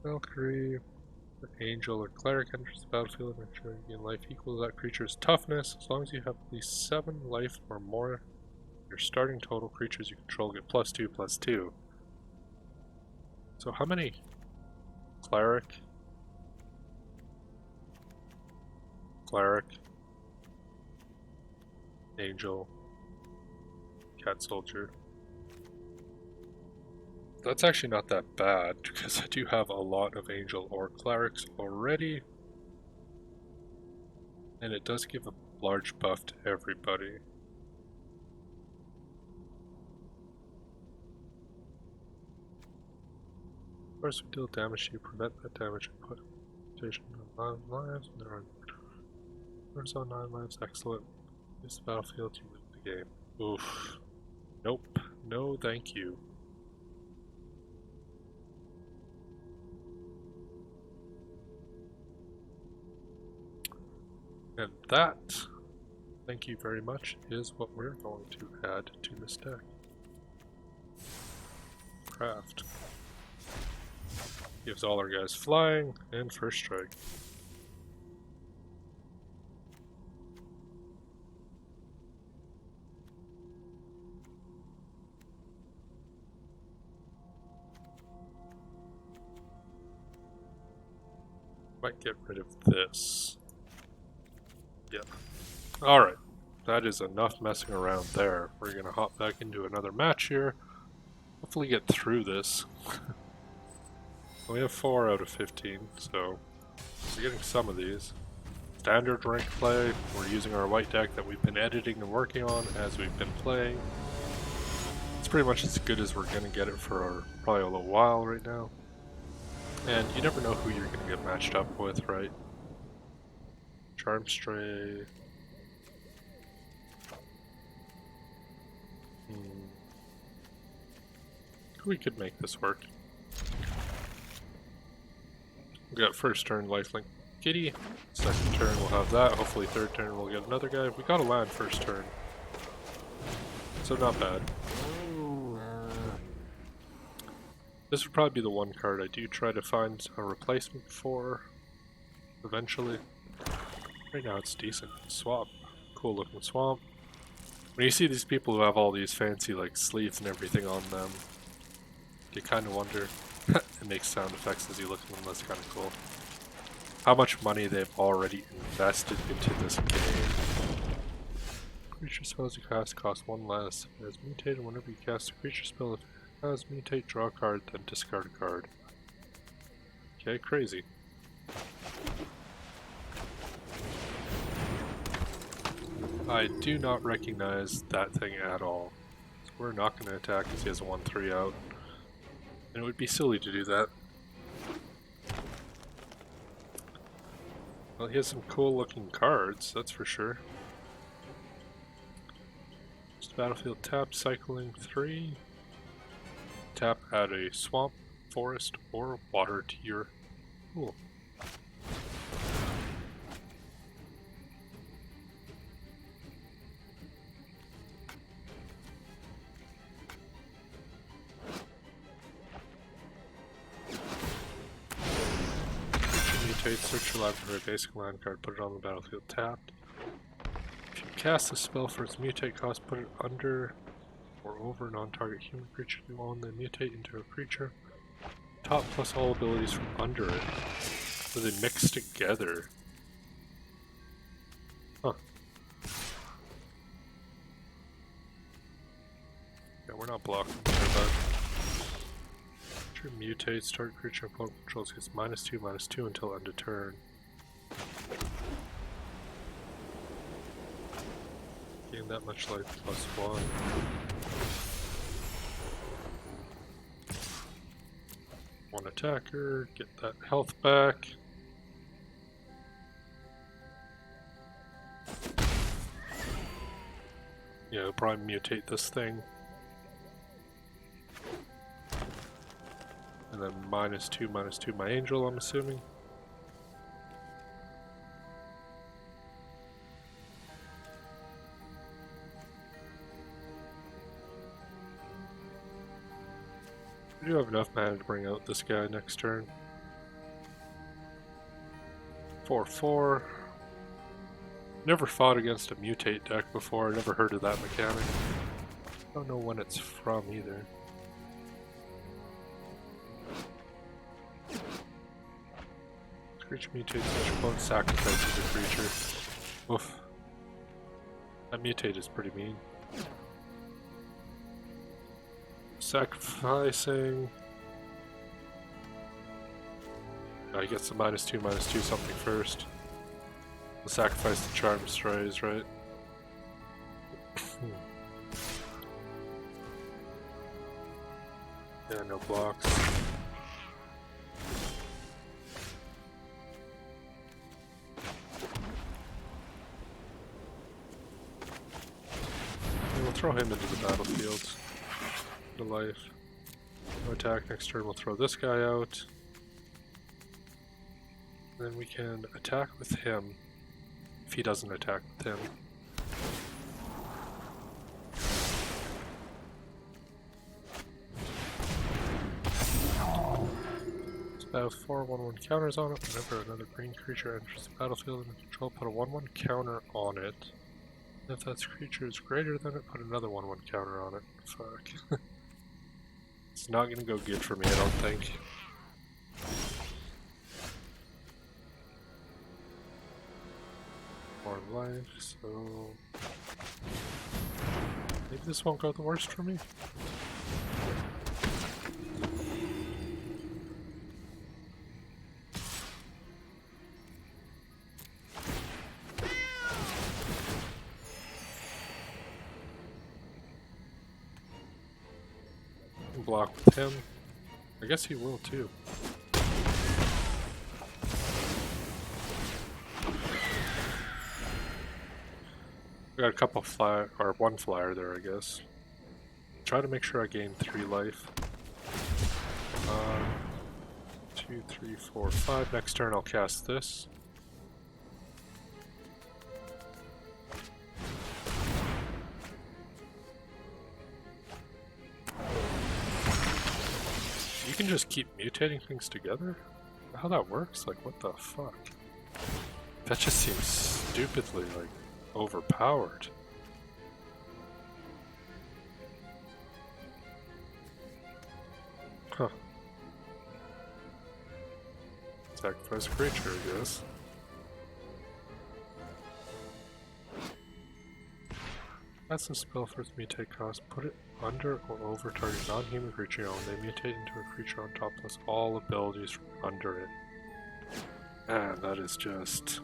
Valkyrie, an angel or cleric enters the battlefield and ensure you gain life equal to that creature's toughness. As long as you have at least 7 life or more, your starting total creatures you control get +2/+2. So how many? Cleric, angel, cat soldier. That's actually not that bad because I do have a lot of angel or clerics already, and it does give a large buff to everybody. Of course, we deal damage, you prevent that damage and put rotation on 9 lives, and there are numbers on 9 lives. Excellent. Use the battlefield, you win the game. Oof. Nope. No, thank you. And that, thank you very much, is what we're going to add to this deck. Craft. Gives all our guys flying and first strike. Might get rid of this. Yep. Alright. That is enough messing around there. We're gonna hop back into another match here. Hopefully get through this. We have 4 out of 15, so we're getting some of these. Standard rank play, we're using our white deck that we've been editing and working on as we've been playing. It's pretty much as good as we're gonna get it for probably a little while right now. And you never know who you're gonna get matched up with, right? Charm Stray. We could make this work. We got first turn lifelink Kitty. Second turn we'll have that. Hopefully third turn we'll get another guy. We got a land first turn. So not bad. This would probably be the one card I do try to find a replacement for eventually. Right now it's decent. Swamp. Cool looking swamp. When you see these people who have all these fancy like sleeves and everything on them, you kind of wonder. It makes sound effects as you look at them. That's kind of cool. How much money they've already invested into this game. Creature spells you cast cost one less. It has mutated whenever you cast a creature spell. If it has mutate, draw a card, then discard a card. Okay, crazy. I do not recognize that thing at all. So we're not going to attack because he has a 1-3 out. And it would be silly to do that. Well, he has some cool looking cards, that's for sure. Just battlefield tap, cycling 3. Tap, add a swamp, forest, or water to your pool. Search your library for a basic land card, put it on the battlefield tapped. If you cast a spell for its mutate cost, put it under or over non-target human creature you own, then mutate into a creature. Top plus all abilities from under it. So they mix together. Huh. Yeah, we're not blocking there, but mutates, target creature opponent controls gets -2/-2 until end of turn. Gain that much life +1. One attacker, get that health back. Yeah, it'll probably mutate this thing. And then -2/-2 my angel, I'm assuming. We do have enough mana to bring out this guy next turn. 4/4. Never fought against a mutate deck before, I never heard of that mechanic. Don't know when it's from either. Creature mutates each opponent sacrifices a creature. Oof. That mutate is pretty mean. Sacrificing. I get some -2/-2 something first. We'll sacrifice the Charm Strays, right? Yeah, no blocks. We'll throw him into the battlefield. The life. No attack next turn, we'll throw this guy out. Then we can attack with him if he doesn't attack with him. So 4 1/1 counters on it. Whenever another green creature enters the battlefield and control, put a 1/1 counter on it. If that creature is greater than it, put another 1/1 counter on it. Fuck. It's not gonna go good for me, I don't think. More life, so maybe this won't go the worst for me. block with him. I guess he will too. We got a couple flyer, or one flyer there, I guess. Try to make sure I gain 3 life. 2, 3, 4, 5. Next turn I'll cast this. You can just keep mutating things together? How that works? Like, what the fuck? That just seems stupidly, like, overpowered. Huh. Sacrifice a creature, I guess. That's a spell for its mutate cost. Put it under or over target non-human creature you own. They mutate into a creature on top plus all abilities from under it. Man, that is just...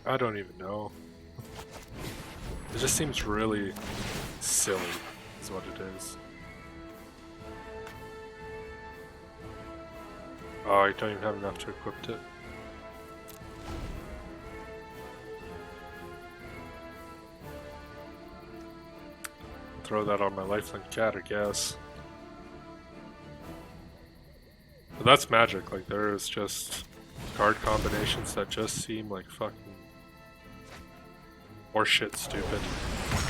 I don't even know. It just seems really silly, is what it is. Oh, I don't even have enough to equip it. Throw that on my lifelink cat, I guess. But that's magic, like there is just card combinations that just seem like fucking horseshit stupid.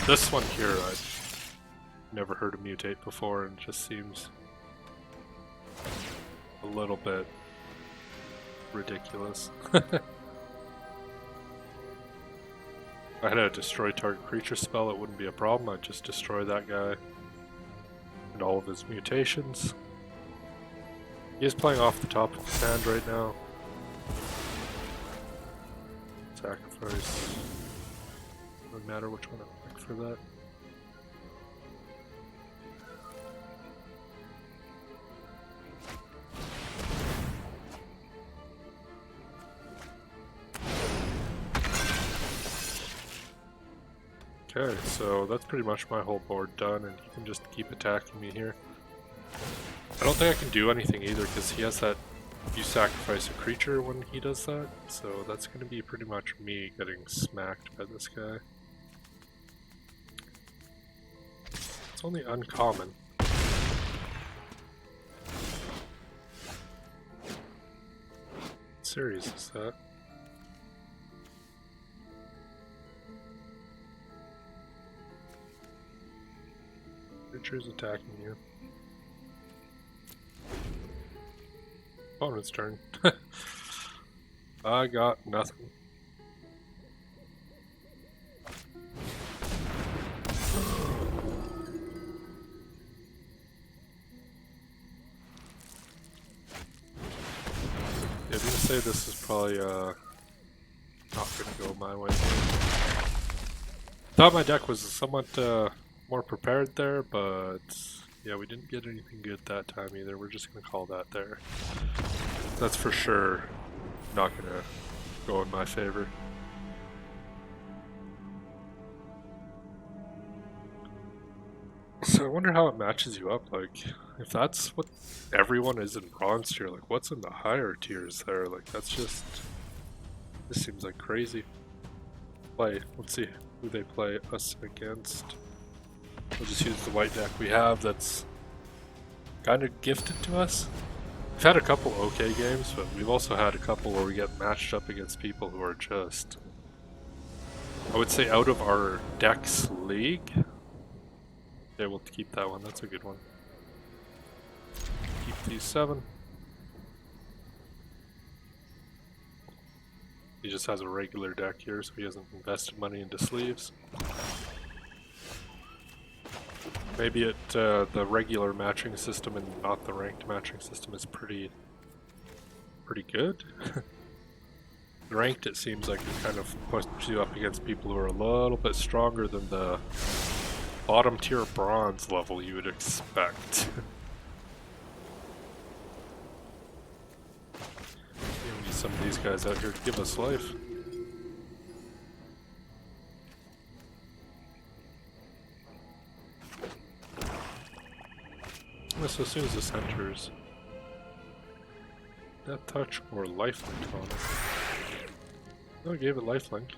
This one here, I've never heard of mutate before and just seems a little bit ridiculous. If I had a destroy target creature spell, it wouldn't be a problem. I'd just destroy that guy and all of his mutations. He is playing off the top of his hand right now. Sacrifice. Doesn't matter which one I pick for that. Okay, so that's pretty much my whole board done, and he can just keep attacking me here. I don't think I can do anything either, because he has that, you sacrifice a creature when he does that, so that's going to be pretty much me getting smacked by this guy. It's only uncommon. What series is that? Creatures attacking you. Opponent's turn. I got nothing. Yeah, I'm gonna say this is probably not gonna go my way. Thought my deck was somewhat more prepared there, but yeah, we didn't get anything good that time either. We're just gonna call that there. That's for sure not gonna go in my favor. So I wonder how it matches you up, like, if that's what everyone is in bronze tier, like what's in the higher tiers there? Like that's just, this seems like crazy. Play, let's see who they play us against. We'll just use the white deck we have that's kind of gifted to us. We've had a couple okay games, but we've also had a couple where we get matched up against people who are just, I would say, out of our deck's league. Yeah, we'll keep that one. That's a good one. Keep these 7. He just has a regular deck here, so he hasn't invested money into sleeves. Maybe it, the regular matching system and not the ranked matching system is pretty good. Ranked, it seems like it kind of puts you up against people who are a little bit stronger than the bottom tier bronze level you would expect. We need some of these guys out here to give us life. so as soon as this enters, Death Touch or Lifelink on it. No, I gave it Lifelink.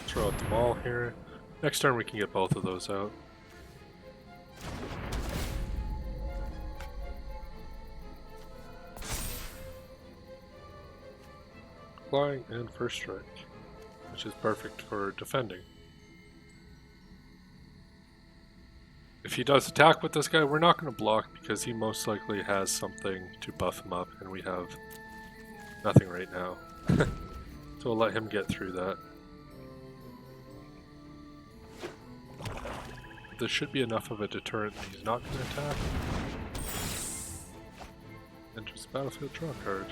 Throw out the ball here. Next turn we can get both of those out. Flying and first strike, which is perfect for defending. If he does attack with this guy, we're not going to block because he most likely has something to buff him up, and we have nothing right now. So we'll let him get through that. This should be enough of a deterrent that he's not going to attack. Enters the battlefield, draw a card.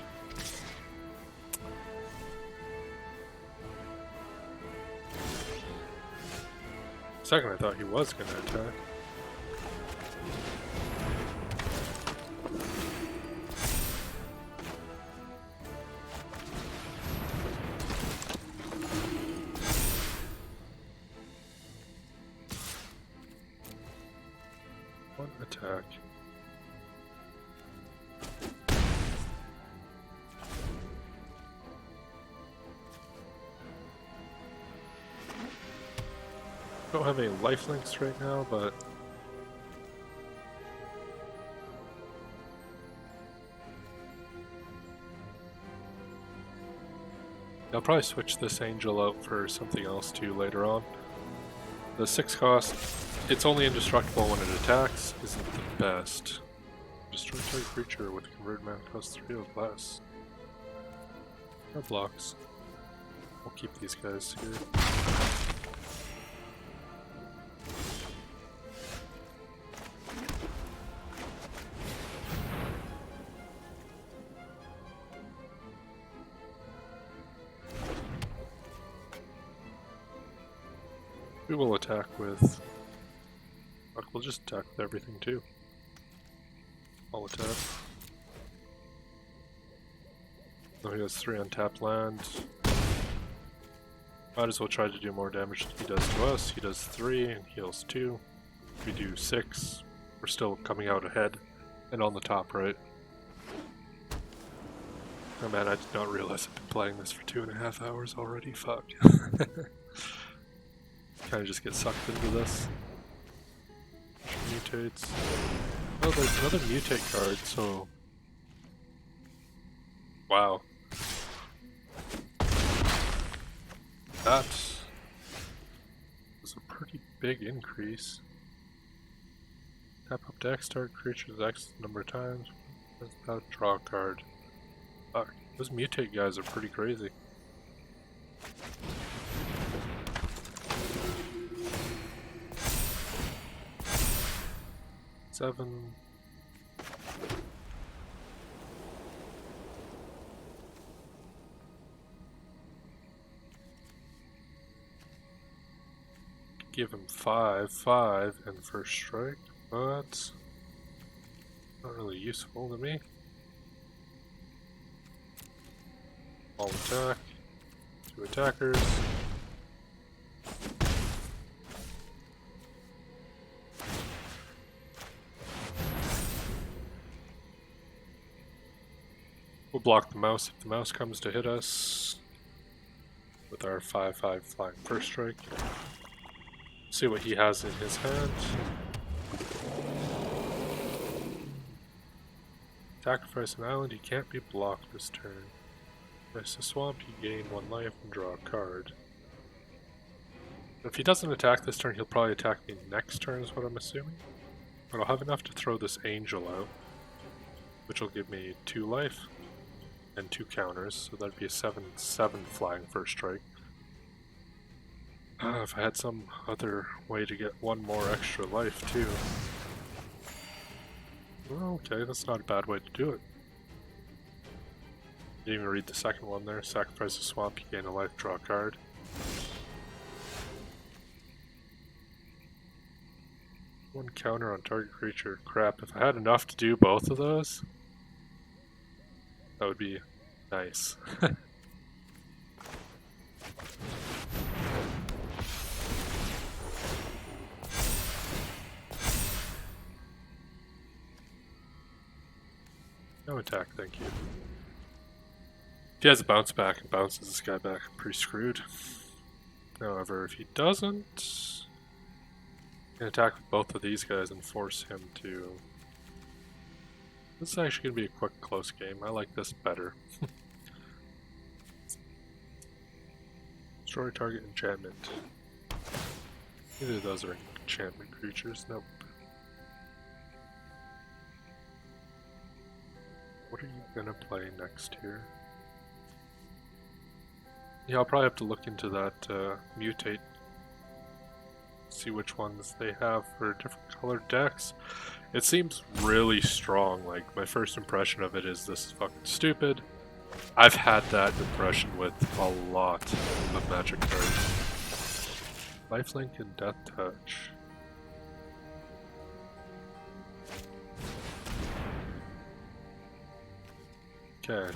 Second, I thought he was going to attack. One attack. Don't have any lifelinks right now, but I'll probably switch this angel out for something else too later on. The 6 cost, it's only indestructible when it attacks, isn't the best. Destroy target creature with converted mana cost 3 or less. No blocks. We'll keep these guys here. We will attack with... Fuck, we'll just attack with everything too. I'll attack. Oh, he has 3 untapped land. Might as well try to do more damage than he does to us. He does 3 and heals 2. We do 6. We're still coming out ahead and on the top right. Oh man, I did not realize I've been playing this for 2.5 hours already. Fuck. Kind of just get sucked into this. Mutates. Oh, there's another mutate card, so... Wow. That was a pretty big increase. Tap up deck, start creatures X number of times. That's about draw a card. Fuck, those mutate guys are pretty crazy. Seven. Give him 5/5 and first strike, but not really useful to me. All attack, 2 attackers. We'll block the mouse if the mouse comes to hit us with our 5/5 flying first strike. See what he has in his hand. Sacrifice an island, he can't be blocked this turn. Press a swamp, you gain 1 life and draw a card. If he doesn't attack this turn, he'll probably attack me next turn is what I'm assuming. But I'll have enough to throw this angel out, which will give me 2 life and 2 counters, so that'd be a 7/7 flying first strike. If I had some other way to get 1 more extra life too. Well, okay, that's not a bad way to do it. Didn't even read the second one there. Sacrifice a swamp, you gain a life, draw a card. One counter on target creature. Crap, if I had enough to do both of those, that would be nice. No attack, thank you. If he has a bounce back and bounces this guy back, I'm pretty screwed. However, if he doesn't, I can attack with both of these guys and force him to... This is actually going to be a quick, close game. I like this better. Destroy target enchantment. Neither of those are enchantment creatures. Nope. What are you gonna play next here? Yeah, I'll probably have to look into that mutate. See which ones they have for different colored decks. It seems really strong. Like, my first impression of it is this is fucking stupid. I've had that impression with a lot of Magic cards. Lifelink and Death Touch. Okay.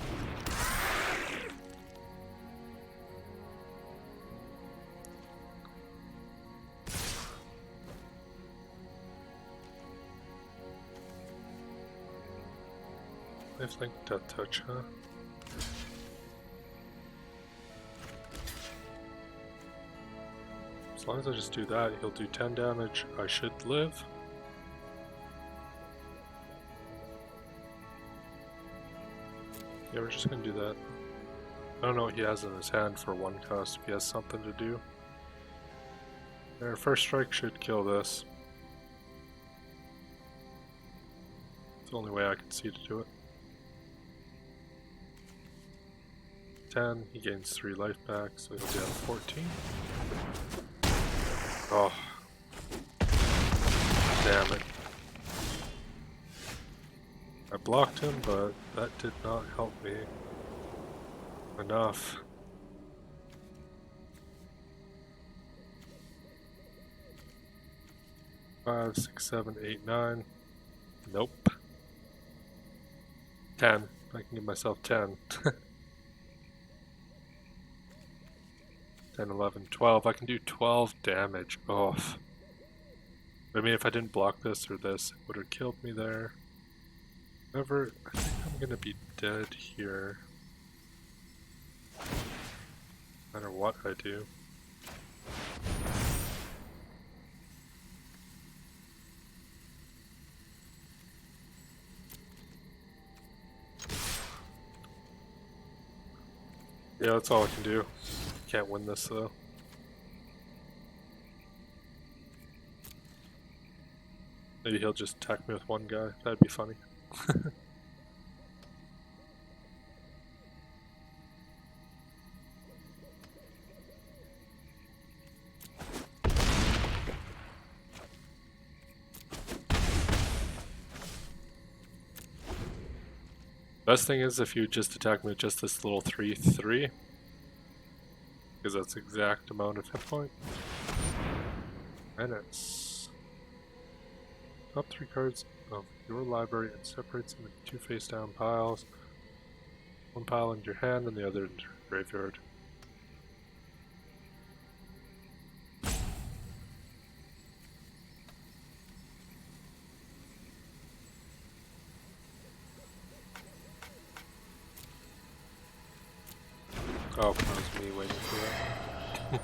Lifelink, Death Touch, huh? As long as I just do that, he'll do 10 damage. I should live. Yeah, we're just gonna do that. I don't know what he has in his hand for one cost, if he has something to do. Our first strike should kill this. It's the only way I can see to do it. 10, he gains 3 life back, so he'll be at 14. Oh. Damn it. I blocked him, but that did not help me enough. Five, 6, 7, 8, 9. Nope. 10. I can give myself 10. 10, 11, 12. I can do 12 damage. Oh. I mean, if I didn't block this or this, it would have killed me there. However, I think I'm gonna be dead here. No matter what I do. Yeah, that's all I can do. Can't win this though. Maybe he'll just attack me with one guy. That'd be funny. Best thing is if you just attack me with just this little 3/3, because that's the exact amount of hit point. And it's top 3 cards of your library and separates them into 2 face down piles. One pile in your hand and the other in your graveyard. Oh, that was me waiting for that.